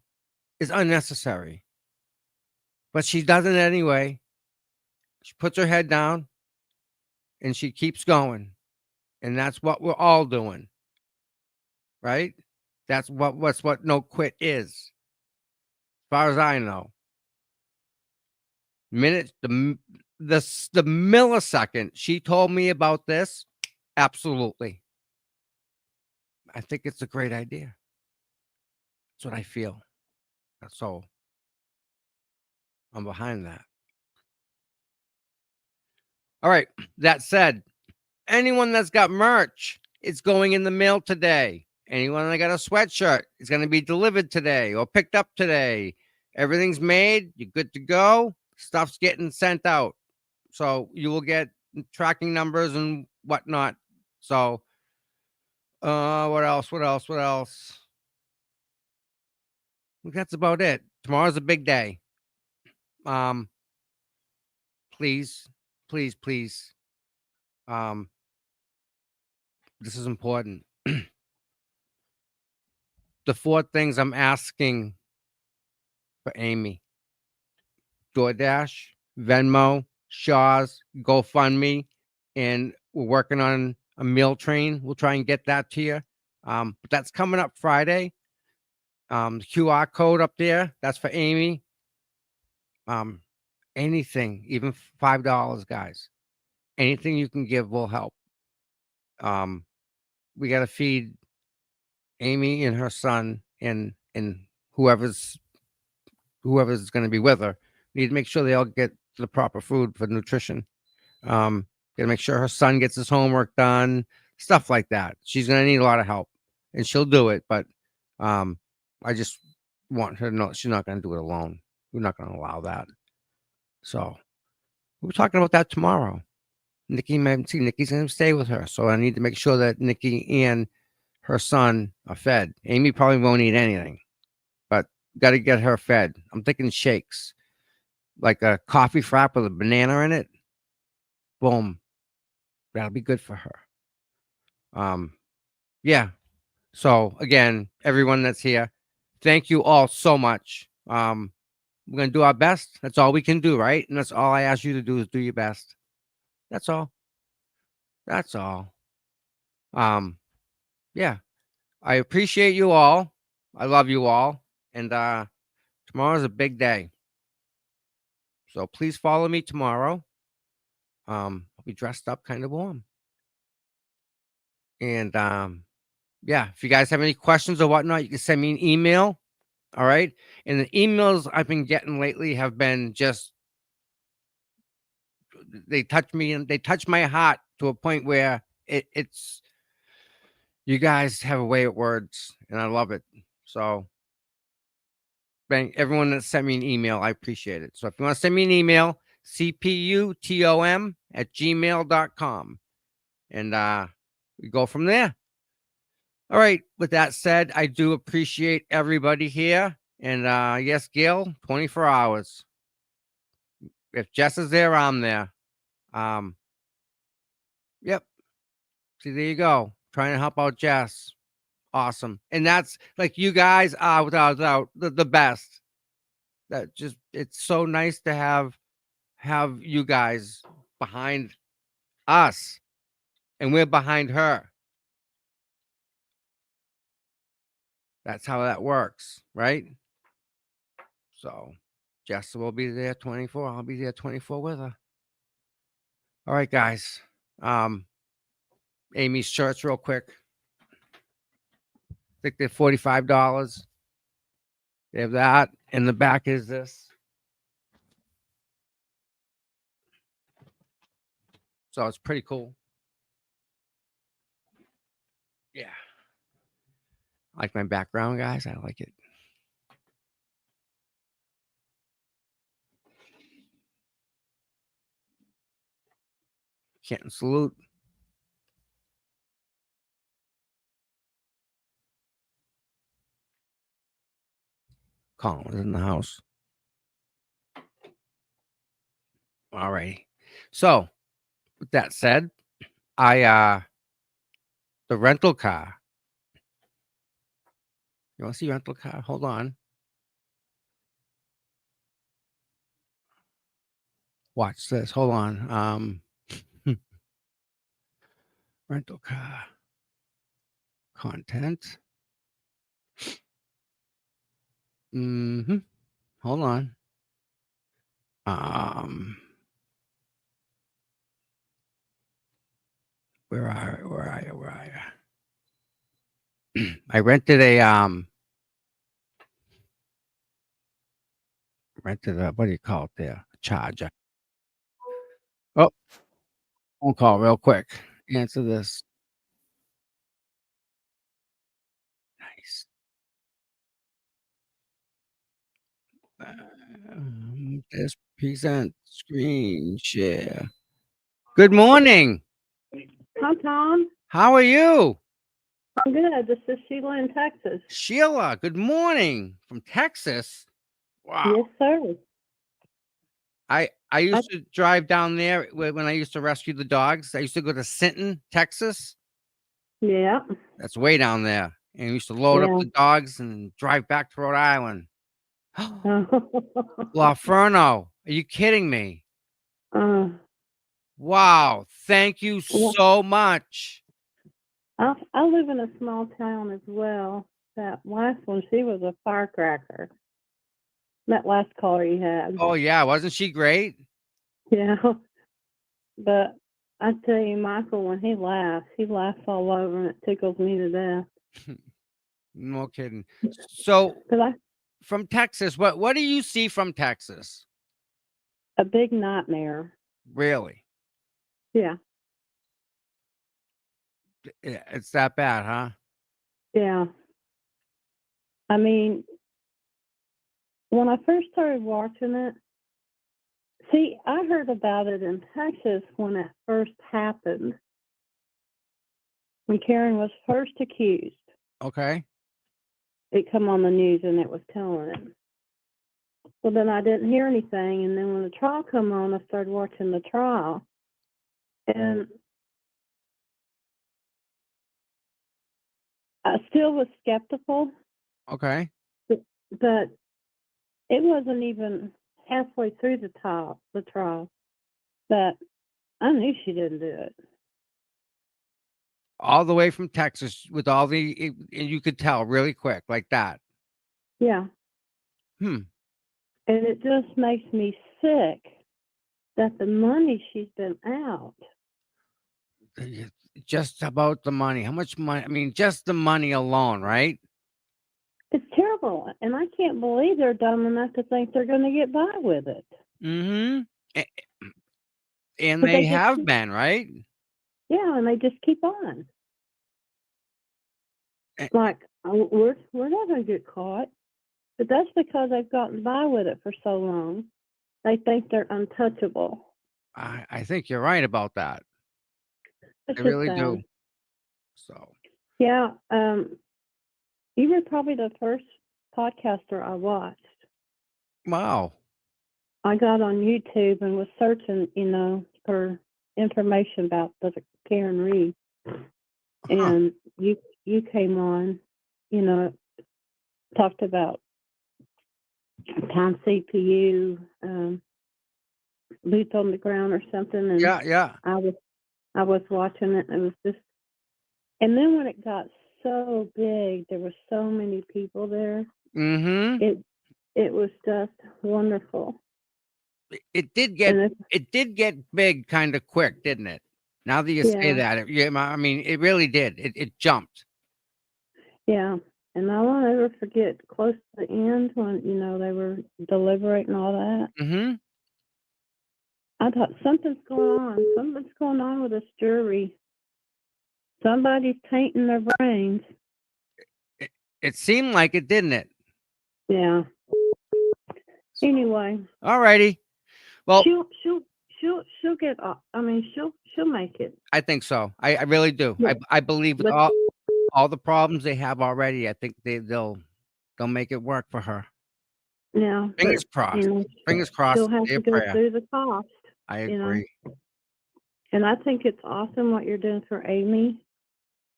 [SPEAKER 2] is unnecessary. But she does it anyway. She puts her head down and she keeps going. And that's what we're all doing. Right? That's what no quit is. As far as I know. The millisecond she told me about this, absolutely. I think it's a great idea. That's what I feel. So I'm behind that. All right. That said, anyone that's got merch, it's going in the mail today. Anyone that got a sweatshirt, it's going to be delivered today or picked up today. Everything's made. You're good to go. Stuff's getting sent out. So you will get tracking numbers and whatnot. So what else? I think that's about it. Tomorrow's a big day. Please. This is important. The 4 things I'm asking for Amy: DoorDash, Venmo, Shaw's, GoFundMe, and we're working on a meal train. We'll try and get that to you. But that's coming up Friday. QR code up there, that's for Amy. Anything, even $5, guys. Anything you can give will help. We got to feed Amy and her son and whoever's going to be with her. We need to make sure they all get the proper food for nutrition. Got to make sure her son gets his homework done, stuff like that. She's going to need a lot of help, and she'll do it. But I just want her to know she's not going to do it alone. We're not going to allow that. So we're talking about that tomorrow. Nikki's going to stay with her, so I need to make sure that Nikki and her son are fed. Amy probably won't eat anything, but got to get her fed. I'm thinking shakes, like a coffee frap with a banana in it. Boom, that'll be good for her. Yeah. So again, everyone that's here, thank you all so much. We're gonna do our best. That's all we can do, right? And that's all I ask you to do is do your best. That's all. That's all. Yeah. I appreciate you all. I love you all. And tomorrow's a big day. So please follow me tomorrow. I'll be dressed up kind of warm. And yeah, if you guys have any questions or whatnot, you can send me an email. All right. And the emails I've been getting lately have been just, they touch me and they touch my heart to a point where it's, you guys have a way at words and I love it. So thank everyone that sent me an email. I appreciate it. So if you want to send me an email, cputom@gmail.com. And we go from there. All right. With that said, I do appreciate everybody here. And yes, Gail, 24 hours. If Jess is there, I'm there. Yep. See, there you go. Trying to help out Jess. Awesome. And that's like you guys are without a doubt the best. That just, it's so nice to have you guys behind us and we're behind her. That's how that works, right? So Jess will be there 24. I'll be there 24 with her. All right, guys. Amy's shirts real quick. I think they're $45. They have that. And the back is this. So it's pretty cool. Yeah. I like my background, guys. I like it. Canton salute. Colin was in the house. All right. So with that said, the rental car. You want to see rental car? Hold on. Watch this. Hold on. Rental car. Content. Hold on. Where are you? I rented a what do you call it there? A Charger. Oh, phone call real quick. Answer this. Nice. Just present screen share. Good morning.
[SPEAKER 10] Hi, Tom.
[SPEAKER 2] How are you?
[SPEAKER 10] I'm good. This is Sheila in Texas.
[SPEAKER 2] Sheila, good morning from Texas. Wow.
[SPEAKER 10] Yes, sir.
[SPEAKER 2] I used to drive down there when I used to rescue the dogs. I used to go to Sinton, Texas.
[SPEAKER 10] Yeah.
[SPEAKER 2] That's way down there. And we used to load up the dogs and drive back to Rhode Island. La Ferno. Are you kidding me?
[SPEAKER 10] Uh,
[SPEAKER 2] Wow. Thank you
[SPEAKER 10] well,
[SPEAKER 2] so much.
[SPEAKER 10] I live in a small town as well. That last one, she was a firecracker. That last caller you had.
[SPEAKER 2] Oh yeah, wasn't she great?
[SPEAKER 10] Yeah. But I tell you, Michael, when he laughs all over, and it tickles me to death.
[SPEAKER 2] No kidding. So
[SPEAKER 10] Cause
[SPEAKER 2] from Texas, what do you see from Texas?
[SPEAKER 10] a big nightmare.
[SPEAKER 2] Really?
[SPEAKER 10] Yeah,
[SPEAKER 2] It's that bad, huh?
[SPEAKER 10] yeah. I mean, when I first started watching it, see, I heard about it in Texas when it first happened, when Karen was first accused.
[SPEAKER 2] Okay.
[SPEAKER 10] It come on the news and it was telling it. Well, then I didn't hear anything, and then when the trial come on, I started watching the trial, and I still was skeptical,
[SPEAKER 2] Okay.
[SPEAKER 10] but it wasn't even halfway through the trial that I knew she didn't do it.
[SPEAKER 2] All the way from Texas with all the and you could tell really quick like that.
[SPEAKER 10] Yeah.
[SPEAKER 2] Hmm.
[SPEAKER 10] And it just makes me sick that the money she's been out.
[SPEAKER 2] Just about the money. How much money? I mean, just the money alone, right?
[SPEAKER 10] It's terrible. And I can't believe they're dumb enough to think they're going to get by with it.
[SPEAKER 2] Mm-hmm. And
[SPEAKER 10] But
[SPEAKER 2] they
[SPEAKER 10] they just
[SPEAKER 2] have been, right?
[SPEAKER 10] Yeah, and they just keep on.
[SPEAKER 2] Eh,
[SPEAKER 10] Like, oh, we're not going to get caught. But that's because they've gotten by with it for so long. They think they're untouchable.
[SPEAKER 2] I think you're right about that.
[SPEAKER 10] It's
[SPEAKER 2] I
[SPEAKER 10] just
[SPEAKER 2] really
[SPEAKER 10] sad.
[SPEAKER 2] do. So
[SPEAKER 10] Yeah, you were probably the first podcaster I watched.
[SPEAKER 2] wow.
[SPEAKER 10] I got on YouTube and was searching, for information about the Karen Reed,
[SPEAKER 2] Huh.
[SPEAKER 10] and you came on, talked about Time CPU, boots on the ground or something, and
[SPEAKER 2] Yeah.
[SPEAKER 10] I was watching it, and it was just, and then when it got so big, there were so many people there.
[SPEAKER 2] Mm-hmm.
[SPEAKER 10] It was just wonderful.
[SPEAKER 2] It did
[SPEAKER 10] And
[SPEAKER 2] get big kind of quick, didn't it? Now that you say that, I mean, it really did. It jumped.
[SPEAKER 10] yeah, and I won't ever forget close to the end when they were deliberating all that.
[SPEAKER 2] Mm-hmm.
[SPEAKER 10] I thought something's going on. Something's going on with this jury. Somebody's tainting their brains.
[SPEAKER 2] It seemed like it, didn't it?
[SPEAKER 10] Yeah. Anyway.
[SPEAKER 2] All righty. Well,
[SPEAKER 10] she'll get. I mean, she'll make it.
[SPEAKER 2] I think so. I really do.
[SPEAKER 10] Yeah.
[SPEAKER 2] I believe with all the problems they have already, I think they'll make it work for her.
[SPEAKER 10] Yeah.
[SPEAKER 2] Fingers crossed. Fingers crossed.
[SPEAKER 10] She'll have to go through the cost.
[SPEAKER 2] I agree.
[SPEAKER 10] And I think it's awesome what you're doing for Amy.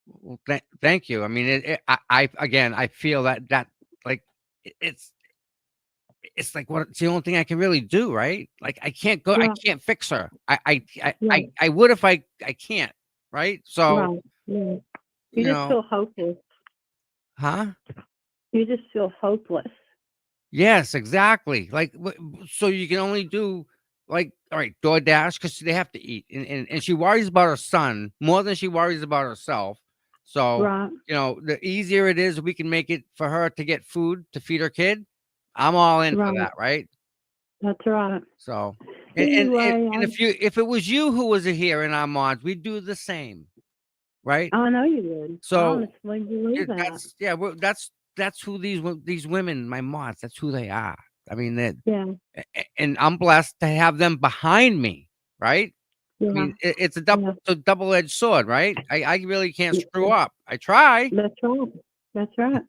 [SPEAKER 2] Well, thank you. I mean, I feel that like it's like it's the only thing I can really do, right? Like I can't go, I can't fix her. I would if I can't, right? So
[SPEAKER 10] yeah. You just feel hopeless.
[SPEAKER 2] Huh?
[SPEAKER 10] You just feel hopeless.
[SPEAKER 2] Yes, exactly. Like so you can only do like, all right, DoorDash because they have to eat, and she worries about her son more than she worries about herself. So the easier it is we can make it for her to get food to feed her kid, I'm all in for that, right?
[SPEAKER 10] That's right.
[SPEAKER 2] So
[SPEAKER 10] Anyway,
[SPEAKER 2] and if it was you who was here in our mods, we'd do the same, right?
[SPEAKER 10] I know you would.
[SPEAKER 2] So
[SPEAKER 10] honestly believe that.
[SPEAKER 2] That's who these women, my mods, that's who they are. I mean, and I'm blessed to have them behind me, right?
[SPEAKER 10] Yeah.
[SPEAKER 2] I mean, it's a double-edged sword, right? I really can't screw up. I try.
[SPEAKER 10] That's right. That's right.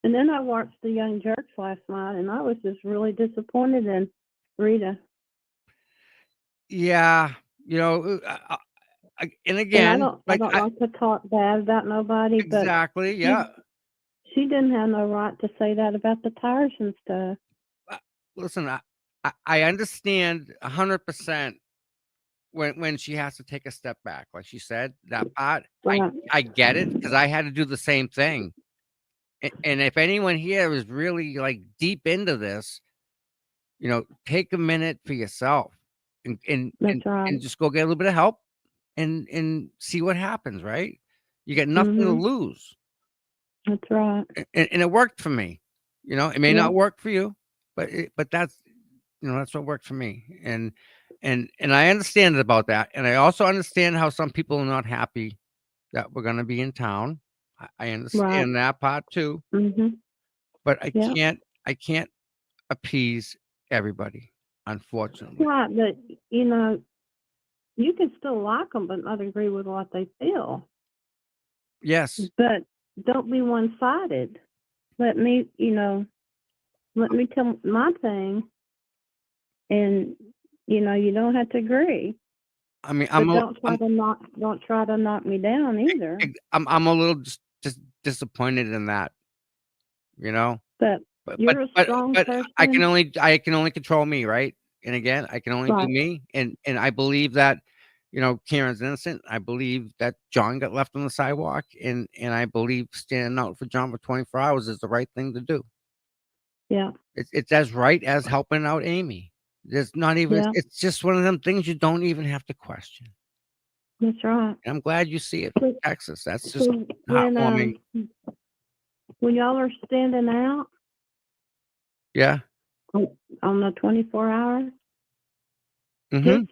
[SPEAKER 10] And then I watched The Young Jerks last night, and I was just really disappointed in Rita.
[SPEAKER 2] Yeah, and again,
[SPEAKER 10] and I don't like to talk bad about nobody,
[SPEAKER 2] exactly. Yeah,
[SPEAKER 10] she didn't have no right to say that about the tires and stuff.
[SPEAKER 2] Listen, I understand 100% when she has to take a step back, like she said, that part.
[SPEAKER 10] Right.
[SPEAKER 2] I get it because I had to do the same thing. And if anyone here is really like deep into this, take a minute for yourself and
[SPEAKER 10] That's right.
[SPEAKER 2] and just go get a little bit of help and see what happens, right? You got nothing to
[SPEAKER 10] Mhm.
[SPEAKER 2] lose.
[SPEAKER 10] That's right.
[SPEAKER 2] And it worked for me. It may
[SPEAKER 10] Yeah.
[SPEAKER 2] not work for you, but that's that's what worked for me. And I understand about that. And I also understand how some people are not happy that we're gonna be in town. I
[SPEAKER 10] Right.
[SPEAKER 2] understand that part too,
[SPEAKER 10] Mhm.
[SPEAKER 2] but I
[SPEAKER 10] Yeah.
[SPEAKER 2] can't appease everybody, unfortunately.
[SPEAKER 10] Right, but you can still like them, but not agree with what they feel.
[SPEAKER 2] Yes.
[SPEAKER 10] But don't be one-sided. Let me, let me tell my thing, and you don't have to agree.
[SPEAKER 2] I mean,
[SPEAKER 10] But don't try to knock me down either.
[SPEAKER 2] I'm a little just disappointed in that, you know.
[SPEAKER 10] But
[SPEAKER 2] But
[SPEAKER 10] you're a strong
[SPEAKER 2] I can
[SPEAKER 10] person.
[SPEAKER 2] only control me, right? And again, I can only do
[SPEAKER 10] Right.
[SPEAKER 2] me, and I believe that, Karen's innocent. I believe that John got left on the sidewalk, and I believe standing out for John for 24 hours is the right thing to do.
[SPEAKER 10] Yeah.
[SPEAKER 2] It's as right as helping out Amy. There's not even.
[SPEAKER 10] Yeah.
[SPEAKER 2] It's just one of them things you don't even have to question.
[SPEAKER 10] That's right.
[SPEAKER 2] And I'm glad you see it
[SPEAKER 10] So,
[SPEAKER 2] from Texas. That's just
[SPEAKER 10] so
[SPEAKER 2] heartwarming.
[SPEAKER 10] when y'all are standing out
[SPEAKER 2] Yeah.
[SPEAKER 10] on the 24-hour,
[SPEAKER 2] Mm-hmm.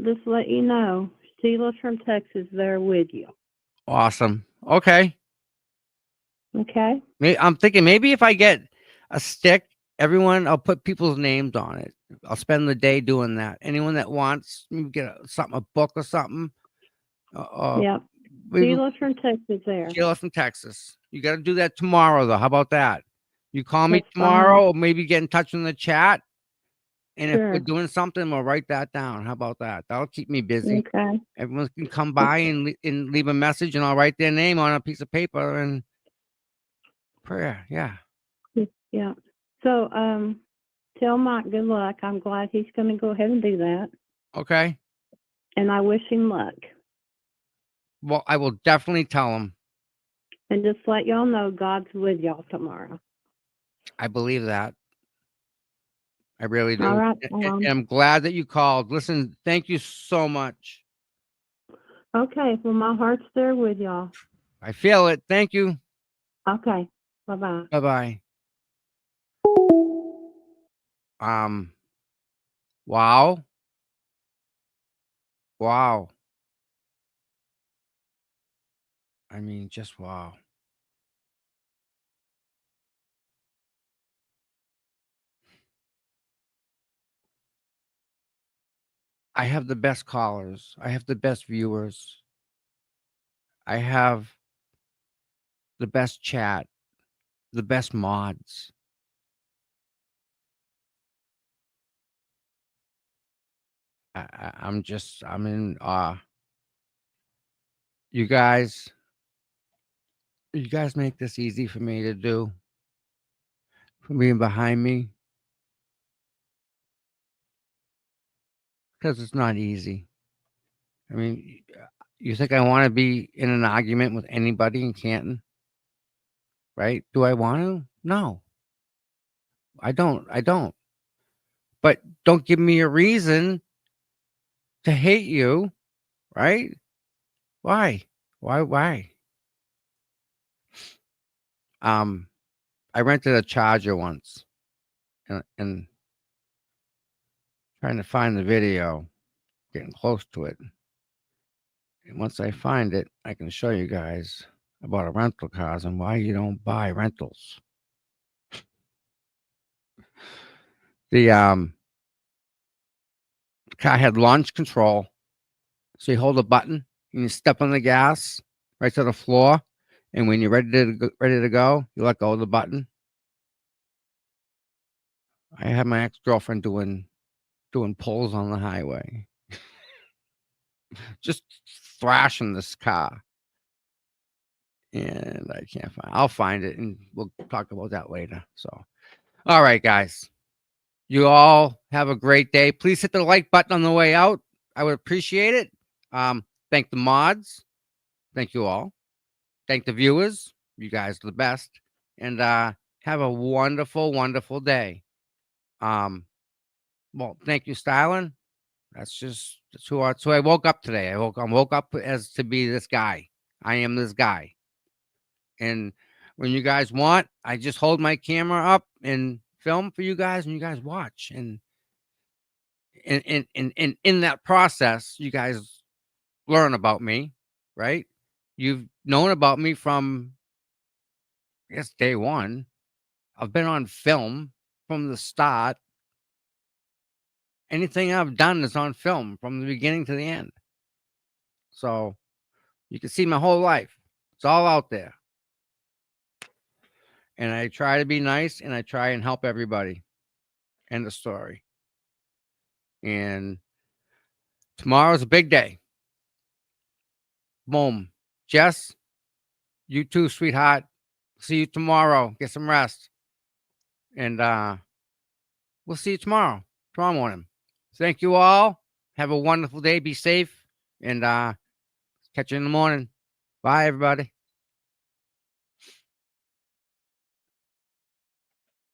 [SPEAKER 10] just let you know, Sheila's from Texas there with you.
[SPEAKER 2] Awesome. Okay.
[SPEAKER 10] Okay?
[SPEAKER 2] I'm thinking maybe if I get a stick, I'll put people's names on it. I'll spend the day doing that. Anyone that wants, maybe get a book or something.
[SPEAKER 10] Yeah.
[SPEAKER 2] Maybe
[SPEAKER 10] Sheila's from Texas there.
[SPEAKER 2] Sheila from Texas. You got to do that tomorrow, though. How about that? You call me
[SPEAKER 10] That's
[SPEAKER 2] tomorrow,
[SPEAKER 10] fine.
[SPEAKER 2] or maybe get in touch in the chat. And if we're
[SPEAKER 10] Sure.
[SPEAKER 2] doing something, we'll write that down. How about that? That'll keep me busy.
[SPEAKER 10] Okay.
[SPEAKER 2] Everyone can come by and leave a message, and I'll write their name on a piece of paper and prayer. Yeah.
[SPEAKER 10] Yeah. So, tell Mike good luck. I'm glad he's going to go ahead and do that.
[SPEAKER 2] Okay.
[SPEAKER 10] And I wish him luck.
[SPEAKER 2] Well, I will definitely tell him.
[SPEAKER 10] And just let y'all know God's with y'all tomorrow.
[SPEAKER 2] I believe that. I really do.
[SPEAKER 10] All right.
[SPEAKER 2] And I'm glad that you called. Listen, thank you so much.
[SPEAKER 10] Okay. Well, my heart's there with y'all.
[SPEAKER 2] I feel it. Thank you.
[SPEAKER 10] Okay. Bye-bye.
[SPEAKER 2] Bye-bye. Wow. Wow. I mean, just wow. I have the best callers. I have the best viewers. I have the best chat, the best mods. I'm in awe. You guys make this easy for me to do. For being behind me. Because it's not easy. I mean, you think I want to be in an argument with anybody in Canton? Right? Do I want to? No. I don't. But don't give me a reason to hate you, right? Why? Why? I rented a Charger once, and trying to find the video, getting close to it. And once I find it, I can show you guys about a rental cars and why you don't buy rentals. The car had launch control, so you hold a button and you step on the gas right to the floor, and when you're ready to go, you let go of the button. I had my ex-girlfriend doing pulls on the highway, just thrashing this car, and I can't find. I'll find it, and we'll talk about that later. So, all right, guys. You all have a great day. Please hit the like button on the way out. I would appreciate it. Thank the mods. Thank you all. Thank the viewers. You guys are the best. And have a wonderful, wonderful day. Well, thank you, Styling. That's who I woke up today. I woke up as to be this guy. I am this guy. And when you guys want, I just hold my camera up and film for you guys, and you guys watch. And in that process, you guys learn about me, right? You've known about me from, I guess, day one. I've been on film from the start. Anything I've done is on film from the beginning to the end. So you can see my whole life. It's all out there. And I try to be nice, and I try and help everybody. End of story. And tomorrow's a big day. Boom. Jess, you too, sweetheart. See you tomorrow. Get some rest. And we'll see you tomorrow morning. Thank you all. Have a wonderful day. Be safe. And catch you in the morning. Bye, everybody.